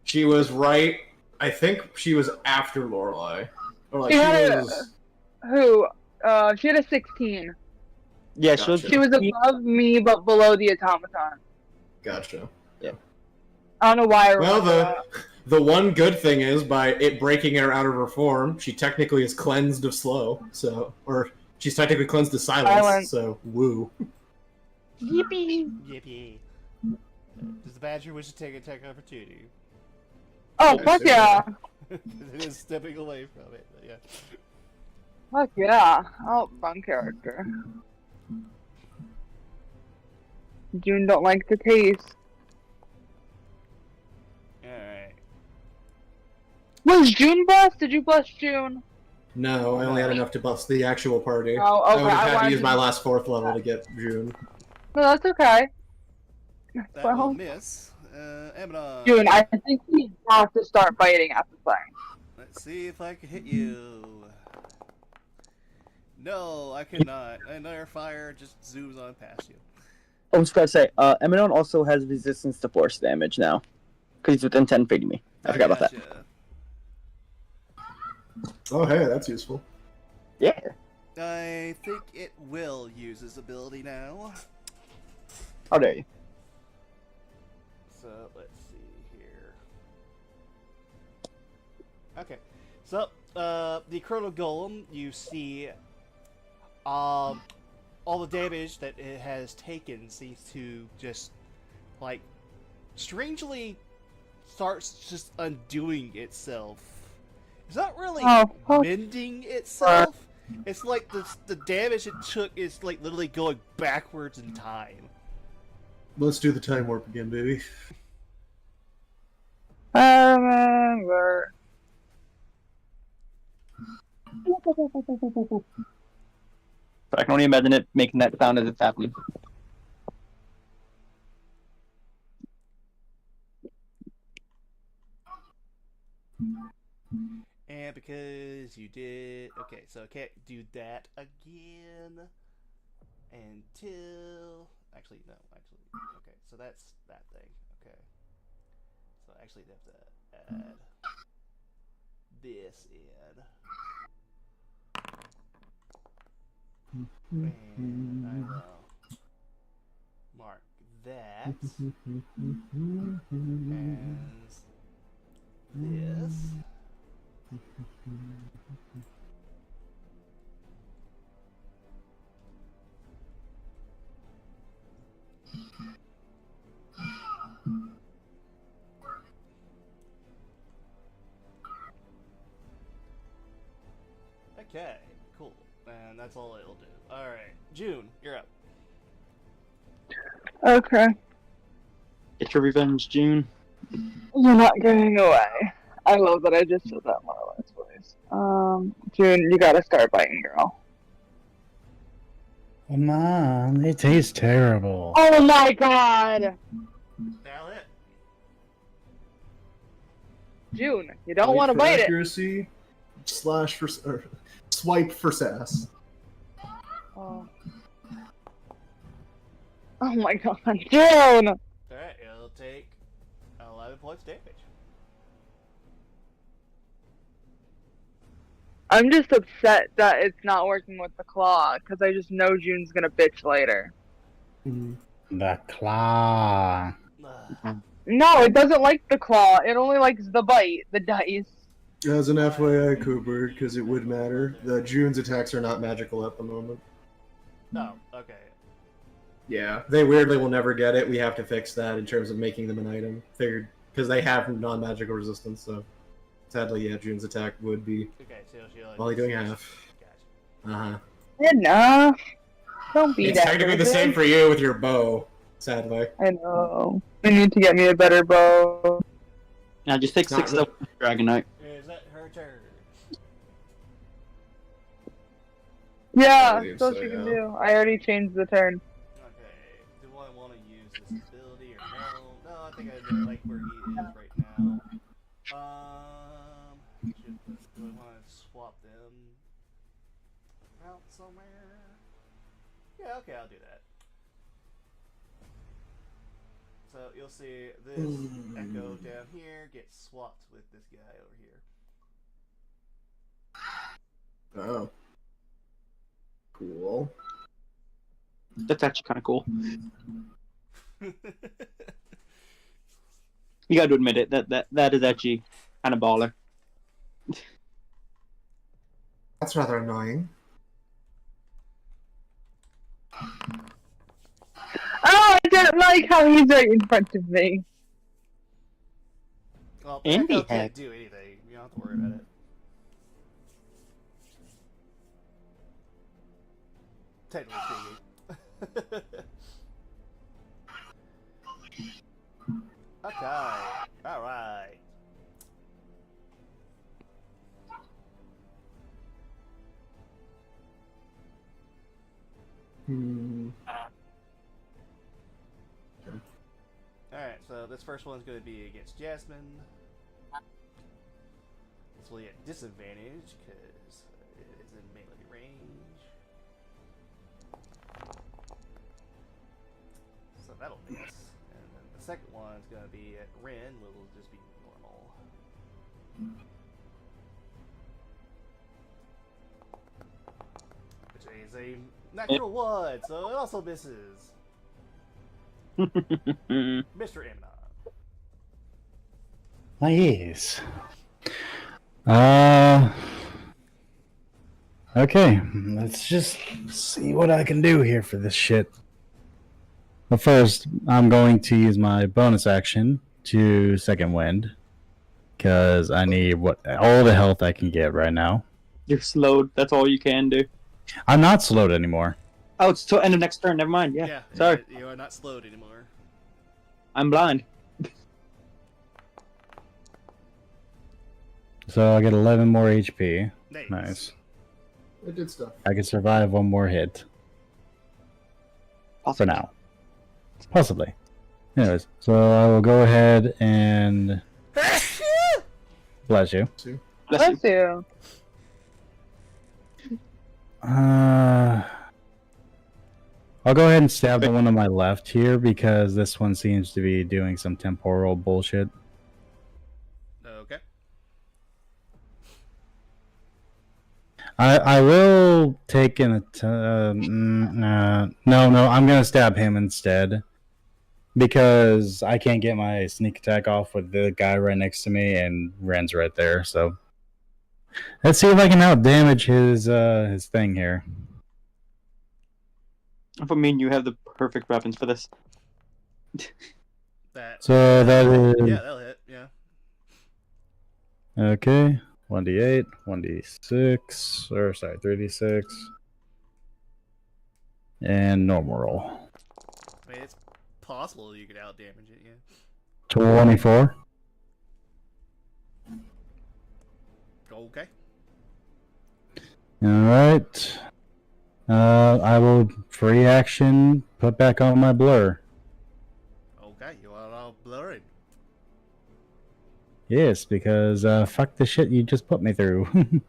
She was right. I think she was after Lorelei. Or like She she had was. Who? She had a 16. Yeah, Gotcha. She was above me, but below the automaton. Gotcha. I don't know why. I Well, remember the one good thing is by it breaking her out of her form, she technically is cleansed of slow. So, or she's technically cleansed of silence. Silence. So, woo. that. Yippee! Yippee. Does the badger wish to take attack opportunity? Oh, fuck yeah! It is stepping away from it. But yeah. Fuck yeah! Oh, fun character. June don't like the taste. Alright. Was June blessed? Did you bless June? No, I only had enough to bust the actual party. Oh, I okay. would have I had to wanted use to- my last 4th level to get June. No, that's okay. That Well- will miss. Abaddon. June, I think we have to start fighting at the thing. Let's see if I can hit you. No, I cannot. Another fire just zooms on past you. I was going to say, Eminon also has resistance to force damage now. Because he's within 10 feet of me. I forgot about that. Gotcha. Oh, hey, that's useful. Yeah. I think it will use his ability now. How dare you? So let's see here. Okay, so the Chrono Golem, you see, all the damage that it has taken seems to just like strangely starts just undoing itself. It's not really Oh. mending itself. It's like the damage it took is like literally going backwards in time. Let's do the time warp again, baby. I remember. I can only imagine it making that sound as it's happening. And because you did... Okay, so I can't do that again until... Actually, no. Actually, okay, so that's that thing. Okay. So I actually have to add this in. And I will mark that as this. Okay, cool. And that's all it'll do. Alright, June, you're up. Okay. Get your revenge, June. You're not going away. I love that I just said that Marlon's voice. June, you gotta start biting, girl. Mom, it tastes terrible. Oh my god! Now it. June, you don't Wait want to for bite it. accuracy, slash for or swipe for sass. Oh. Oh my god, June! Alright, it'll take 11 points damage. I'm just upset that it's not working with the claw, because I just know June's gonna bitch later. The claw. No, it doesn't like the claw. It only likes the bite, the dice. As an FYI, Cooper, because it would matter, the June's attacks are not magical at the moment. Oh, okay. Yeah, they weirdly will never get it. We have to fix that in terms of making them an item. Figured because they have non-magical resistance. So sadly, yeah, June's attack would be Okay, so she'll only doing half. Gotcha. Enough. Don't be It's that technically the person. same for you with your bow. Sadly. I know. I need to get me a better bow. Now just take Not 6 really. up Dragon Knight. Is that her turn? Yeah, I believe that's what so, you can yeah. do. I already changed the turn. Okay. Do I want to use this ability or no? No, I think I do like where he is right now. Do I want to swap them out somewhere? Yeah, okay, I'll do that. So you'll see this Echo down here gets swapped with this guy over here. Oh. Cool. That's actually kind of cool. You got to admit it. That is actually kind of baller. That's rather annoying. Oh, I don't like how he's right in front of me. Well, Andy Echo had- can't do anything. You don't have to worry about it. Technically speaking. Okay. Alright. Alright, so this first one's going to be against Jasmine. This will be at disadvantage because it is in melee range. So that'll miss. And then the second one's going to be at Ren, which will just be normal. Which is a natural one, so it also misses. Mr. Amnon. Yes. Okay, let's just see what I can do here for this shit. But first, I'm going to use my bonus action to second wind. Because I need all the health I can get right now. You're slowed. That's all you can do. I'm not slowed anymore. Oh, it's till end of next turn. Never mind. Yeah. Sorry. You are not slowed anymore. I'm blind. So I get 11 more HP. Nice. Nice. It did stuff. I can survive one more hit. For Possibly. now. Possibly. Anyways, so I will go ahead and bless you. Bless you. Bless you. I'll go ahead and stab the one on my left here because this one seems to be doing some temporal bullshit. Okay. I will take an no, I'm gonna stab him instead because I can't get my sneak attack off with the guy right next to me and Ren's right there. So let's see if I can out damage his thing here. I mean, you have the perfect weapons for this. That. So that is Yeah, that'll hit. Yeah. okay. 1d8, 1d6, or sorry, 3d6, and normal roll. I mean, it's possible you could out damage it. Yeah. 24. Okay. Alright. I will free action put back on my blur. Okay. You are all blurred. Yes, because fuck the shit you just put me through. Okay.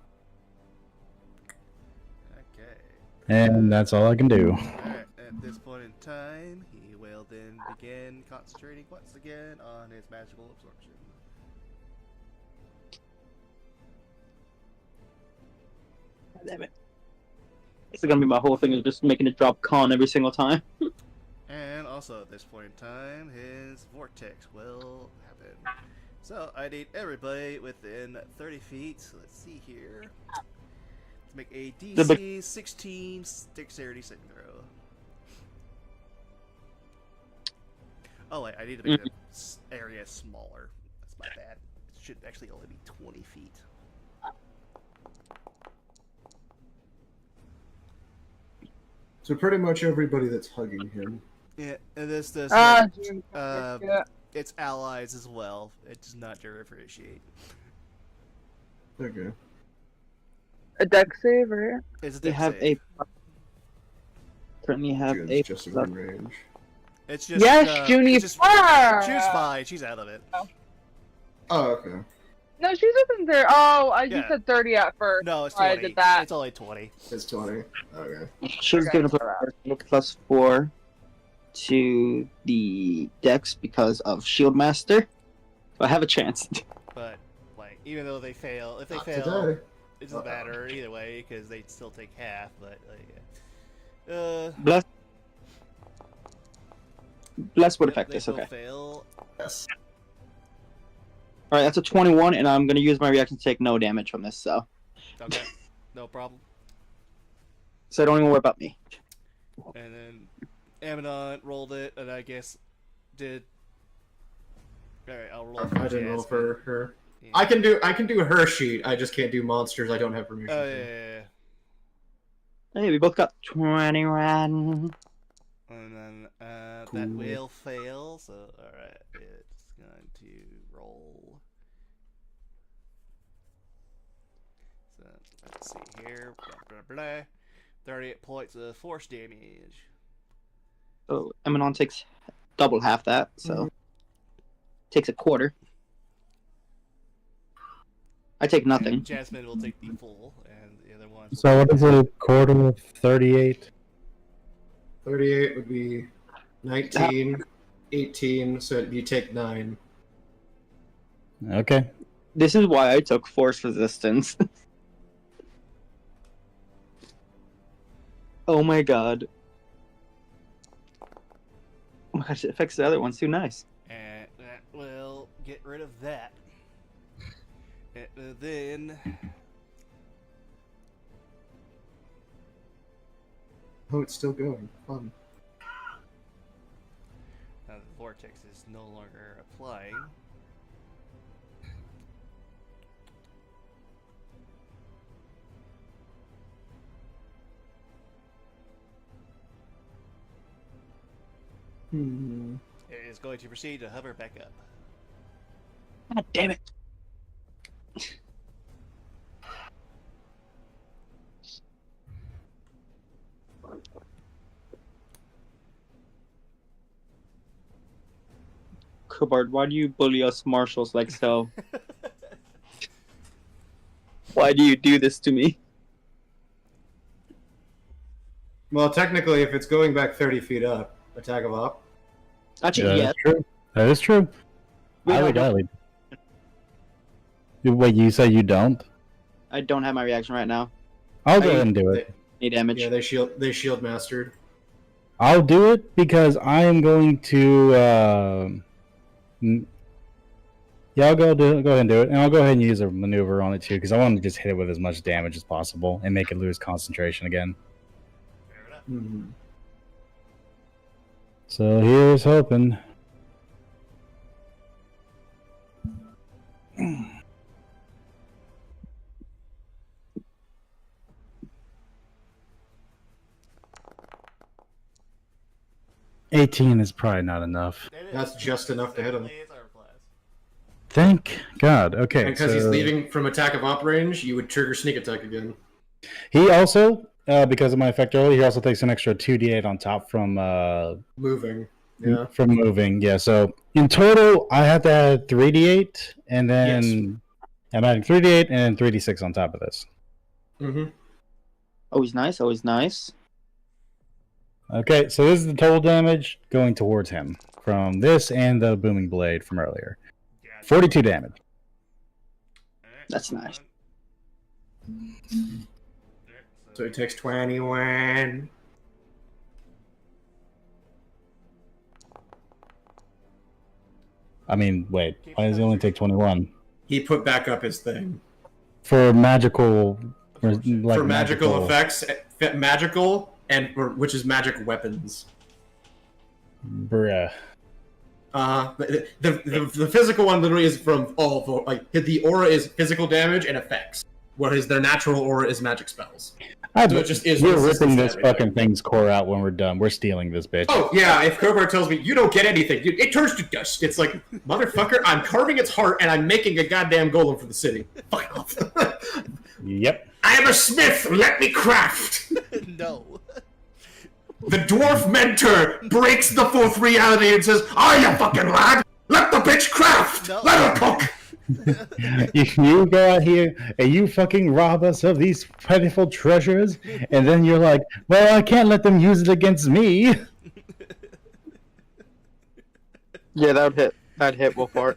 And that's all I can do. Alright, at this point in time, he will then begin concentrating once again on his magical absorption. Damn it. This is gonna be my whole thing, is just making it drop con every single time. And also at this point in time, his vortex will happen. So I need everybody within 30 feet. So let's see here. Let's make a DC 16 dexterity saving throw. Oh wait, I need to make the area smaller. That's my bad. It should actually only be 20 feet. So pretty much everybody that's hugging him. Yeah, and this does its allies as well. It does not differentiate. Okay. A deck save, right? It's a They dex have save. currently have June's a just within range. It's just Yes, Junie's it's just, fine. She's fine. She's out of it. Oh, okay. No, she's within there. Oh, you Yeah. said 30 at first. No, it's I 20. did that. It's only 20. It's 20. Okay. She was Okay. given a +4 to the dex because of Shield Master. So I have a chance. But like, even though they fail, if they Not fail, today. it doesn't matter either way because they still take half. But like, yeah. Bless would Yep, affect they this, both okay. fail. Yes. Alright, that's a 21, and I'm gonna use my reaction to take no damage from this, so. Okay, no problem. So don't even worry about me. And then Amidon rolled it, and I guess did. Alright, I'll roll. For I didn't roll Jasmine. for her. Yeah. I can do her sheet. I just can't do monsters. I don't have permission. Oh to. yeah, yeah, yeah. Hey, we both got 21. And then that Cool. will fail. So alright, it's going to roll. So let's see here. Blah, blah, blah. 38 points of force damage. So Eminon takes double half that, so. Takes a quarter. I take nothing. And Jasmine will take the full, and the other ones. So what is a quarter of 38? 38 would be 19, 18, so you take 9. Okay. This is why I took force resistance. Oh my god. Oh my gosh, it affects the other ones too. Nice. And that will get rid of that. And then Oh, it's still going. Fun. now the vortex is no longer applying. It is going to proceed to hover back up. God damn it. Kubart, why do you bully us marshals like so? Why do you do this to me? Well, technically, if it's going back 30 feet up, attack of op. Actually, Yeah, yes. that's true. That is true. Wait, I would. Wait, you say you don't? I don't have my reaction right now. I'll go ahead and do it. Any damage? Yeah, they shield mastered. I'll do it because I am going to. Yeah, I'll go ahead and do it, and I'll go ahead and use a maneuver on it too because I want to just hit it with as much damage as possible and make it lose concentration again. Fair enough. Mhm. So here's hoping. $18 is probably not enough. It is. That's just enough to hit him. It's armor class. Thank God. Okay, Because he's so leaving from attack of op range, you would trigger sneak attack again. he also, because of my effect earlier, he also takes an extra 2d8 on top from Moving. Yeah. from moving. Yeah, so in total, I have to add 3d8, and then I'm adding 3d8 and 3d6 on top of this. Mm-hmm. Always nice, always nice. Okay, so this is the total damage going towards him from this and the booming blade from earlier. Gotcha. 42 damage. Alright, That's nice. Alright, So he takes 21. I mean, wait, why does he only take 21? He put back up his thing. For magical... For magical effects, magical, which is magic weapons. Bruh. The physical one literally is from all the aura is physical damage and effects, whereas their natural aura is magic spells. So it just is We're resistance ripping to this everything. fucking thing's core out when we're done. We're stealing this bitch. Oh yeah, if Kovar tells me you don't get anything, it turns to dust. It's like, motherfucker, I'm carving its heart and I'm making a goddamn golem for the city. Fuck off. Yep. I am a smith. Let me craft. No. The dwarf mentor breaks the fourth reality and says, "Are you fucking lad? Let the bitch craft. No. Let her cook." You go out here and you fucking rob us of these plentiful treasures, and then you're like, well, I can't let them use it against me. Yeah, that would hit. That'd hit Wolfart.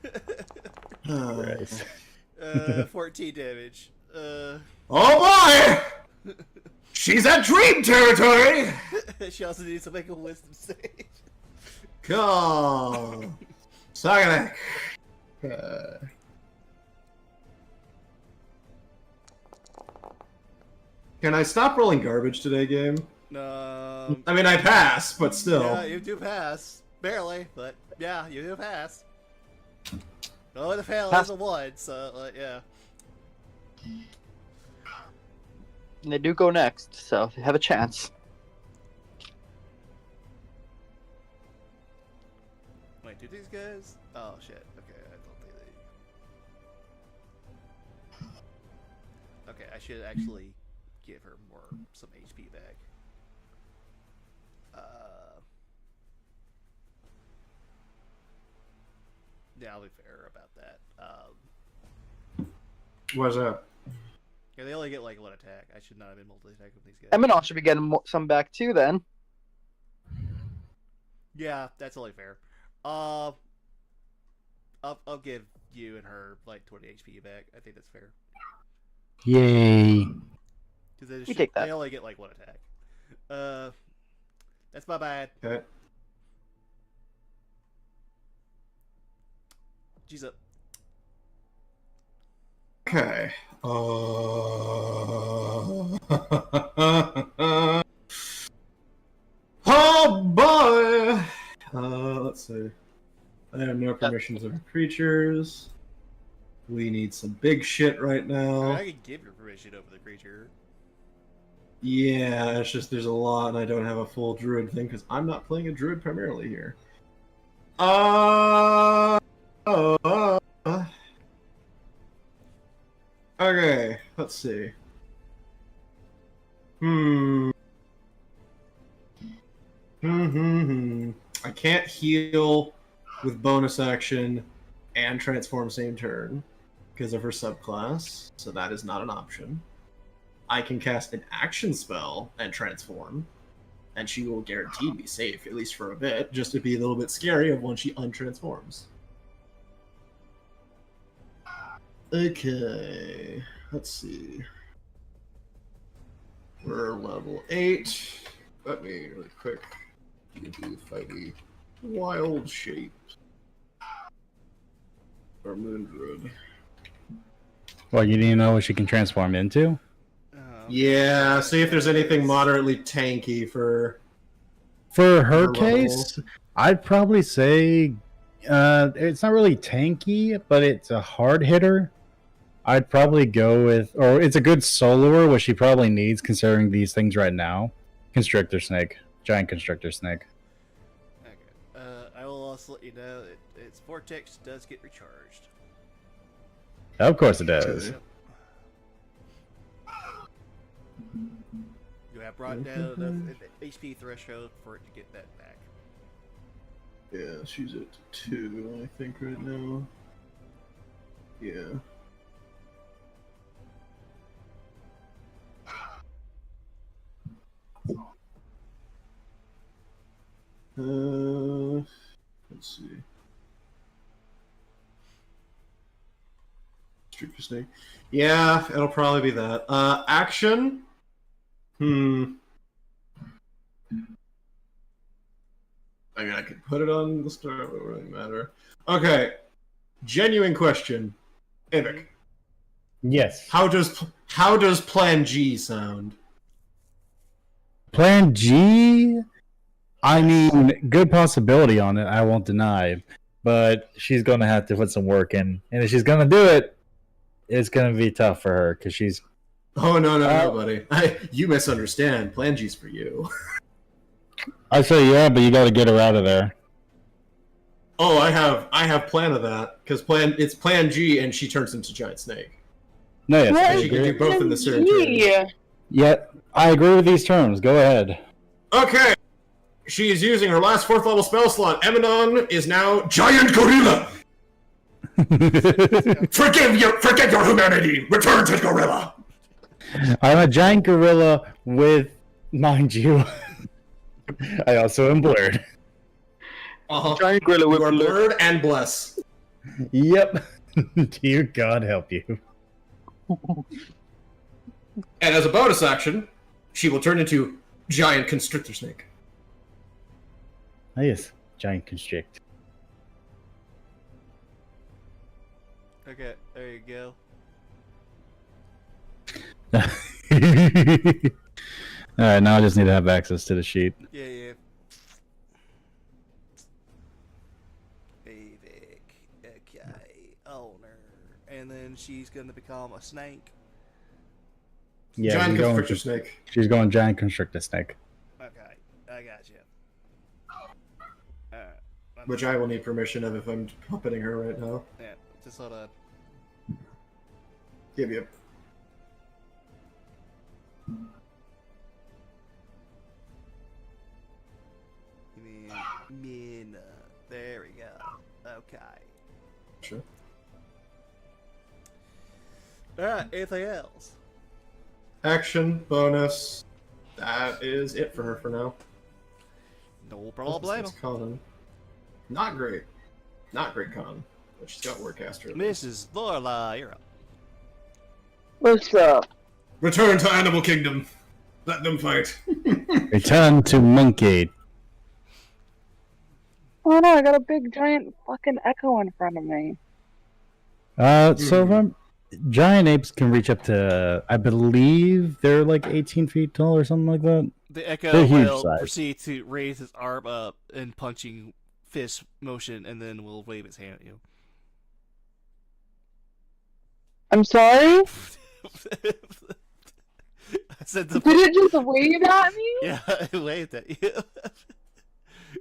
14 damage. Oh boy! She's at dream territory! She also needs to make a wisdom save. Cool. Saganek. Can I stop rolling garbage today, game? I mean, I pass, but still. Yeah, you do pass. Barely, but yeah, you do pass. Oh, the fail is a 1, so, yeah. And they do go next, so they have a chance. Wait, do these guys? Oh, shit. Okay, I don't think they... Okay, I should actually give her some HP back. Yeah, I'll be fair about that. What's up? Yeah, they only get like 1 attack. I should not have been multi-attacking with these guys. Eminol should be getting some back too then. Yeah, that's only fair. I'll give you and her like 20 HP back. I think that's fair. Yay. Because We take that. they only get like 1 attack. That's my bad. Okay. G's up. Okay. Oh boy! Let's see. I have no permissions over creatures. We need some big shit right I mean, now. I can give your permission over the creature. Yeah, it's just there's a lot, and I don't have a full druid thing because I'm not playing a druid primarily here. Okay, let's see. I can't heal with bonus action and transform same turn because of her subclass, so that is not an option. I can cast an action spell and transform, and she will guaranteed be safe, at least for a bit, just to be a little bit scary of when she untransforms. Okay, let's see. We're level 8. Let me really quick do fighty wild shape. Or moon druid. Well, you need to know what she can transform into? Yeah, see if there's anything moderately tanky for For her her case, level. I'd probably say it's not really tanky, but it's a hard hitter. I'd probably go with, or it's a good soloer, which she probably needs considering these things right now. Constrictor Snake. Giant Constrictor Snake. Okay. I will also let you know that its vortex does get recharged. Of course it does. Yep. You have brought down enough HP threshold for it to get that back. Yeah, she's at 2, I think, right now. Yeah. Let's see. Constrictor Snake. Yeah, it'll probably be that. Action? I mean, I could put it on the start, it wouldn't really matter. Okay. Genuine question. Ivic, Yes. how does Plan G sound? Plan G? I mean, good possibility on it, I won't deny. But she's going to have to put some work in. And if she's going to do it, it's going to be tough for her because she's. Oh, no, buddy. You misunderstand. Plan G's for you. I say yeah, but you got to get her out of there. Oh, I have plan of that because it's Plan G, and she turns into Giant Snake. No, yes, I What? She can agree. do both in the same turn. Yeah. Yeah, I agree with these terms. Go ahead. Okay, she is using her last 4th level spell slot. Emanon is now Giant Gorilla. Forget your humanity. Return to Gorilla. I'm a giant gorilla with, mind you, I also am blurred. Giant gorilla You with are blur. blurred and bless. Yep. Dear God help you. And as a bonus action, she will turn into Giant Constrictor Snake. Oh, yes. Giant constrict. Okay, there you go. Alright, now I just need to have access to the sheet. Yeah. Avik. Okay. Owner. And then she's gonna become a snake. Yeah, Giant she's going, Constrictor Snake. she's going giant constrictor snake. Okay. I got you. Alright. Which I will need permission of if I'm puppeting her right now. Yeah, just hold on. Yep. Mina. There we go. Okay. Sure. Alright, anything else? Action, bonus. That is it for her for now. No problem. It's con. Not great. Not great con. But she's got Warcaster. Mrs. Lorelai, you're up. What's up? Return to Animal Kingdom. Let them fight. Return to Monkey. Oh no, I got a big giant fucking echo in front of me. So giant apes can reach up to, I believe they're like 18 feet tall or something like that. The Echo They're huge will size. proceed to raise his arm up in punching fist motion, and then will wave his hand at you. I'm sorry? I said the. Did it just wave at me? Yeah, I waved at you.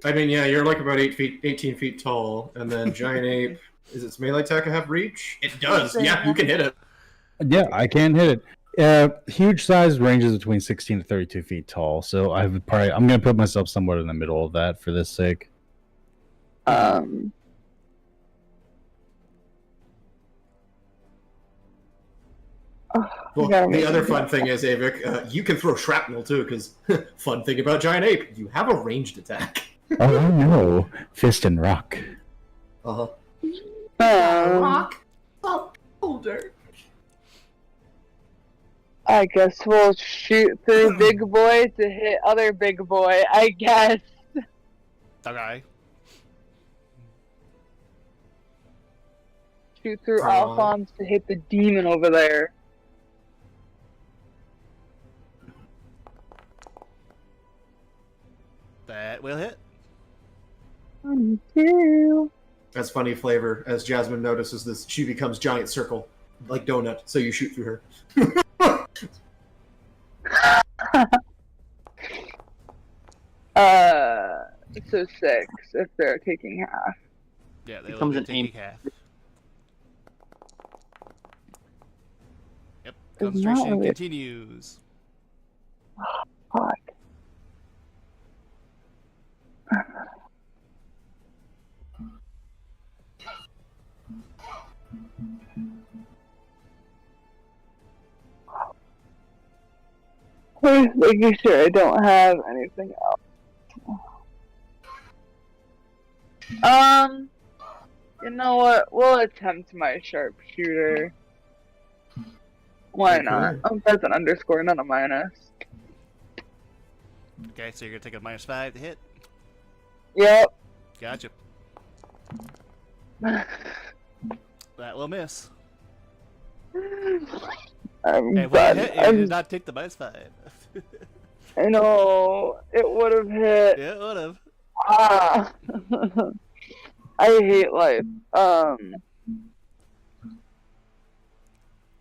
I mean, yeah, you're like about 18 feet tall, and then giant ape. Is its melee attack have reach? It does. Yeah, you can hit it. Yeah, I can hit it. Huge size ranges between 16 to 32 feet tall, so I'm gonna put myself somewhere in the middle of that for this sake. Well, gotta the make other it fun up. thing is, Avik, you can throw shrapnel too, because fun thing about Giant Ape, you have a ranged attack. Oh no, fist and rock. Uh-huh. Um, Oh, older. I guess we'll shoot through big boy to hit other big boy. I guess. Okay. Shoot through Alright. Alphonse to hit the demon over there. That will hit. 22. That's funny flavor. As Jasmine notices this, she becomes giant circle, like donut, so you shoot through her. So 6 if they're taking half. Yeah, they will Becomes be an taking aim. half. Yep. It's not Concentration really- continues. Fuck. Just making sure I don't have anything else. You know what? We'll attempt my sharpshooter. Why Okay. not? Oh, that's an underscore, not a minus. Okay, so you're gonna take a -5 to hit. Yep. Gotcha. That will miss. I'm Hey, when done. you hit, you I'm- did not take the -5. I know. It would have hit. Yeah, it would have. Ah. I hate life.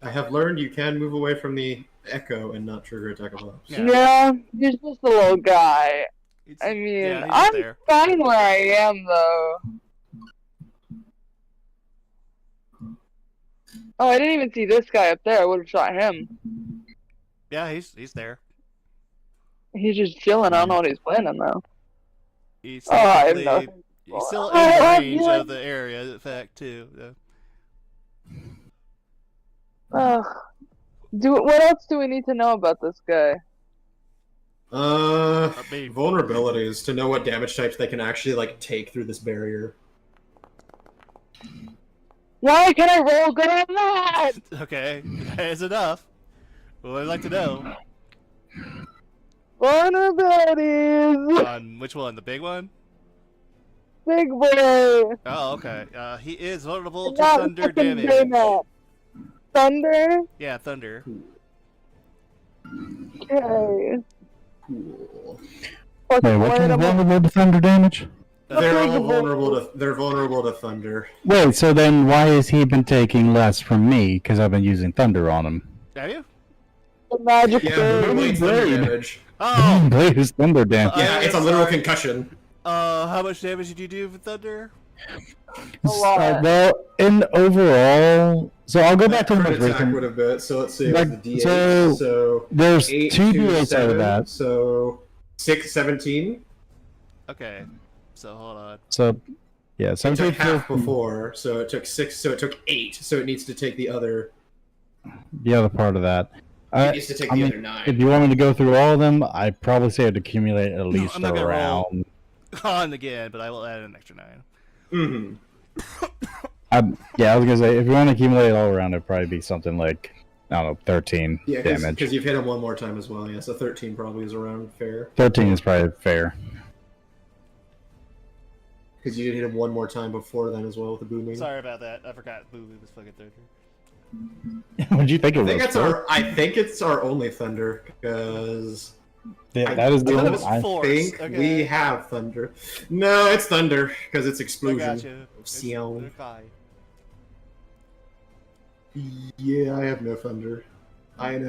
I have learned you can move away from the echo and not trigger attack of ops. Yeah, he's just a little guy. It's- I mean, yeah, he's I'm there. fine where I am, though. Oh, I didn't even see this guy up there. I would have shot him. Yeah, he's there. He's just chilling. I don't know what he's planning, though. He's Oh, I have technically- nothing. he's still Oh, in the I range feel like- of the area, in fact, too. Yeah. Ugh. What else do we need to know about this guy? Maybe- Vulnerabilities to know what damage types they can actually like take through this barrier. Why can I roll good on that? Okay, that is enough. Well, I'd like to know. Vulnerabilities. On which one? The big one? Big boy. Oh, okay. He is vulnerable to Not thunder fucking damage. Baymax. Thunder? Yeah, thunder. Okay. Cool. Fuck, Wait, what why kind of am I- vulnerable to thunder damage? They're all Thunder. vulnerable to thunder. Wait, so then why has he been taking less from me? Because I've been using thunder on him. Have you? The magic Yeah, bird. Blade's thunder Blade. damage. Oh! Blaze thunder damage. Yeah, it's a literal sorry. concussion. How much damage did you do with thunder? A lot. Well, in overall, so I'll go back to the Crit most attack recent. would have been, so let's see, it Like, was the D8, so- so There's 8, two 2, D8s out 7, of that. so 6, 17. Okay, so hold on. So, yeah, It took 17 half before, so it took 6, so it took 8, so it needs to take the other. the other part of that. It needs to take I the mean, other 9. if you want me to go through all of them, I'd probably say it'd accumulate at least I'm not gonna roll. around. On again, but I will add an extra 9. Mm-hmm. Yeah, I was gonna say if you want to accumulate it all around, it'd probably be something like I don't know, 13 Yeah, damage. because you've hit him one more time as well. Yeah, so 13 probably is around fair. 13 is probably fair. Because you did hit him one more time before then as well with the booming. Sorry about that. I forgot Boo was fucking thunder. What'd you think it I was? think, Phil? I think it's our only thunder because Yeah, that is the I thought it only. was I, Force. think Okay. we have thunder. No, it's thunder because it's I explosion. gotcha. Sion. Okay. Yeah, I have no thunder. I had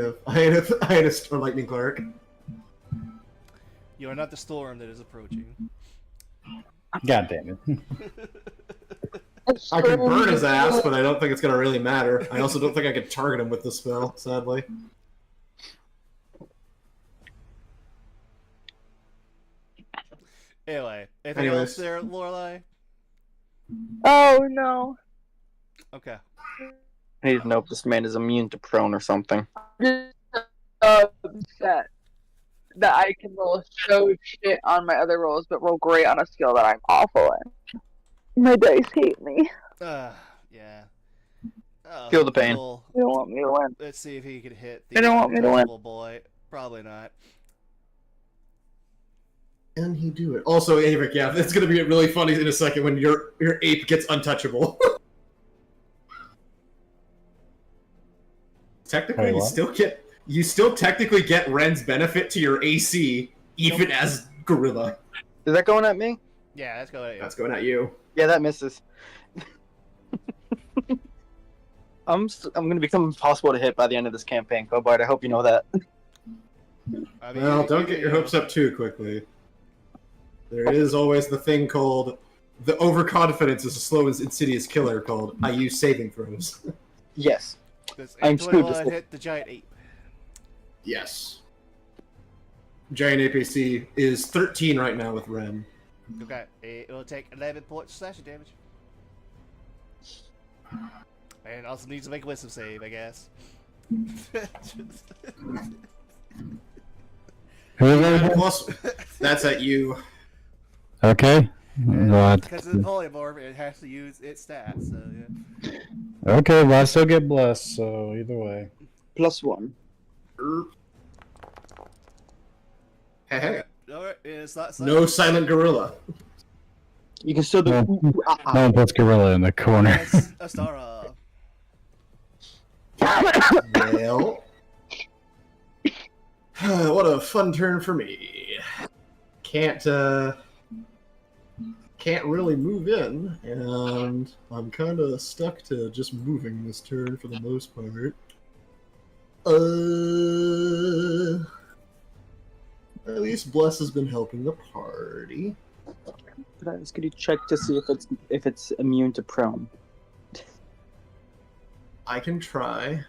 a Storm Lightning Cleric. You are not the storm that is approaching. God damn it! I could burn his ass, but I don't think it's gonna really matter. I also don't think I could target him with the spell, sadly. Anyway, anything Anyways. else there, Lorelai? Oh no. Okay. I need to know if this man is immune to prone or something. I'm just so upset that I can roll so shit on my other rolls, but roll great on a skill that I'm awful in. My dice hate me. Yeah. Oh, Feel the pain. cool. They don't want me to win. Let's see if he can hit the They don't want me to win. untouchable boy. Probably not. Can he do it? Also, Avik, yeah, it's gonna be really funny in a second when your ape gets untouchable. Technically, Wait, what? you still technically get Ren's benefit to your AC, even as Gorilla. Is that going at me? Yeah, let's go. That's going at you. Yeah, that misses. I'm gonna become impossible to hit by the end of this campaign, Cobart. I hope you know that. I mean, Well, don't get your hopes up too quickly. There is always the thing called the overconfidence is a slow and insidious killer called I use saving throws. Yes. Does I'm 821 screwed. hit the giant ape? Yes. Giant APC is 13 right now with Ren. Okay, it will take 11 points of slashing damage. And also needs to make a wisdom save, I guess. Plus, that's at you. Okay. What? Because of the polymorph, it has to use its stats, so yeah. Okay, well I still get blessed, so either way. +1. Hey, hey. Alright, it's not No silent gorilla. You can still do. No one puts Gorilla in the corner. Yes, Astara. Well, what a fun turn for me. Can't really move in, and I'm kind of stuck to just moving this turn for the most part. At least Bless has been helping the party. But I was going to check to see if it's immune to prone. I can try.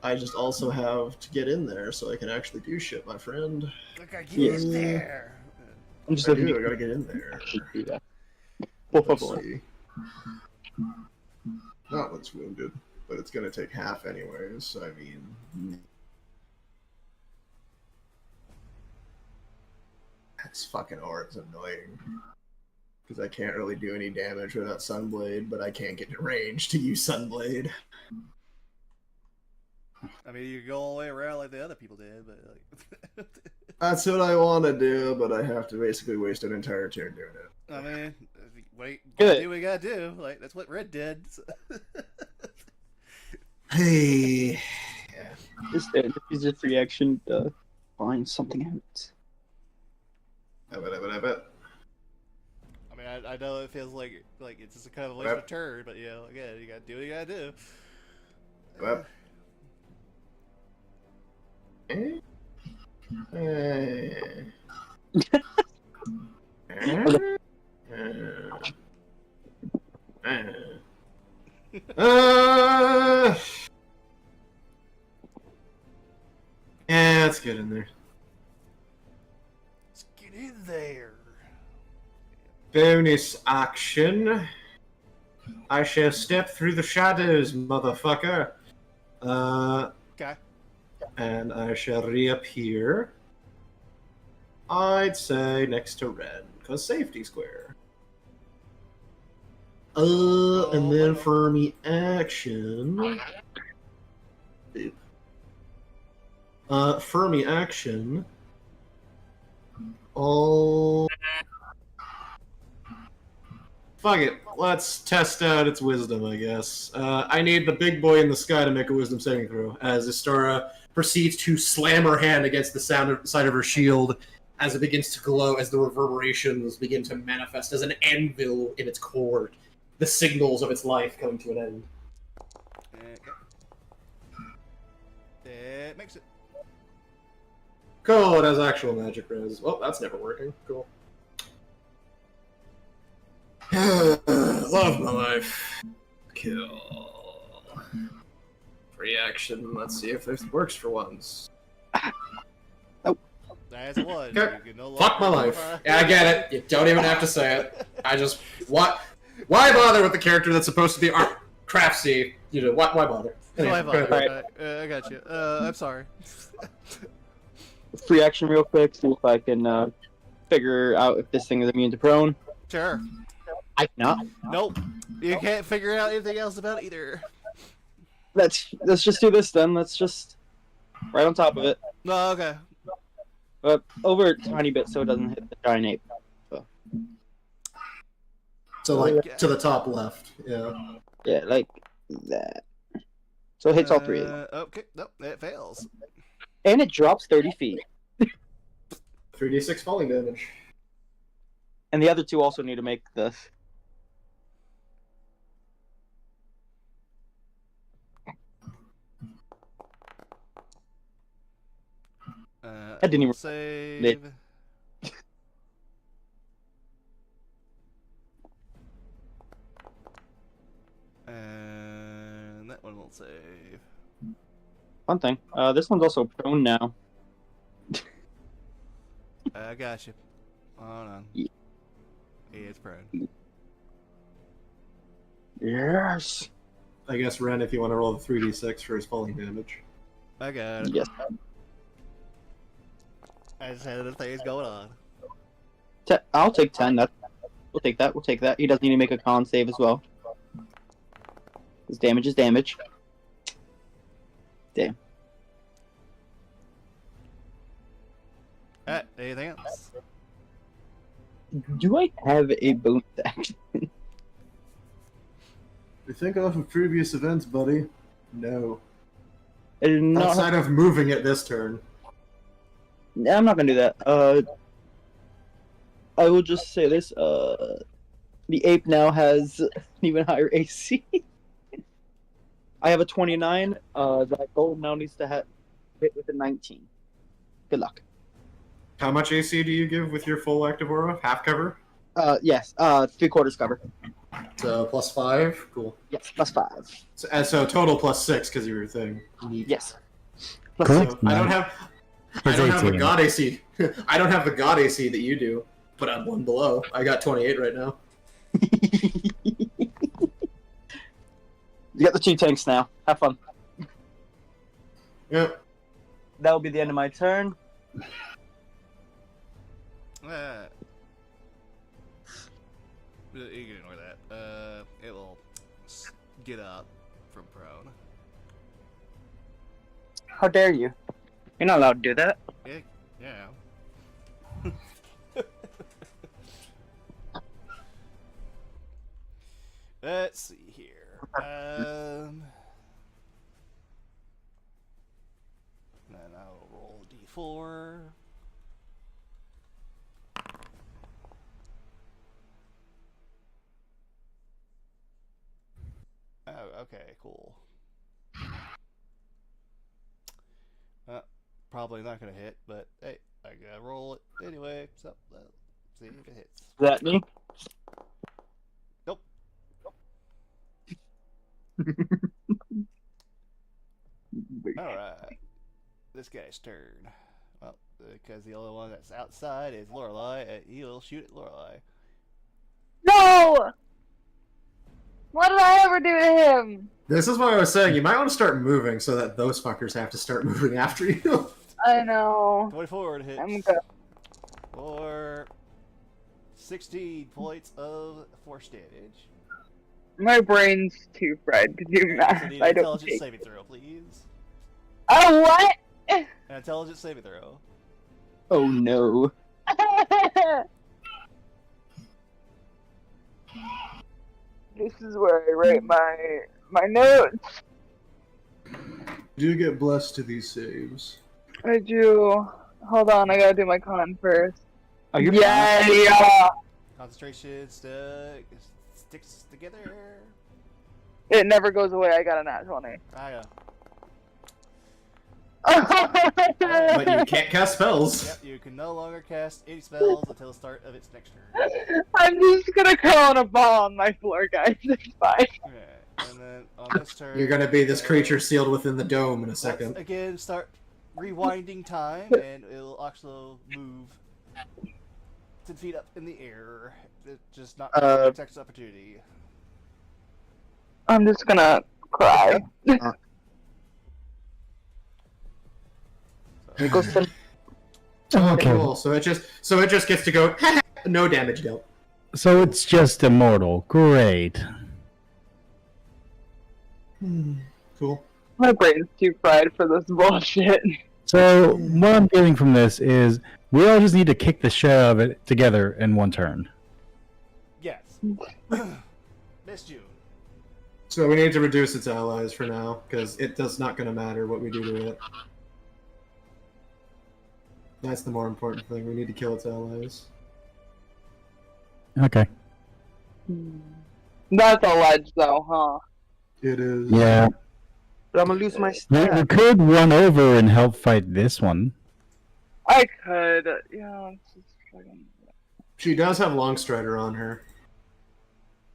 I just also have to get in there so I can actually do shit, my friend. Look, I get Yes. in there. I'm just I looking. do, I gotta get in there. Yeah. Let's see. Not what's wounded, but it's gonna take half anyways, I mean... This fucking orb's annoying. Because I can't really do any damage without Sunblade, but I can't get in range to use Sunblade. I mean, you go all the way around like the other people did, but like... That's what I want to do, but I have to basically waste an entire turn doing it. I mean, wait, Good. do what we gotta do. Like, that's what Red did. So. Hey... Is there a free action to find something out? I bet. I mean, I know it feels like it's just a kind of a waste of a turn, but you know, again, you gotta do what you gotta do. Yep. Yeah, let's get in there. Let's get in there. Bonus action. I shall step through the shadows, motherfucker. Okay. And I shall reappear. I'd say next to Red, because safety square. And then for me action. For me action. Oh. Fuck it. Let's test out its wisdom, I guess. I need the big boy in the sky to make a wisdom saving throw, as Istara proceeds to slam her hand against the side of her shield as it begins to glow, as the reverberations begin to manifest as an anvil in its core. The signals of its life coming to an end. Okay. It makes it. Cool, it has actual magic res. Well, that's never working. Cool. Love my life. Kill. Free action. Let's see if this works for once. That's one. Okay. You can no Fuck my longer- life. Yeah, I get it. You don't even have to say it. I just... Why bother with the character that's supposed to be craftsy. Why bother? Why Anyway, bother? go ahead. I got you. I'm sorry. Free action real quick, see if I can figure out if this thing is immune to prone. Sure. I cannot. Nope. You can't figure out anything else about it either. Let's just do this then. Let's just right on top of it, No, okay. but over a tiny bit so it doesn't hit the giant ape. So like to the top left. Yeah. Yeah, like that. So it hits all three of them, Okay, nope, it fails. and it drops 30 feet. 3d6 falling damage. And the other two also need to make this. I didn't even save. And that one will save. Fun thing. This one's also prone now. I got you. Hold on. Yeah. It's prone. Yes. I guess Ren, if you want to roll the 3d6 for his falling damage. I got it. Yes. I just had other things going on. I'll take 10. We'll take that. We'll take that. He doesn't need to make a con save as well. His damage is damage. Damn. Alright, anything else? Do I have a bonus action? You think off of previous events, buddy? No. I did not Outside of moving it this turn. I'm not gonna do that. I will just say this. The ape now has an even higher AC. I have a 29. That gold now needs to hit with a 19. Good luck. How much AC do you give with your full active aura? Half cover? Yes. 3/4 cover. So +5? Cool. Yes. +5. So total +6 because of your thing. Neat. Yes. Cool. So I don't have the 18. god AC. I don't have the god AC that you do, but I'm one below. I got 28 right now. You got the 2 tanks now. Have fun. Yep. That will be the end of my turn. You can ignore that. It will get up from prone. How dare you? You're not allowed to do that. Yeah. Let's see here. Then I'll roll a d4. Oh, okay, cool. Probably not gonna hit, but hey, I gotta roll it anyway. So let's see if it hits. Is that me? Nope. Alright. This guy's turn. Well, because the only one that's outside is Lorelei, he'll shoot at Lorelei. No! What did I ever do to him? This is what I was saying. You might want to start moving so that those fuckers have to start moving after you. I know. 24 to hit. I'm good. For 16 points of force damage. My brain's too fried to do math. So need I an don't intelligence think. saving throw, please. Oh, what? An intelligence saving throw. Oh no. This is where I write my notes. Do get blessed to these saves. I do. Hold on, I gotta do my con first. Oh, you're Yeah. Concentration sticks together. It never goes away. I got a nat 20. I know. But you can't cast spells. Yep, you can no longer cast any spells until the start of its next turn. I'm just gonna crawl on a ball on my floor, guys. It's fine. Okay, and then on this turn, You're gonna be this creature sealed within the dome in a let's second. again start rewinding time, and it'll also move 10 feet up in the air. It's just not text opportunity. I'm just gonna cry. It goes to Okay. Cool. So it just gets to go. No damage dealt. So it's just immortal. Great. Cool. My brain's too fried for this bullshit. So what I'm getting from this is we all just need to kick the shit out of it together in one turn. Yes. Miss June. So we need to reduce its allies for now, because it does not going to matter what we do to it. That's the more important thing. We need to kill its allies. Okay. That's a ledge, though, huh? It is. Yeah. But I'm gonna lose my We stat. could run over and help fight this one. I could. Yeah, it's just fucking... She does have Longstrider on her.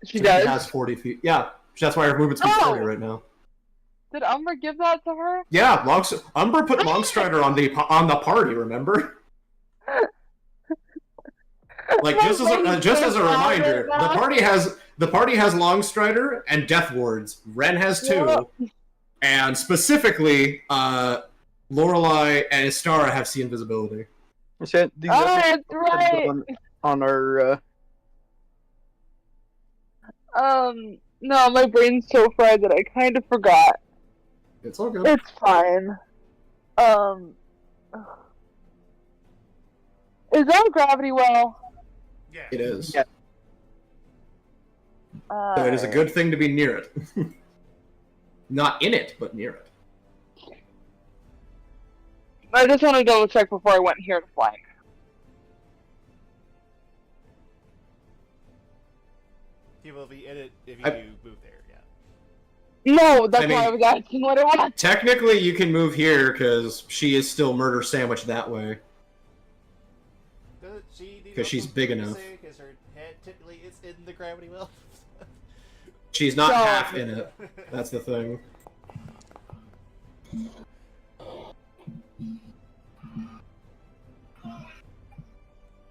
She So does? She has 40 feet. Yeah. That's why her movement speed's Oh! 40 right now. Did Umber give that to her? Yeah, Umber put Longstrider on the party. Remember? Like just as a reminder, the party has Longstrider and Death Wards. Ren has 2, and specifically, Lorelei and Istara have see invisibility. These Oh, that's right! on our No, my brain's so fried that I kind of forgot. It's all good. It's fine. Is that a gravity well? Yeah. It is. Yeah. So it is a good thing to be near it. Not in it, but near it. I just want to double check before I went here to flank. He will be in it if you move there, yeah. No, that's I mean- why I was asking what it was. Technically, you can move here because she is still murder sandwiched that way. Because she's big enough. Because her head typically is in the gravity well. She's not So- half in it. That's the thing.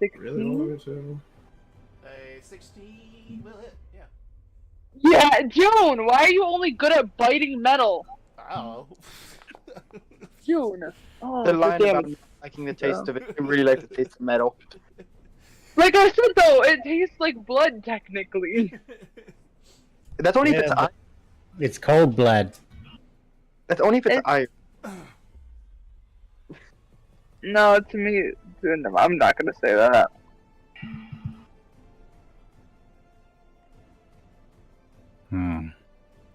Really? 16? wanted to- A 16 will hit, yeah. Yeah, June, why are you only good at biting metal? Oh. June. Oh, the line damn. about liking the taste of it. I really like the taste of metal. Like I said though, it tastes like blood technically. That's only if Yeah, it's but- It's cold blood. that's only if it's It's- iron. No, to me, I'm not gonna say that.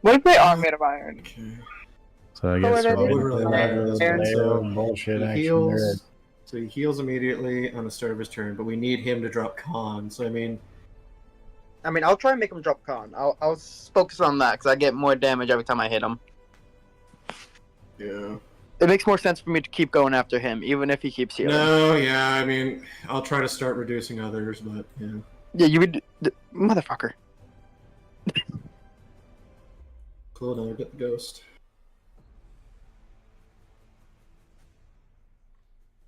What if they are made of iron? Okay. So I Oh, guess it we're is. Would really matter, doesn't it? layer So of bullshit he action heals. there. So he heals immediately on the start of his turn, but we need him to drop con. So I mean, I'll try and make him drop con. I'll focus on that because I get more damage every time I hit him. yeah. It makes more sense for me to keep going after him, even if he keeps healing. No, yeah. I mean, I'll try to start reducing others, but yeah. Yeah, you would, motherfucker. Cool. Now I get the ghost.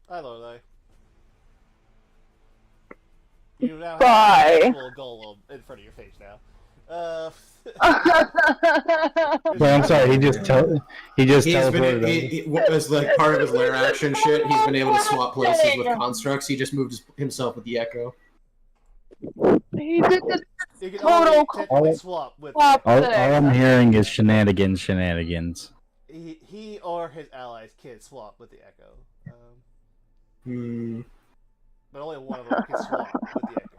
Hi, Lorelei. You now Bye. have a little golem in front of your face now. Well, I'm sorry. He just He's teleported. been over. as like part of his lair action shit. He's been able to swap places with constructs. He just moved himself with the echo. He did the You can Total only technically swap with swap All thing. I'm hearing is shenanigans. he or his allies can swap with the echo. Hmm. But only one of them can swap with the echo.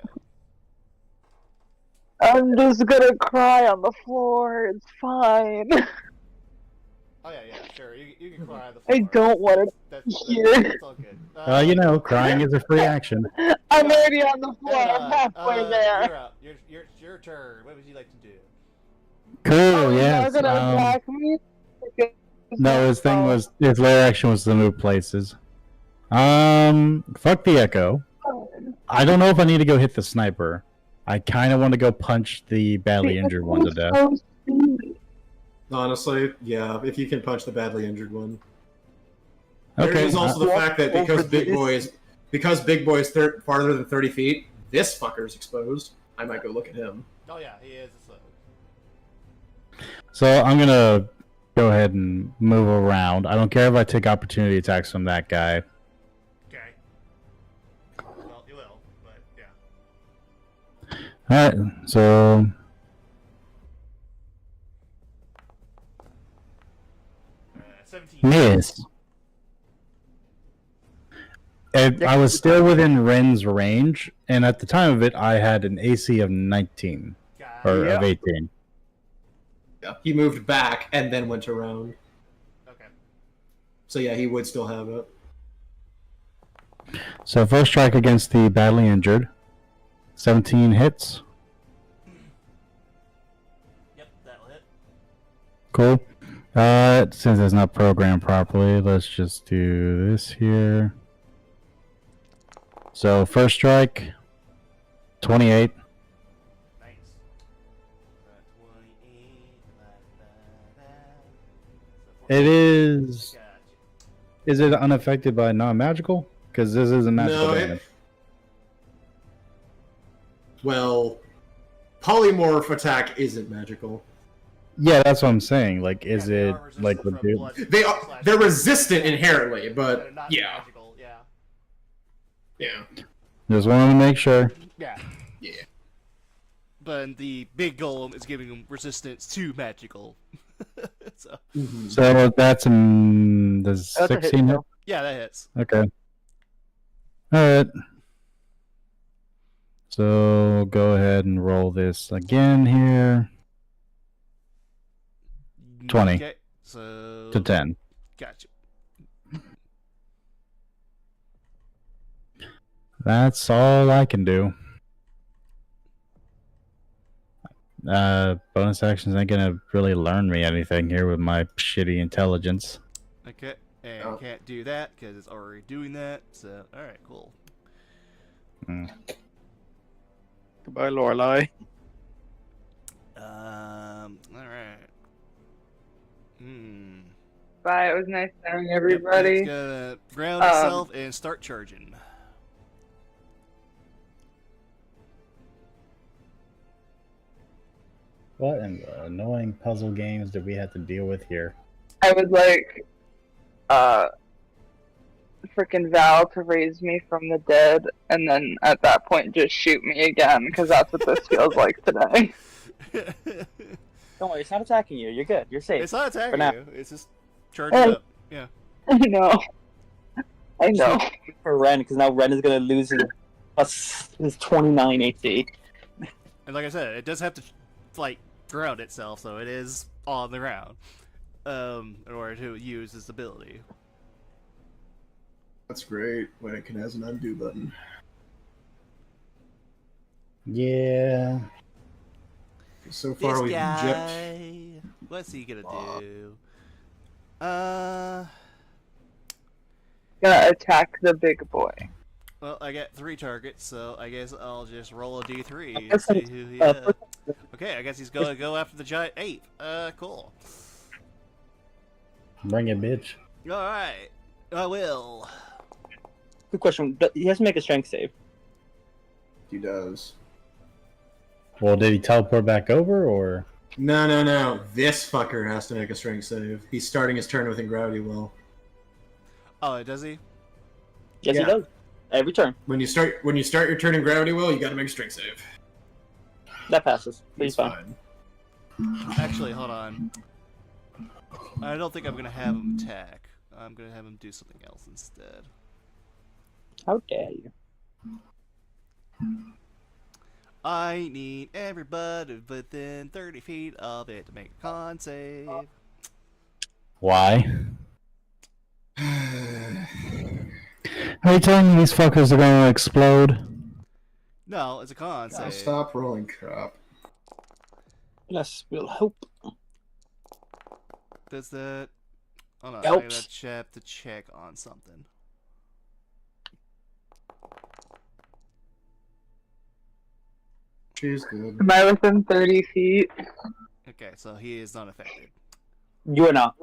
I'm just gonna cry on the floor. It's fine. Oh yeah, sure. You can cry on the I floor. don't want to. That's hear. all good. You know, crying is a free action. I'm already on the floor. Hold I'm on. halfway there. You're up. Your turn. What would you like to do? Cool. Oh, Yes. you're gonna attack me? No, his thing was his lair action was to move places. Fuck the echo. I don't know if I need to go hit the sniper. I kind of want to go punch the badly injured one to death. Honestly, yeah. If you can punch the badly injured one. There Okay. is also the fact that because Big Boy is farther than 30 feet, this fucker's exposed. I might go look at him. Oh yeah, he is. So I'm gonna go ahead and move around. I don't care if I take opportunity attacks from that guy. Okay. Well, you will, but yeah. Alright, so 17. miss. And I was still within Ren's range, and at the time of it, I had an AC of 19 or of 18. Yeah, he moved back and then went around. Okay. So yeah, he would still have it. So first strike against the badly injured. 17 hits. Yep, that'll hit. Cool. Since it's not programmed properly, let's just do this here. So first strike, 28. Nice. 28. It is. Gotcha. Is it unaffected by non-magical? Because this isn't magical No, damage. Well, polymorph attack isn't magical. Yeah, that's what I'm saying. Like, is they it are resistant like the from dude? blood They're resistant inherently, They're but not yeah, magical, yeah. yeah. Just wanted to make sure. Yeah. Yeah. But the big golem is giving him resistance to magical. So So that's does That's a hit, 16 hit? though. yeah, that hits. Okay. Alright. So go ahead and roll this again here. 20. Okay, so To 10. Gotcha. That's all I can do. Bonus actions ain't gonna really learn me anything here with my shitty intelligence. Okay, and Oh. can't do that because it's already doing that. So all right, cool. Goodbye, Lorelai. All right. Bye. It was nice knowing Yep, everybody. it's gonna ground itself and start charging. What annoying puzzle games did we have to deal with here? I would like freaking Val to raise me from the dead, and then at that point just shoot me again, because that's what this feels like today. Don't worry, it's not attacking you. You're good. You're safe. It's not attacking now. you. It's just charging Hey. up. Yeah. I know. I know. For Ren, because now Ren is gonna lose his 29 AC. And like I said, it does have to like ground itself, so it is on the ground in order to use this ability. That's great when it has an undo button. Yeah. So far This we've gypped. guy, what's he gonna do? Gonna attack the big boy. Well, I got 3 targets, so I guess I'll just roll a d3 and First see thing- who he first- Okay, I guess he's gonna go after the giant ape. Cool. Bring it, bitch. Alright, I will. Good question. He has to make a strength save. He does. Well, did he teleport back over, or? No. This fucker has to make a strength save. He's starting his turn within gravity well. Oh, does he? Yes, Yeah. he does. Every turn. When you start your turn in gravity well, you got to make a strength save. That passes. He's He's fine. Actually, hold on. I don't think I'm gonna have him attack. I'm gonna have him do something else instead. How dare you? I need everybody within 30 feet of it to make a con save. Why? Are you telling me these fuckers are gonna explode? No, it's a con Gotta save. stop rolling crap. Yes, we'll hope. Does that... Hold on, Helps. I gotta have to check on something. She's good. Am I within 30 feet? Okay, so he is not affected. You are not.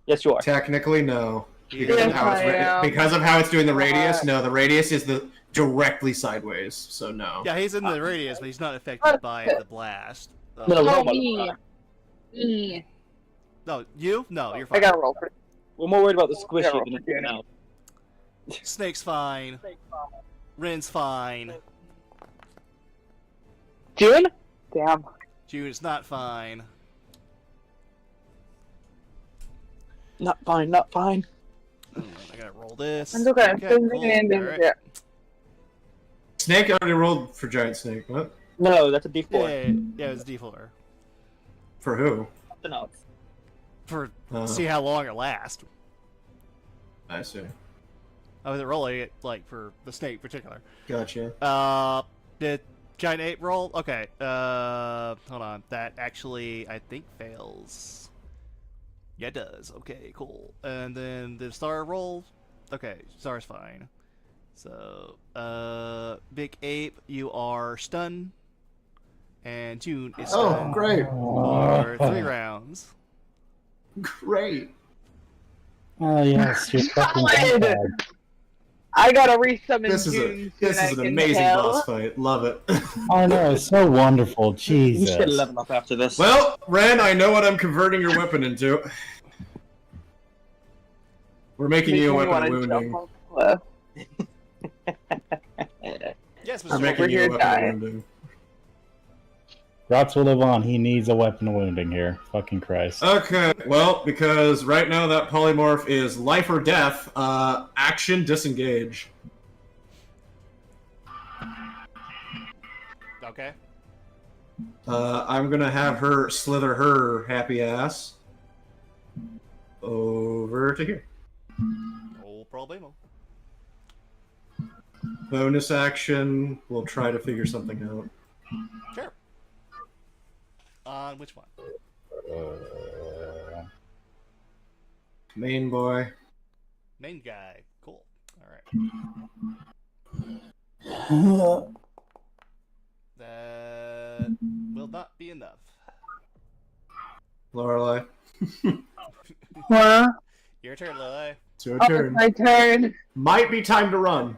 Yes, you are. Technically, no. He Because, is of how it's I am. because of how it's doing the radius, no. The radius is the directly sideways, so no. Yeah, he's in the radius, but he's not affected by the blast. No, Tell no, me. Me. No, you? No, you're I fine. gotta roll for We're more worried about the Yeah, squishy than anything yeah. else. Snake's fine. Ren's fine. June? Damn. June is not fine. Not fine, not fine. I gotta roll this. It's okay. Okay, Doesn't cool. mean anything. Alright. Yeah. Snake already rolled for giant snake. What? No, that's a D4. Yeah, it was D4. For who? Something else. For Uh, see how long it lasts. I see. I was rolling it like for the snake in particular. Gotcha. Did giant ape roll? Okay. Hold on. That actually I think fails. Yeah, it does. Okay, cool. And then the star roll. Okay, star's fine. So, big ape, you are stunned, and June is Oh, stunned great. for 3 rounds. Great. Oh yes, you're fucking Solid! bad. I gotta resummon This is June. an amazing boss fight. Love it. I know, it's so wonderful. You should Jesus. level up after this. Well, Ren, I know what I'm converting your weapon into. We're making you a weapon of wounding. Yes, We're Mr. making Over you a here, weapon die. of wounding. Rots will live on. He needs a weapon of wounding here. Fucking Christ. Okay, well, because right now that polymorph is life or death, action disengage. Okay. I'm gonna have her slither her happy ass over to here. No problemo. Bonus action, we'll try to figure something out. Sure. On which one? Main boy. Main guy. Cool. Alright. That will not be enough. Lorelei, Huh? Your turn, Lily. it's your Oh, turn. it's my turn. Might be time to run.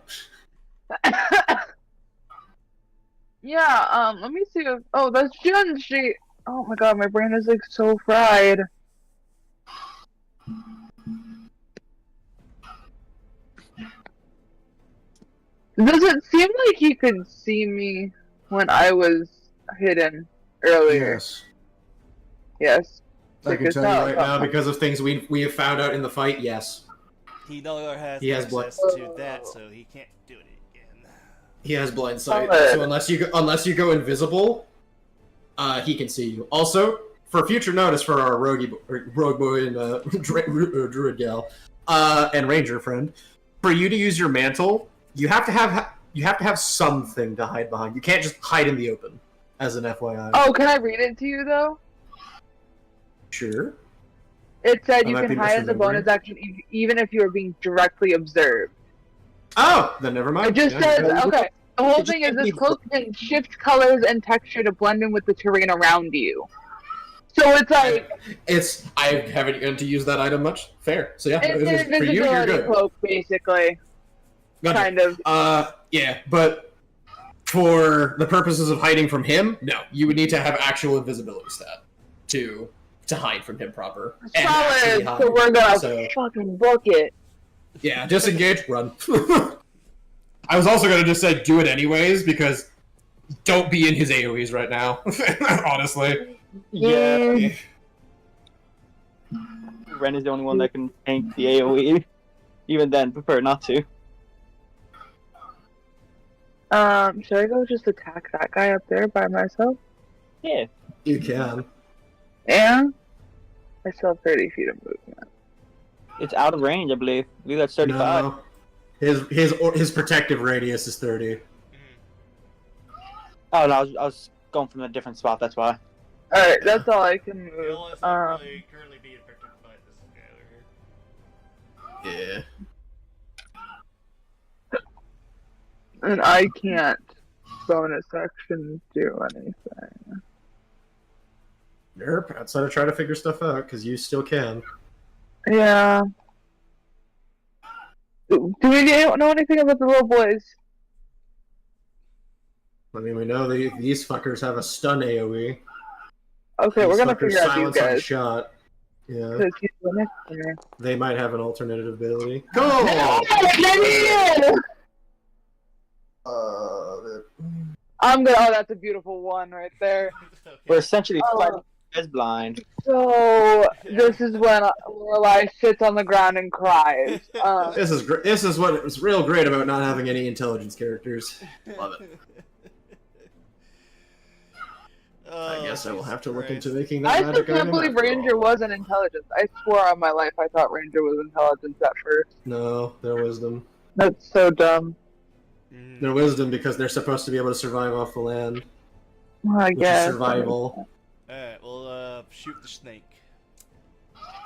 Yeah, let me see if... Oh, that's June. She... Oh my god, my brain is like so fried. Does it seem like you could see me when I was hidden earlier? Yes. Yes. I can tell you right now, because of things we have found out in the fight, yes. He no longer has He has access to that, so he can't do it again. He has blind sight, Solid. so unless you go invisible, he can see you. Also, for future notice for our rogue boy and druid gal and ranger friend, for you to use your mantle, you have to have something to hide behind. You can't just hide in the open. As an FYI. Oh, can I read it to you though? Sure. It said I you might can be hide as a misremembering. bonus action even if you are being directly observed. Oh, then never mind. It just Yeah, says, yeah. okay, the whole It just thing is can't this be- cloak can shift colors and texture to blend in with the terrain around you. So it's like, I haven't gotten to use that item much. Fair. So yeah, it's an for you, you're invisibility good. cloak, basically. Gotcha. Kind of. Yeah, but for the purposes of hiding from him, no. You would need to have actual invisibility stat to hide from him proper. And actually Solid, hide. so we're gonna So, fucking book it. yeah, disengage, run. I was also gonna just say do it anyways, because don't be in his AoEs right now. Honestly. Yeah. Ren is the only one that can tank the AoE. Even then, prefer not to. Should I go just attack that guy up there by myself? Yeah. You can. Yeah? I still have 30 feet of movement. It's out of range, I believe. I believe that's 35. No. His protective radius is 30. Oh, no, I was going from a different spot, that's why. Alright, that's all I can move. He'll currently be affected by this guy over here. Yeah. And I can't bonus action do anything. Nope. Outside of try to figure stuff out, because you still can. Yeah. Do we know anything about the little boys? I mean, we know these fuckers have a stun AoE. Okay, we're These gonna fuckers figure out these silence on guys. shot. Yeah, Because he's the next player. they might have an alternative ability. Cool! I'm gonna. Oh, that's a beautiful one right there. We're essentially Oh. fighting as blind. So this is when Lorelai sits on the ground and cries. This is what was real great about not having any intelligence characters. Love it. I guess I will have to look into making that I still magic can't item believe after Ranger all. wasn't intelligent. I swore on my life I thought Ranger was intelligent at first. No, their wisdom. That's so dumb. Their wisdom because they're supposed to be able to survive off the land. I Which guess. is survival. Alright, we'll shoot the snake.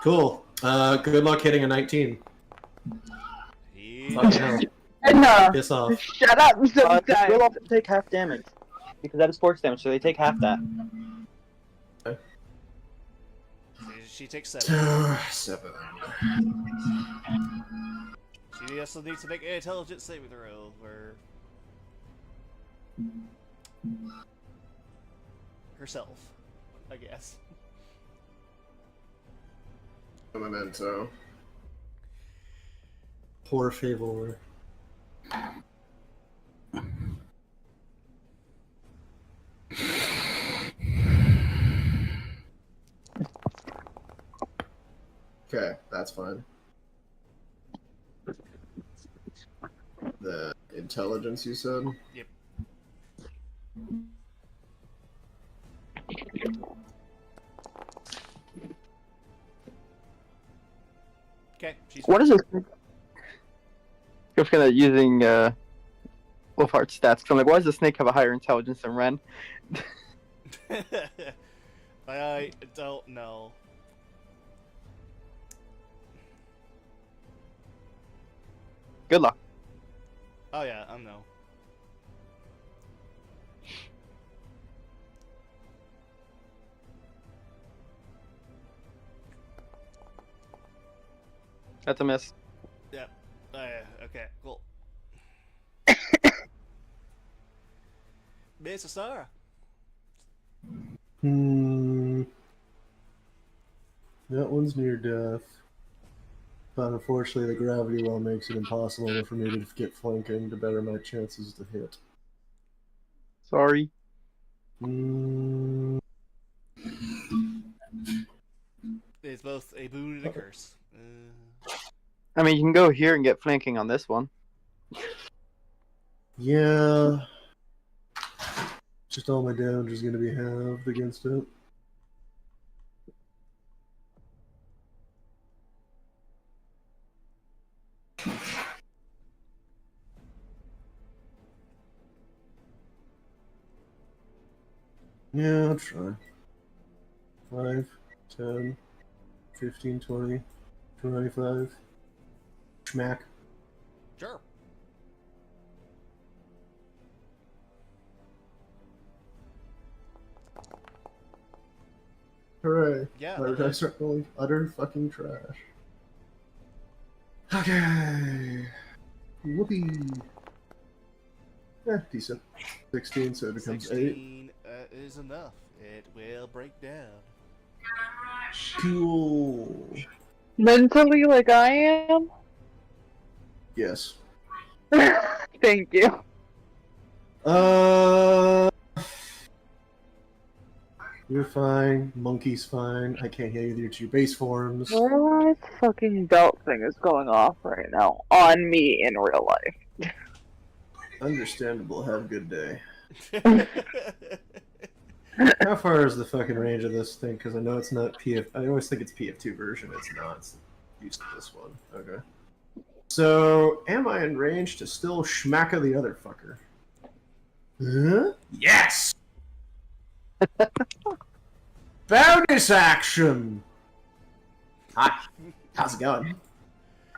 Cool. Good luck hitting a 19. Yeah. Fucking hell. And, Piss off. shut up They sometimes. will often take half damage. Because that is force damage, so they take half that. She takes 7. 7. She also needs to make an intelligence saving throw, or herself, I guess. A memento. Poor favor. Okay, that's fine. The intelligence you said? Yep. Okay, she's What is this? Just kind of using Wolfheart stats. 'Cause I'm like, why does the snake have a higher intelligence than Ren? I don't know. Good luck. Oh yeah, I know. That's a miss. Yep. Okay, cool. Miss Asara. That one's near death. But unfortunately, the gravity well makes it impossible for me to get flanking to better my chances to hit. Sorry. It's both a boon and a curse. I mean, you can go here and get flanking on this one. Yeah. Just all my damage is going to be halved against it. Yeah, I'll try. 5, 10, 15, 20, 25. Schmack. Sure. Hooray. Yeah. Why did I start rolling utter fucking trash? Okay. Whoopee. Decent. 16, so it becomes 8. 16 is enough. It will break down. Cool. Mentally, like I am? Yes. Thank you. You're fine. Monkey's fine. I can't hear either to your base forms. Lorelai's fucking belt thing is going off right now on me in real life. Understandable. Have a good day. How far is the fucking range of this thing? Because I know it's not PF. I always think it's PF2 version. It's not. It's used to this one. Okay. So, am I in range to still schmacka the other fucker? Huh? Yes! Bonus action! Hi. How's it going?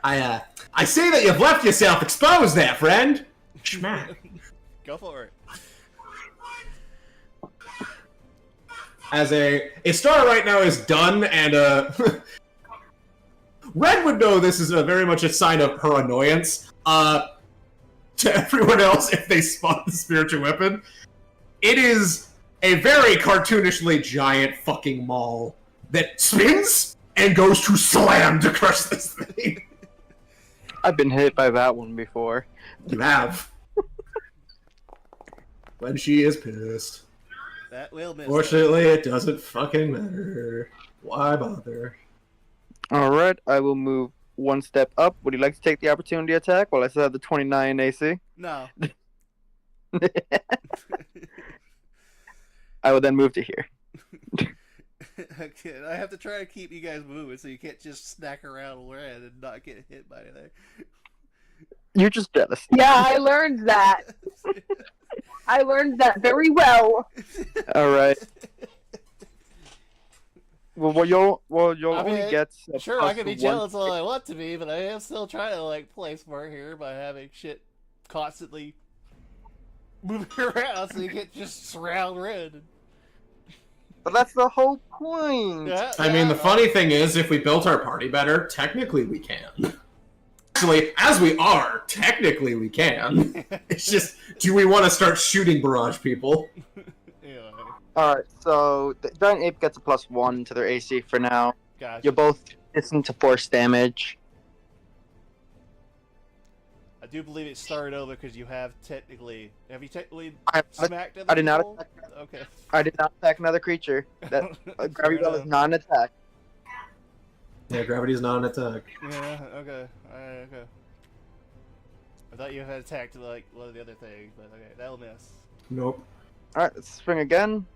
I say that you've left yourself exposed there, friend! Schmack. Go for it. As Istara right now is done, and Red would know this is very much a sign of her annoyance. To everyone else, if they spot the spiritual weapon, it is a very cartoonishly giant fucking maul that spins and goes to slam to crush this thing. I've been hit by that one before. You have. When she is pissed. That will miss. Fortunately, it doesn't fucking matter. Why bother? Alright, I will move one step up. Would you like to take the opportunity attack while I still have the 29 AC? No. I will then move to here. Okay, I have to try to keep you guys moving so you can't just snack around Ren and not get hit by anything. You're just jealous. Yeah, I learned that. I learned that very well. Alright. Well, you'll I only mean, get a Sure, plus I can be one- jealous all I want to be, but I am still trying to like play smart here by having shit constantly moving around so you can't just surround Red. But that's the whole point. Yeah, I mean, the funny thing is, if we built our party better, technically we can. Actually, as we are, technically we can. It's just, do we want to start shooting barrage people? Anyway, Alright, so the giant ape gets a +1 to their AC for now. gotcha. You're both distant to force damage. I do believe it started over because you have technically. Have you technically I smacked other I did not people? attack. Okay. I did not attack another creature. That Gravity Well is enough. not an attack. Yeah, gravity is not an attack. Yeah, okay. Alright, okay. I thought you had attacked like one of the other things, but okay, that'll miss. Nope. Alright, let's swing again.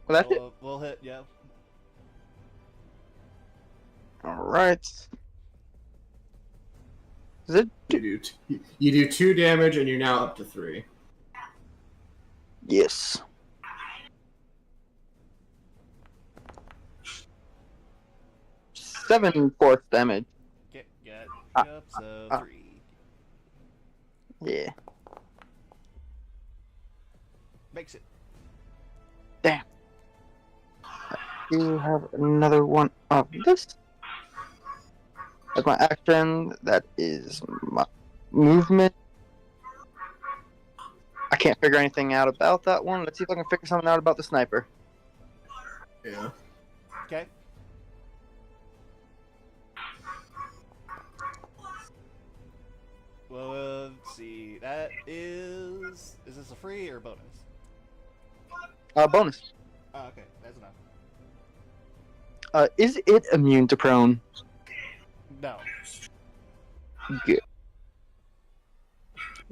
Well, that's it. We'll hit, yeah. Alright. Is it? You do 2 damage, and you're now up to 3. Yes. Seven force damage. Got up, so 3. Yeah. Makes it. You have another one of this. That's my action. That is my movement. I can't figure anything out about that one. Let's see if I can figure something out about the sniper. Yeah. Okay. Well, let's see. That is. Is this a free or bonus? Bonus. Oh, okay. That's enough. Is it immune to prone? No. Good.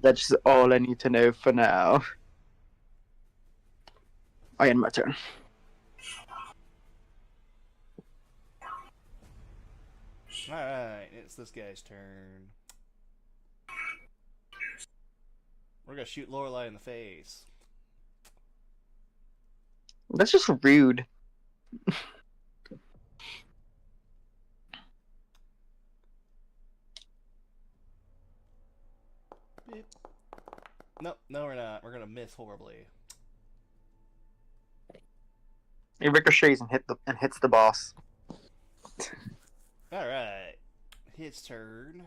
That's all I need to know for now. I end my turn. Alright, it's this guy's turn. We're gonna shoot Lorelei in the face. That's just rude. Beep. Nope, no we're not. We're gonna miss horribly. It ricochets and hits the boss. Alright. His turn.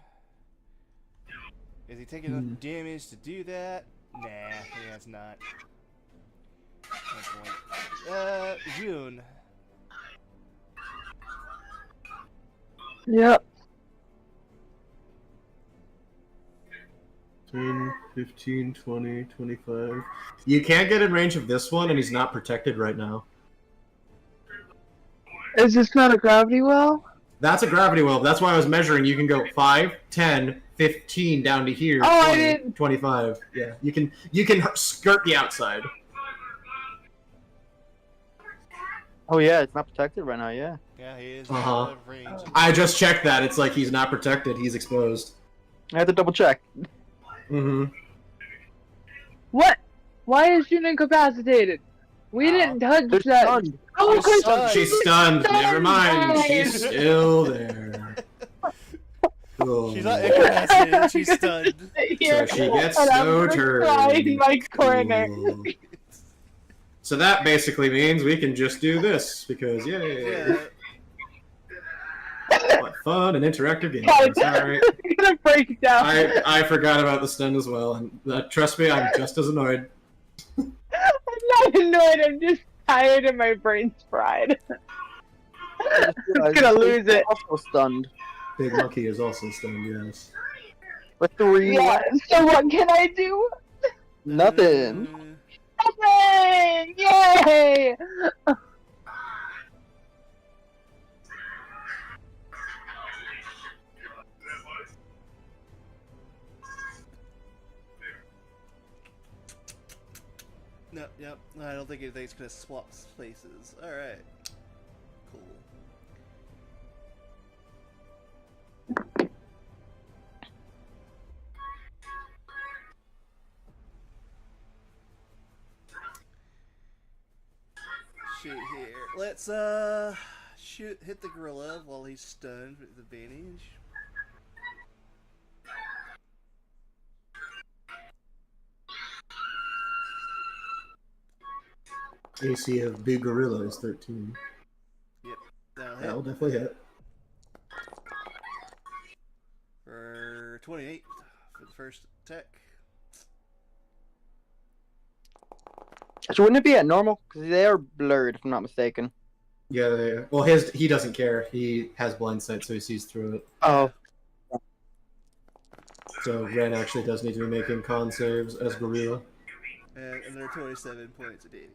Is he taking enough damage to do that? Nah, he has not. No point. June. Yep. 10, 15, 20, 25. You can't get in range of this one, and he's not protected right now. Is this not a gravity well? That's a gravity well. That's why I was measuring. You can go 5, 10, 15 down to here. Oh, I 20, didn't- 25. Yeah, you can skirt the outside. Oh yeah, it's not protected right now. Yeah. Yeah, he is Uh-huh. out of range. I just checked that. It's like he's not protected. He's exposed. I had to double check. Mm-hmm. What? Why is June incapacitated? We didn't touch They're that. stunned. Oh, They're Chris, stunned. She's stunned. Never mind. Stunned. She's still there. Cool. She's not incapacitated, she's stunned. here, So she gets and I'm no gonna turn. cry in my corner. Cool. So that basically means we can just do this because yay. Yeah. What fun and interactive game. God, Sorry. I'm gonna break down. I forgot about the stun as well, and trust me, I'm just as annoyed. I'm not annoyed. I'm just tired and my brain's fried. I'm gonna lose it. Also stunned. Big Monkey is also stunned, yes. With 3. Yeah. So what can I do? Nothing. Nothing! Yay! No, yep. I don't think anything's gonna swap places. Alright. Cool. Shoot here. Let's hit the gorilla while he's stunned with advantage. AC of Big Gorilla is 13. That'll hit. That'll definitely hit. For 28 for the first attack. So wouldn't it be at normal? Because they are blurred, if I'm not mistaken. Yeah, well, he doesn't care. He has blind sight, so he sees through it. Oh. So Ren actually does need to be making con saves as Gorilla. And another 27 points of damage.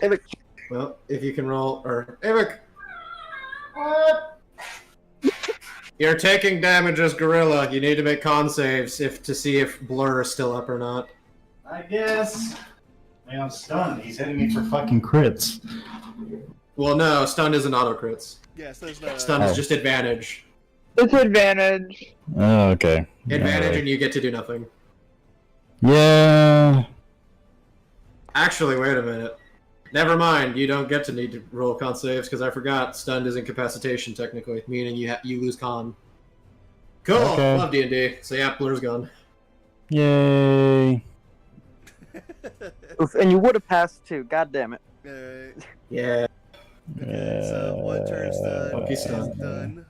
Evic. Well, if you can roll, or Evic! What? You're taking damage as Gorilla. You need to make con saves to see if Blur is still up or not. I guess. Man, I'm stunned. He's hitting me for fucking crits. Well, no, stun isn't auto crits. Yes, there's no. Stun is just advantage. It's advantage. Oh, okay. Advantage, and you get to do nothing. Yeah. Actually, wait a minute. Never mind. You don't get to need to roll con saves because I forgot. Stunned is incapacitation technically, meaning you lose con. Cool. Okay. Love D&D. So yeah, Blur's gone. Yay. Oof, and you would have passed too. God damn it. Alright. Yeah. Okay, so one turn's done. Monkey's Is stunned. done.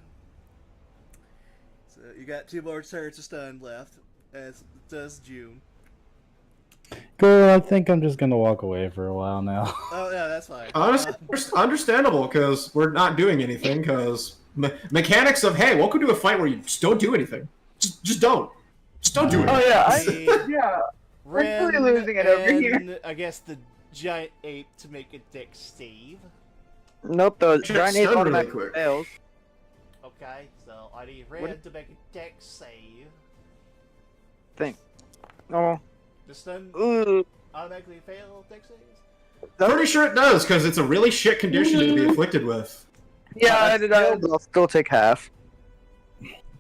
So you got 2 more turns of stun left, as does June. Cool, I think I'm just gonna walk away for a while now. Oh yeah, that's fine. Honestly, understandable because we're not doing anything. Because mechanics of hey, welcome to a fight where you just don't do anything. Just don't. Just don't do Oh anything. yeah, yeah. Ren really losing it over here. and, I guess the giant ape to make a dex save. Nope, the Check giant ape stun really automatically quick. fails. Okay, so I need Ren to make a dex save. Oh. The stun Ooh. automatically fail dex saves? Pretty sure it does because it's a really shit condition to be afflicted with. Yeah, it does. I'll still take half.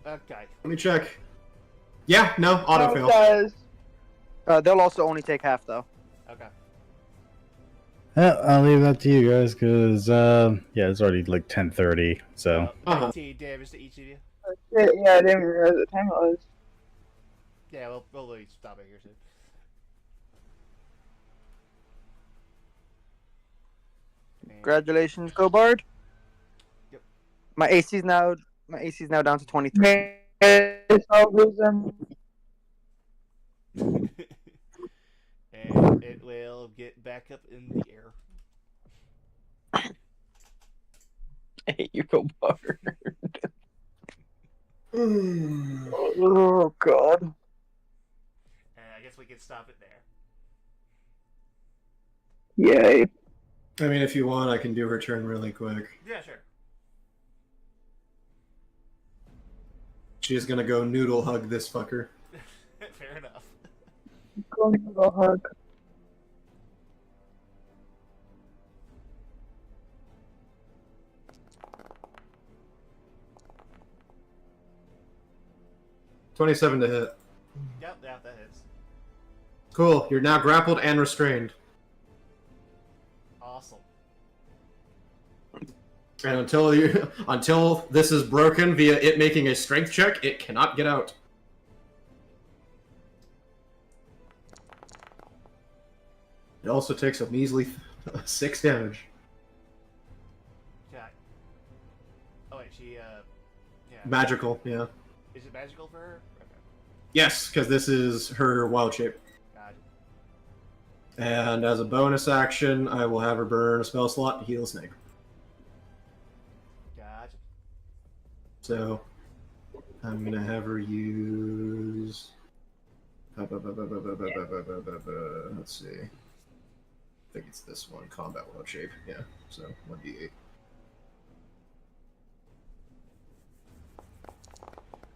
Okay. Let me check. Yeah, no, auto It fail. does. They'll also only take half though. Okay. Yeah, I'll leave that to you guys, because, yeah, it's already like 10:30, so. 19 damage to each of you. Yeah, I didn't realize what time it was. Yeah, we'll really stop it here soon. Congratulations, Go Bard. Yep. My AC's now down to 23. I'll lose them. And it will get back up in the air. I hate you, Go Bard. Oh God. And I guess we can stop it there. Yay. I mean, if you want, I can do her turn really quick. Yeah, sure. She's gonna go noodle hug this fucker. Fair enough. Go to the hug. $27 to hit. Yep, yeah, that hits. Cool. You're now grappled and restrained. Awesome. And until this is broken via it making a strength check, it cannot get out. It also takes a measly 6 damage. Okay. Oh wait, she yeah. Magical, yeah. Is it magical for her? Okay. Yes, because this is her wild shape. Gotcha. And as a bonus action, I will have her burn a spell slot to heal a snake. Gotcha. So I'm gonna have her use. Let's see. I think it's this one, combat wild shape. Yeah. So 1d8.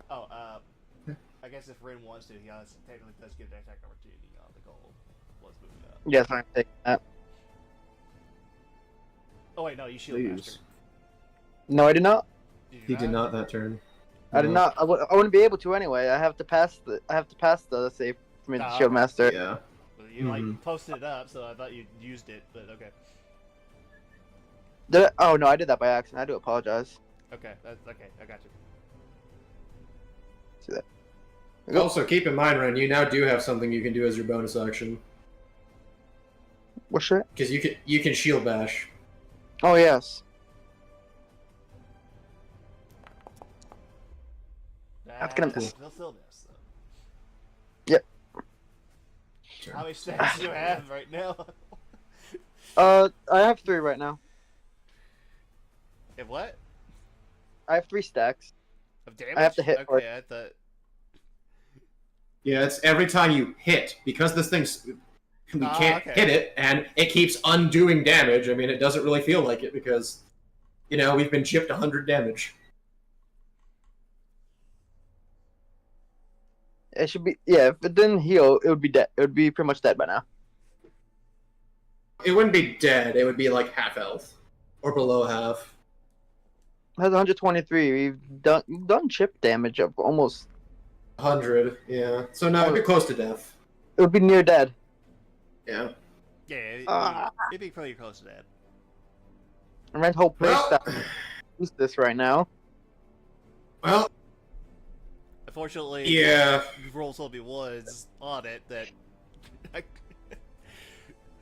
Oh, I guess if Ren wants to, he technically does get an attack opportunity on the goal. Was moving up. Yes, I'm taking that. Oh wait, no, you shield Please. master. No, I did not. He did not that turn. I did not. I wouldn't be able to anyway. I have to pass the save for me to Oh, shield okay. master. Yeah. Well, you like posted it up, so I thought you used it, but okay. Did I? Oh no, I did that by accident. I do apologize. Okay, that's okay. I got you. See that? Also, keep in mind, Ren, you now do have something you can do as your bonus action What shit? because you can shield bash. Oh yes. That's gonna miss. He'll still miss. So. Yep. How many stats do you have right now? I have 3 right now. And what? I have 3 stacks. Of damage? I have to hit for Okay, I thought. Yeah, it's every time you hit because this thing's we can't okay. hit it and it keeps undoing damage. I mean, it doesn't really feel like it because we've been chipped 100 damage. It should be if it didn't heal, it would be dead. It would be pretty much dead by now. It wouldn't be dead. It would be like half health or below half. It has 123. You've done chip damage of almost. 100, yeah. So no, it'd be close to death. It would be near dead. Yeah. Yeah, it'd be pretty close to that. And Red Hope Well, that use this right now. well, Unfortunately, yeah. Roll Toby was on it that.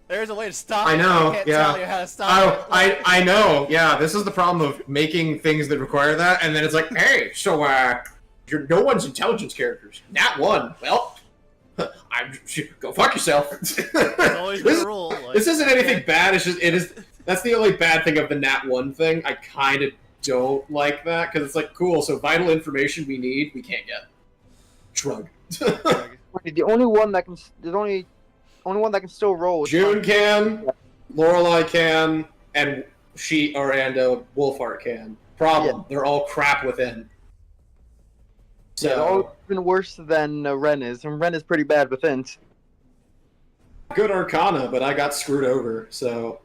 There's a way to stop I it. know, I can't yeah. tell you how to stop it. I know. Yeah, this is the problem of making things that require that, and then it's like, hey, so you're no one's intelligence characters. Nat 1. Well, go fuck yourself. It's always been a rule. Like, This isn't anything bad. It's just That's the only bad thing of the Nat 1 thing. I kind of don't like that because it's like, cool. So vital information we need, we can't get. Shrug. The only one that can. There's only one that can still roll. June can, Lorelei can, and Wolfheart can. Problem, they're all crap within. So They're all even worse than Ren is, and Ren is pretty bad within. good Arcana, but I got screwed over. So